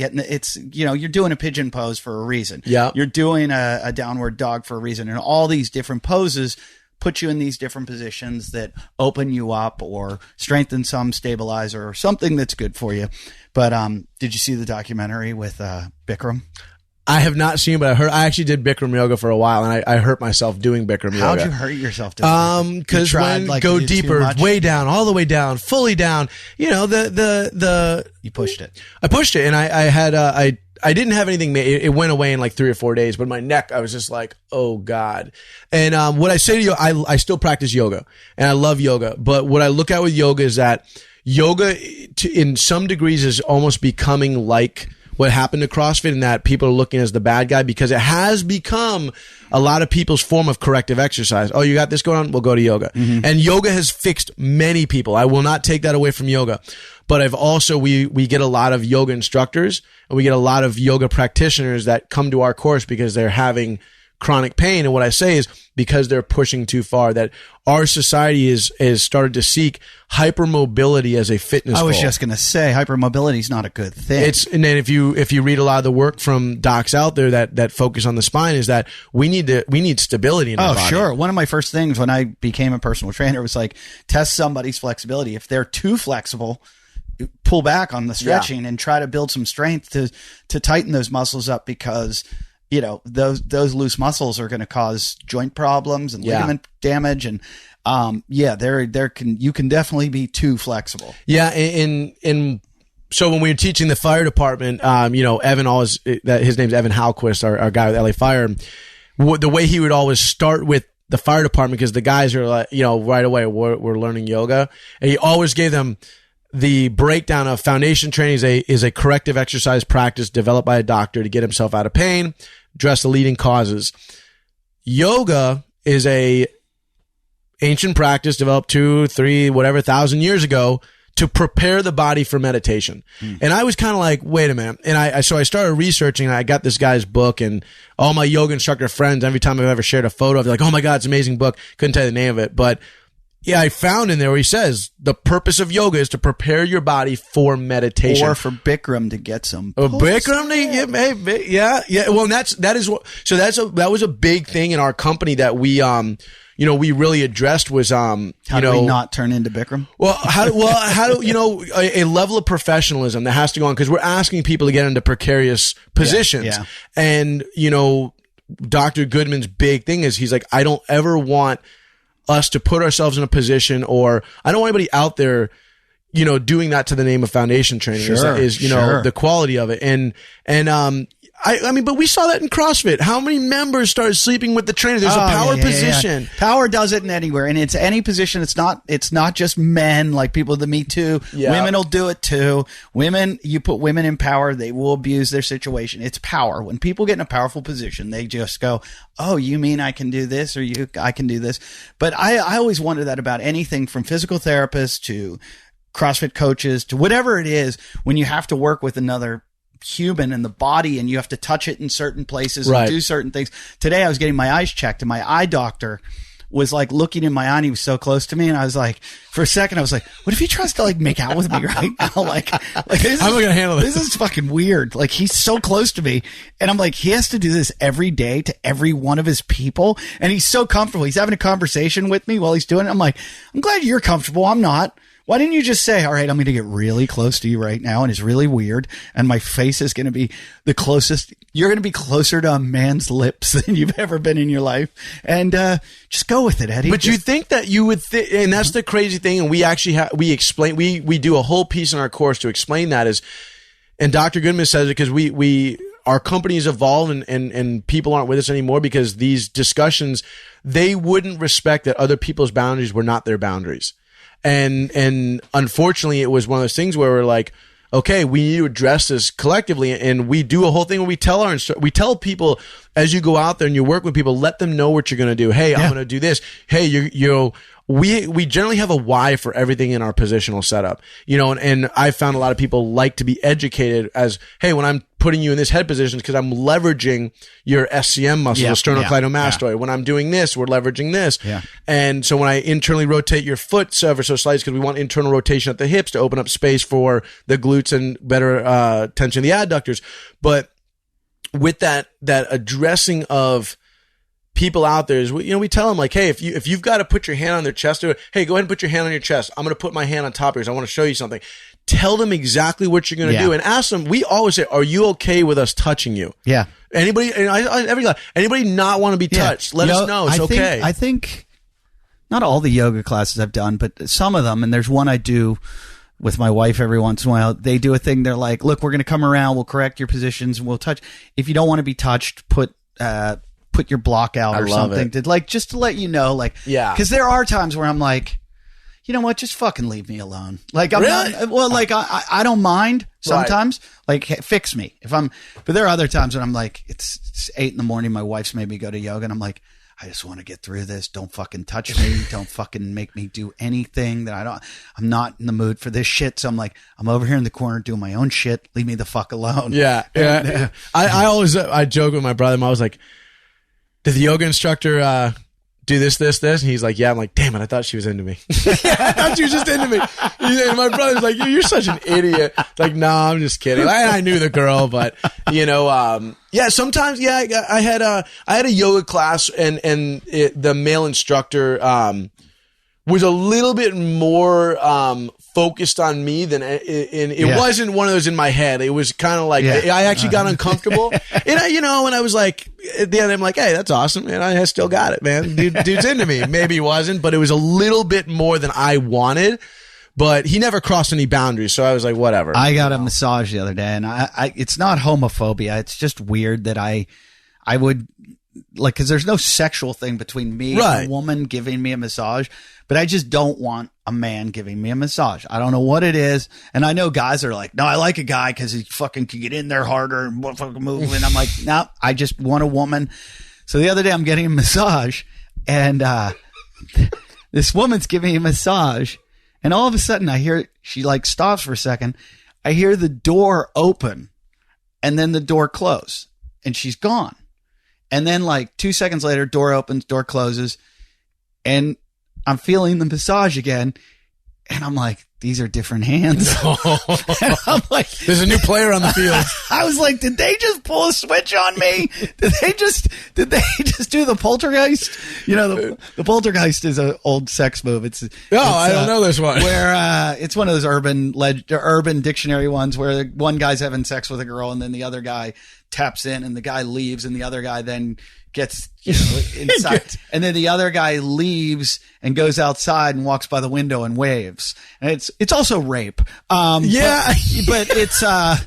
S3: you're doing a pigeon pose for a reason.
S2: Yeah.
S3: You're doing a downward dog for a reason. And all these different poses put you in these different positions that open you up or strengthen some stabilizer or something that's good for you. But did you see the documentary with Bikram?
S2: I have not seen, but I actually did Bikram yoga for a while, and I hurt myself doing Bikram yoga.
S3: How'd you hurt yourself doing?
S2: Because go deeper, way down, all the way down, fully down. You pushed it. I pushed it, and I didn't have anything. It went away in like 3 or 4 days, but my neck, I was just like, oh God. And what I say to you, I still practice yoga, and I love yoga. But what I look at with yoga is that yoga, in some degrees, is almost becoming like what happened to CrossFit, in that people are looking as the bad guy, because it has become a lot of people's form of corrective exercise. Oh, you got this going on? We'll go to yoga. Mm-hmm. And yoga has fixed many people. I will not take that away from yoga. But I've also, we get a lot of yoga instructors, and we get a lot of yoga practitioners that come to our course because they're having chronic pain. And what I say is, because they're pushing too far, that our society is started to seek hypermobility as a fitness goal.
S3: I was just going to say, hypermobility is not a good thing.
S2: And then if you read a lot of the work from docs out there that focus on the spine, is that we need stability in our body. Oh,
S3: sure. One of my first things when I became a personal trainer was like, test somebody's flexibility. If they're too flexible, pull back on the stretching and try to build some strength to tighten those muscles up, because those loose muscles are going to cause joint problems and ligament damage. And, you can definitely be too flexible.
S2: Yeah. And so when we were teaching the fire department, Evan always, his name's Evan Halquist, our guy with LA Fire. The way he would always start with the fire department, because the guys are like, right away, we're learning yoga. And he always gave them the breakdown of foundation training is a corrective exercise practice developed by a doctor to get himself out of pain, address the leading causes. Yoga is a ancient practice developed 2,000 years ago to prepare the body for meditation. And I was kind of like, wait a minute. And so I started researching, and I got this guy's book, and all my yoga instructor friends, every time I've ever shared a photo of it, they're like, oh my God, it's an amazing book. Couldn't tell you the name of it. But yeah, I found in there where he says the purpose of yoga is to prepare your body for meditation.
S3: Or for Bikram to get some.
S2: Bikram to get, yeah. Well, that was a big thing in our company that we, we really addressed was,
S3: how do we not turn into Bikram?
S2: Well, how do a level of professionalism that has to go on, because we're asking people to get into precarious positions.
S3: Yeah.
S2: And, Dr. Goodman's big thing is he's like, I don't ever want us to put ourselves in a position, or I don't want anybody out there, doing that to the name of foundation training.
S3: Sure,
S2: is the quality of it. I mean, but we saw that in CrossFit. How many members started sleeping with the trainer? There's a power position.
S3: Yeah. Power does it in anywhere, and it's any position. It's not just men, like people that Me Too. Yeah. Women will do it too. You put women in power, they will abuse their situation. It's power. When people get in a powerful position, they just go, oh, you mean I can do this, or I can do this. But I always wonder that about anything from physical therapists to CrossFit coaches to whatever it is, when you have to work with another human in the body and you have to touch it in certain places and do certain things. Today I was getting my eyes checked, and my eye doctor was like looking in my eye, and he was so close to me, and I was like, for a second I was like, what if he tries to like make out with me right now? Like
S2: how am I gonna handle this?
S3: This is fucking weird. Like, he's so close to me, and I'm like, he has to do this every day to every one of his people, and he's so comfortable. He's having a conversation with me while he's doing it. I'm like, I'm glad you're comfortable. I'm not. Why didn't you just say, all right, I'm going to get really close to you right now, and it's really weird, and my face is going to be the closest. You're going to be closer to a man's lips than you've ever been in your life, and just go with it, Eddie.
S2: But you think that you would and that's the crazy thing, and we actually we explain, we do a whole piece in our course to explain that, and Dr. Goodman says it because our company's evolved and people aren't with us anymore because these discussions, they wouldn't respect that other people's boundaries were not their boundaries. And unfortunately, it was one of those things where we're like, okay, we need to address this collectively, and we do a whole thing where we tell people as you go out there and you work with people, let them know what you're going to do. Hey, I'm going to do this. Hey, we generally have a why for everything in our positional setup, and I found a lot of people like to be educated as, hey, when I'm putting you in this head position, because I'm leveraging your SCM muscle, sternocleidomastoid. When I'm doing this, we're leveraging this. Yeah. And so when I internally rotate your foot ever so slightly, because we want internal rotation at the hips to open up space for the glutes and better tension of the adductors. But with that addressing of people out there is, we tell them like, hey, if you've got to put your hand on their chest, hey, go ahead and put your hand on your chest. I'm going to put my hand on top of yours. I want to show you something. Tell them exactly what you're going to do, and ask them. We always say, are you okay with us touching you? Yeah. Anybody, anybody not want to be touched? Let us know. It's okay.
S3: I think not all the yoga classes I've done, but some of them, and there's one I do with my wife every once in a while. They do a thing. They're like, look, we're going to come around. We'll correct your positions. And we'll touch. If you don't want to be touched, put your block out or something just to let you know, because there are times where I'm like, you know what, just fucking leave me alone. Like, I'm not, well, like I don't mind sometimes, like, fix me but there are other times when I'm like, it's 8 a.m. My wife's made me go to yoga, and I'm like, I just want to get through this. Don't fucking touch me. Don't fucking make me do anything that I'm not in the mood for this shit. So I'm like, I'm over here in the corner doing my own shit. Leave me the fuck alone.
S2: Yeah. I always joke with my brother. I was like, did the yoga instructor do this? And he's like, yeah. I'm like, damn it, I thought she was into me. I thought she was just into me. And my brother's like, you're such an idiot. Like, no, I'm just kidding. I knew the girl, but sometimes, I had a yoga class, and the male instructor was a little bit more focused on me than it wasn't one of those in my head. It was kind of like I actually got uncomfortable, and I was like, at the end I'm like, hey, that's awesome, and I still got it, man. Dude's into me. Maybe he wasn't, but it was a little bit more than I wanted. but he never crossed any boundaries. So I was like, whatever.
S3: I got a massage the other day, and I it's not homophobia. It's just weird that I would like, because there's no sexual thing between me and a woman giving me a massage, but I just don't want a man giving me a massage. I don't know what it is. And I know guys are like, no, I like a guy because he fucking can get in there harder and fucking move. And I'm like, no, I just want a woman. So the other day I'm getting a massage, and this woman's giving me a massage, and all of a sudden I hear, she like stops for a second. I hear the door open and then the door close, and she's gone. And then like 2 seconds later, door opens, door closes, and I'm feeling the massage again. And I'm like, these are different hands. And I'm like,
S2: there's a new player on the field.
S3: I was like, did they just pull a switch on me? Did they just do the poltergeist? You know, the poltergeist is an old sex move.
S2: I don't know this one.
S3: Where it's one of those urban dictionary ones where one guy's having sex with a girl, and then the other guy taps in, and the guy leaves, and the other guy then gets, inside, and then the other guy leaves and goes outside and walks by the window and waves. And it's also rape. But it's I'm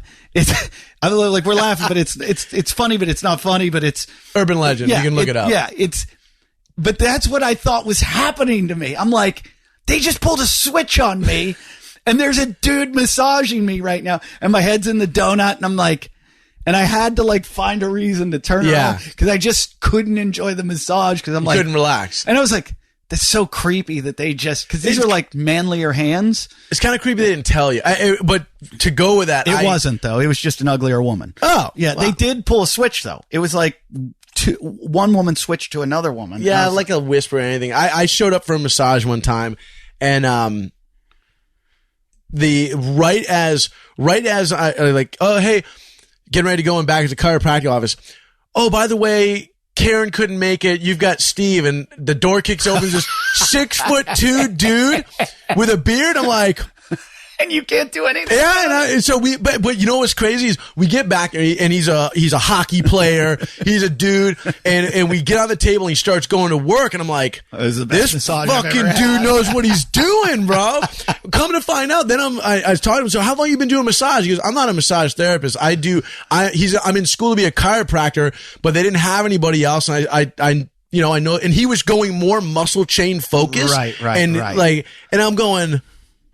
S3: like, we're laughing, but it's funny, but it's not funny, but it's
S2: urban legend. You can look it up.
S3: Yeah, but that's what I thought was happening to me. I'm like, they just pulled a switch on me, and there's a dude massaging me right now, and my head's in the donut, and I'm like, and I had to like find a reason to turn around because I just couldn't enjoy the massage because I'm like,
S2: couldn't relax.
S3: And I was like, that's so creepy that they just, because these are like manlier hands.
S2: It's kind of creepy they didn't tell you. But to go with that,
S3: it wasn't though. It was just an uglier woman.
S2: Oh,
S3: yeah. Wow. They did pull a switch though. It was like one woman switched to another woman.
S2: Yeah, like a whisper or anything. I showed up for a massage one time, and right as I like, oh hey, getting ready to go back to the chiropractic office. Oh, by the way, Karen couldn't make it. You've got Steve, and the door kicks open. This 6'2" dude with a beard. I'm like,
S3: and you can't do anything.
S2: Yeah, and so but you know what's crazy is we get back and he's a hockey player. He's a dude, and we get on the table and he starts going to work, and I'm like, this fucking dude knows what he's doing, bro. Coming to find out, then I was talking to him. So how long you been doing massage? He goes, I'm not a massage therapist. I'm in school to be a chiropractor, but they didn't have anybody else, and I know, and he was going more muscle chain focused,
S3: right,
S2: and I'm going,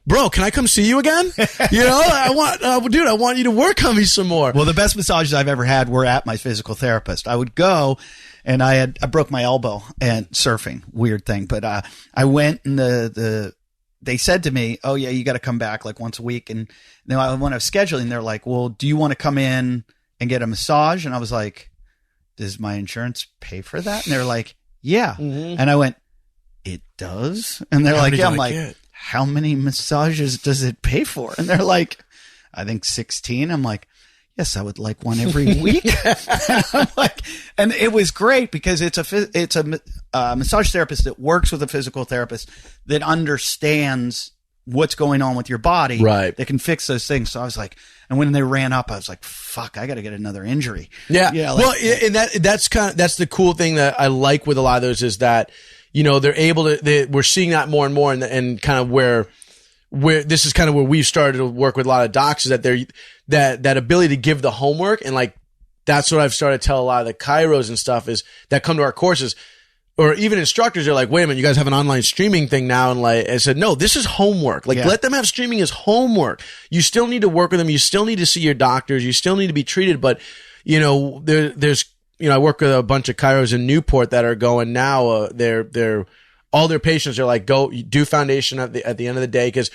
S2: bro, can I come see you again? I want you to work on me some more.
S3: Well, the best massages I've ever had were at my physical therapist. I would go, and I broke my elbow and surfing, weird thing. But I went, and they said to me, oh yeah, you got to come back like once a week. And then when I was scheduling, they're like, well, do you want to come in and get a massage? And I was like, does my insurance pay for that? And they're like, yeah. Mm-hmm. And I went, it does? And they're like, yeah. I'm like, how many massages does it pay for? And they're like, I think 16. I'm like, yes, I would like one every week. And I'm like, and it was great because it's a massage therapist that works with a physical therapist that understands what's going on with your body.
S2: Right.
S3: They can fix those things. So I was like, and when they ran up, I was like, fuck, I got to get another injury.
S2: Yeah. And that's the cool thing that I like with a lot of those is that, they're able to, we're seeing that more and more, and kind of where this is kind of where we've started to work with a lot of docs is that that ability to give the homework. And like, that's what I've started to tell a lot of the chiros and stuff is that come to our courses, or even instructors are like, wait a minute, you guys have an online streaming thing now. And like, I said, no, this is homework. Like, let them have streaming as homework. You still need to work with them. You still need to see your doctors. You still need to be treated. But, there's, I work with a bunch of chiros in Newport that are going now. They're all their patients are like, go do foundation at the end of the day, because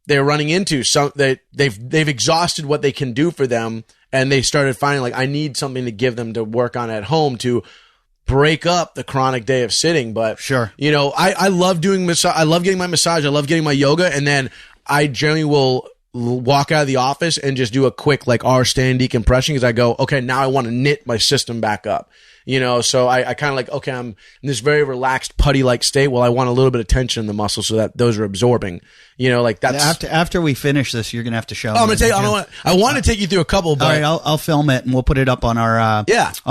S2: they're running into they've exhausted what they can do for them, and they started finding like, I need something to give them to work on at home to break up the chronic day of sitting. But
S3: sure,
S2: I love doing massage. I love getting my massage. I love getting my yoga, and then I generally will walk out of the office and just do a quick like standing decompression, because I go, okay, now I want to knit my system back up. So I kind of like, okay, I'm in this very relaxed putty-like state. Well, I want a little bit of tension in the muscles so that those are absorbing. Like that's
S3: after we finish this, you're gonna have to show.
S2: I'm gonna tell you. I want to take you through a couple. But
S3: all right, I'll film it and we'll put it up on our on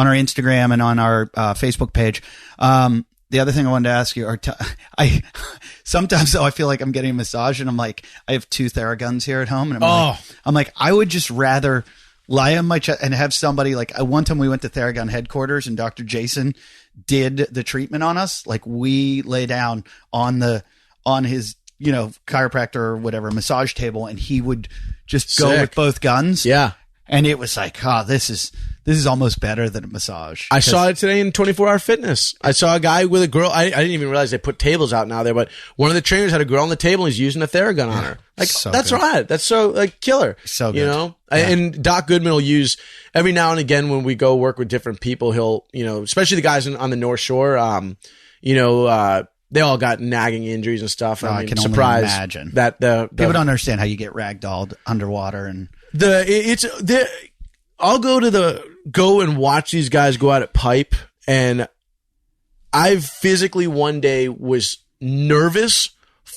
S3: our Instagram and on our Facebook page. The other thing I wanted to ask you I sometimes though I feel like I'm getting a massage and I'm like, I have 2 Theraguns here at home and I'm like, I would just rather lie on my chest and have somebody like, one time we went to Theragun headquarters and Dr. Jason did the treatment on us. Like we lay down on his, chiropractor or whatever massage table and he would just go with both guns.
S2: Yeah.
S3: And it was like, this is almost better than a massage.
S2: I saw it today in 24-hour fitness. I saw a guy with a girl. I didn't even realize they put tables out now there, but one of the trainers had a girl on the table and he's using a Theragun on her. Like,
S3: so
S2: that's
S3: good.
S2: right. That's so killer.
S3: So good.
S2: Yeah. And Doc Goodman will use every now and again when we go work with different people, he'll, especially the guys on the North Shore, they all got nagging injuries and stuff.
S3: I can only imagine
S2: that the
S3: people don't understand how you get ragdolled underwater and
S2: I'll go and watch these guys go out at pipe, and I physically one day was nervous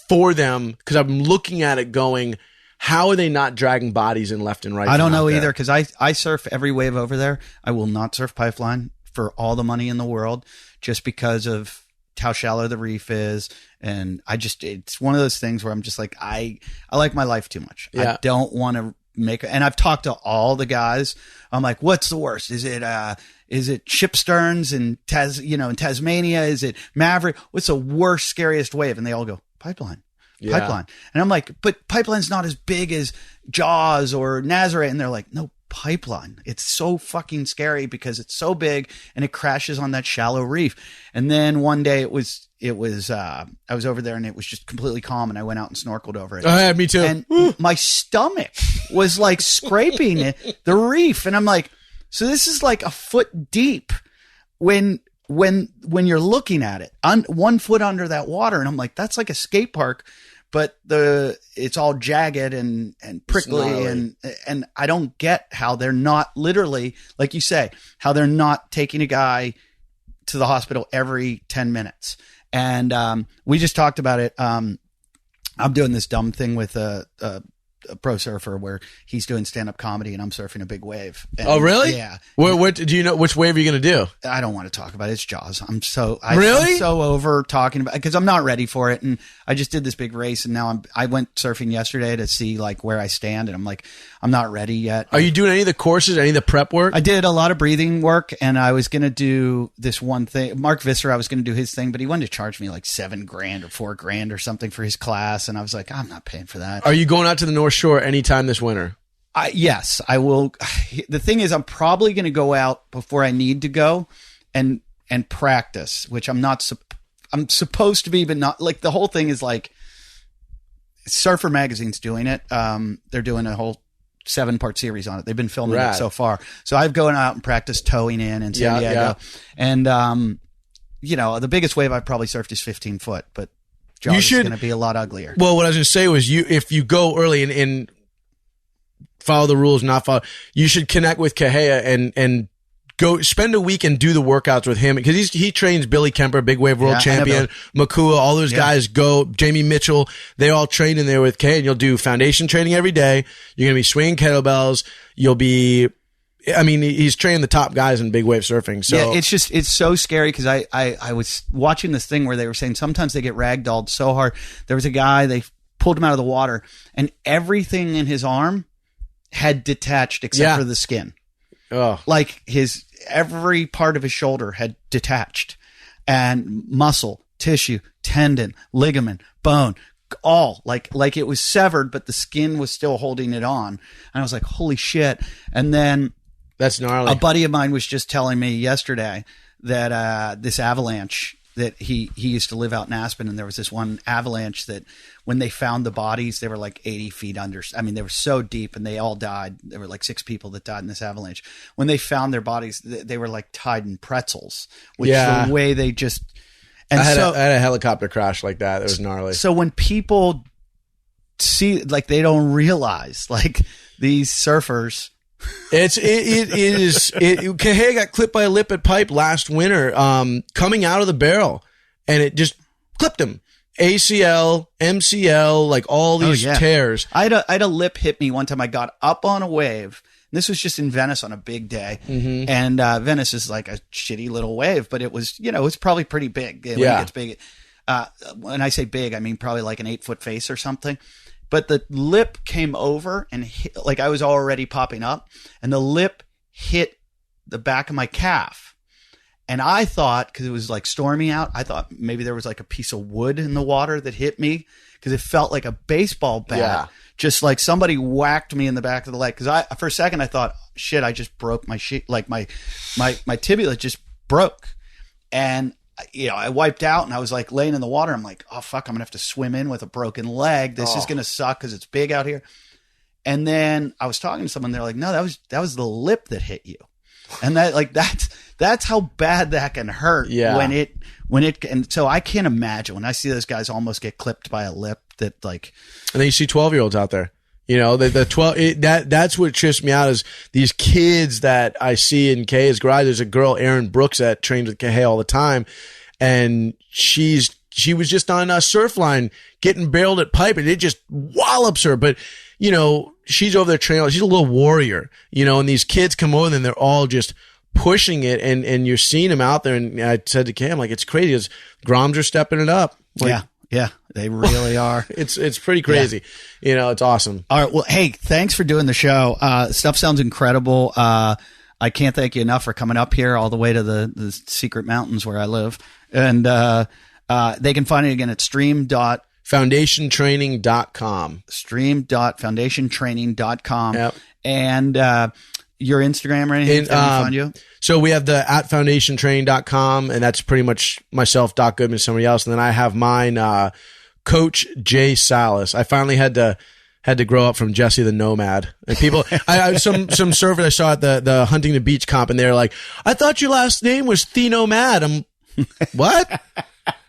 S2: for them because I'm looking at it going, how are they not dragging bodies in left and right?
S3: I don't know either because I surf every wave over there. I will not surf Pipeline for all the money in the world just because of how shallow the reef is. And it's one of those things where I'm just like, I like my life too much.
S2: Yeah.
S3: I don't want to and I've talked to all the guys. I'm like, what's the worst? Is it ship sterns in Tasmania? Is it Maverick? What's the worst, scariest wave? And they all go, Pipeline. And I'm like, but Pipeline's not as big as Jaws or Nazareth. And they're like, no, Pipeline. It's so fucking scary because it's so big and it crashes on that shallow reef. And then one day I was over there and it was just completely calm and I went out and snorkeled over it.
S2: Oh, yeah, me too.
S3: And my stomach was like scraping the reef. And I'm like, so this is like a foot deep when you're looking at it, 1 foot under that water. And I'm like, that's like a skate park, but it's all jagged and prickly and I don't get how they're not literally, like you say, how they're not taking a guy to the hospital every 10 minutes. And we just talked about it. I'm doing this dumb thing with a pro surfer where he's doing stand-up comedy and I'm surfing a big wave. And,
S2: oh, really?
S3: Yeah.
S2: What do you know? Which wave are you going to do?
S3: I don't want to talk about it. It's Jaws. I'm so over talking about it because I'm not ready for it. And I just did this big race and now I went surfing yesterday to see like where I stand. And I'm like, I'm not ready yet.
S2: Are you doing any of the courses, any of the prep work?
S3: I did a lot of breathing work and I was going to do this one thing. Mark Visser, I was going to do his thing, but he wanted to charge me like $7,000 or $4,000 or something for his class. And I was like, I'm not paying for that.
S2: Are you going out to the North Shore anytime this winter?
S3: Yes, I will. The thing is, I'm probably going to go out before I need to go and practice, which I'm not. I'm supposed to be, but not. Like the whole thing is like Surfer Magazine's doing it. They're doing a whole 7-part series on it. They've been filming it so far. So I've gone out and practiced towing in San Diego. Yeah. And, the biggest wave I've probably surfed is 15 foot, but Jaws is going to be a lot uglier.
S2: Well, what I was going to say was if you go early and follow the rules, not follow, you should connect with Kahea and go spend a week and do the workouts with him because he trains Billy Kemper, big wave world champion, Makua, all those guys go, Jamie Mitchell, they all train in there with Kahea and you'll do foundation training every day. You're going to be swinging kettlebells. He's training the top guys in big wave surfing. So
S3: yeah, it's so scary because I was watching this thing where they were saying sometimes they get ragdolled so hard. There was a guy, they pulled him out of the water and everything in his arm had detached except for the skin.
S2: Oh.
S3: Like every part of his shoulder had detached and muscle, tissue, tendon, ligament, bone, all like it was severed, but the skin was still holding it on. And I was like, holy shit. And then
S2: that's gnarly.
S3: A buddy of mine was just telling me yesterday that this avalanche that he used to live out in Aspen, and there was this one avalanche that when they found the bodies, they were like 80 feet under. I mean, they were so deep and they all died. There were like 6 people that died in this avalanche. When they found their bodies, they were like tied in pretzels, which is the way they just... And
S2: I had a helicopter crash like that. It was gnarly.
S3: So when people see, like, they don't realize, like, these surfers...
S2: Kahea got clipped by a lip at pipe last winter, coming out of the barrel, and it just clipped him. ACL, MCL, like all these tears.
S3: I had a lip hit me one time. I got up on a wave. this was just in Venice on a big day. And Venice is like a shitty little wave, but it was, you know, it's probably pretty big. When it gets big. When I say big, I mean probably like an 8-foot face or something. But the lip came over and hit, like I was already popping up, and the lip hit the back of my calf. And I thought, because it was like stormy out, I thought maybe there was like a piece of wood in the water that hit me, because it felt like a baseball bat.
S2: Yeah.
S3: Just like somebody whacked me in the back of the leg. Because for a second I thought, shit, I just broke my like my tibia just broke. And you know, I wiped out and I was like laying in the water. I'm like, oh fuck, I'm gonna have to swim in with a broken leg. This is gonna suck because it's big out here. And then I was talking to someone. They're like, no, that was the lip that hit you. And that's how bad that can hurt.
S2: Yeah.
S3: When it and so I can't imagine when I see those guys almost get clipped by a lip that like.
S2: And then you see 12-year-olds out there. You know, the 12, that's what trips me out is these kids that I see in Kay's garage. There's a girl, Erin Brooks, that trains with Kay all the time. And she was just on a surf line getting barreled at pipe, and it just wallops her. But, you know, she's over there training. She's a little warrior, you know, and these kids come over and they're all just pushing it. And you're seeing them out there. And I said to Kay, I'm like, it's crazy. Groms are stepping it up. Like,
S3: yeah, they really are.
S2: It's pretty crazy. Yeah. You know, it's awesome.
S3: All right. Well, hey, thanks for doing the show. Stuff sounds incredible. I can't thank you enough for coming up here all the way to the secret mountains where I live. And they can find it again at
S2: stream.foundationtraining.com.
S3: Stream.foundationtraining.com.
S2: Yep. And
S3: your Instagram or anything? Can we find you?
S2: So we have the @foundationtraining.com, and that's pretty much myself, Doc Goodman, somebody else. And then I have mine, Coach J Salas. I finally had to grow up from Jessie the Nomad. And people, some surfers I saw at the Huntington Beach comp, and they're like, I thought your last name was The Nomad. I'm, what?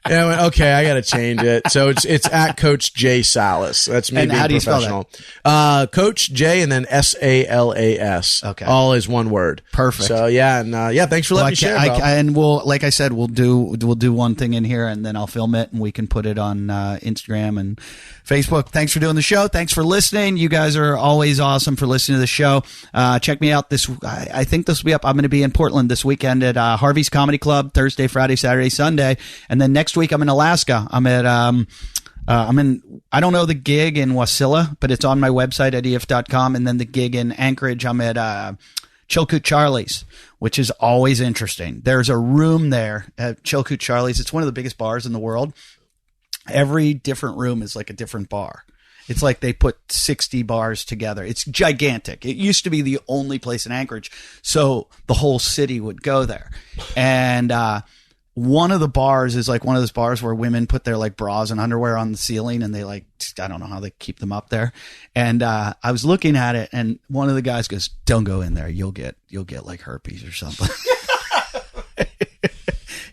S2: And I went, okay, I got to change it. So it's at Coach J Salas. That's me being professional. Coach J and then SALAS.
S3: Okay.
S2: All is one word.
S3: Perfect.
S2: So yeah, and thanks for letting me share.
S3: And we'll, like I said, we'll do one thing in here, and then I'll film it and we can put it on Instagram and Facebook. Thanks for doing the show. Thanks for listening. You guys are always awesome for listening to the show. Check me out I think this will be up. I'm going to be in Portland this weekend at Harvey's Comedy Club, Thursday, Friday, Saturday, Sunday. And then next week I'm in Alaska. I'm at, I don't know the gig in Wasilla, but it's on my website at ef.com. And then the gig in Anchorage, I'm at, Chilkoot Charlie's, which is always interesting. There's a room there at Chilkoot Charlie's. It's one of the biggest bars in the world. Every different room is like a different bar. It's like they put 60 bars together. It's gigantic. It used to be the only place in Anchorage, so the whole city would go there. And one of the bars is like one of those bars where women put their like bras and underwear on the ceiling, and they like, I don't know how they keep them up there. And I was looking at it, and one of the guys goes, "Don't go in there. You'll get like herpes or something."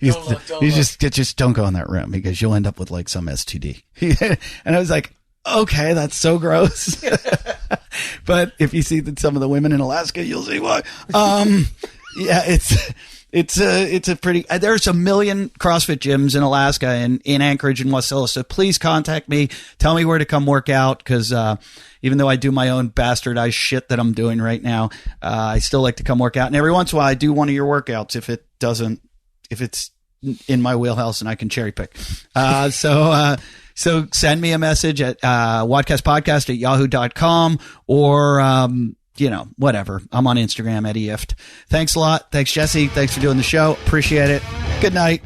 S3: Just don't go in that room because you'll end up with like some STD. And I was like, okay, that's so gross. But if you see some of the women in Alaska, you'll see why. Yeah, it's a pretty, there's a million CrossFit gyms in Alaska and in Anchorage and Wasilla. So please contact me. Tell me where to come work out. Cause, even though I do my own bastardized shit that I'm doing right now, I still like to come work out. And every once in a while I do one of your workouts if it's in my wheelhouse and I can cherry pick. So send me a message at wadcastpodcast@yahoo.com or, whatever. I'm on Instagram at EFT. Thanks a lot. Thanks, Jessie. Thanks for doing the show. Appreciate it. Good night.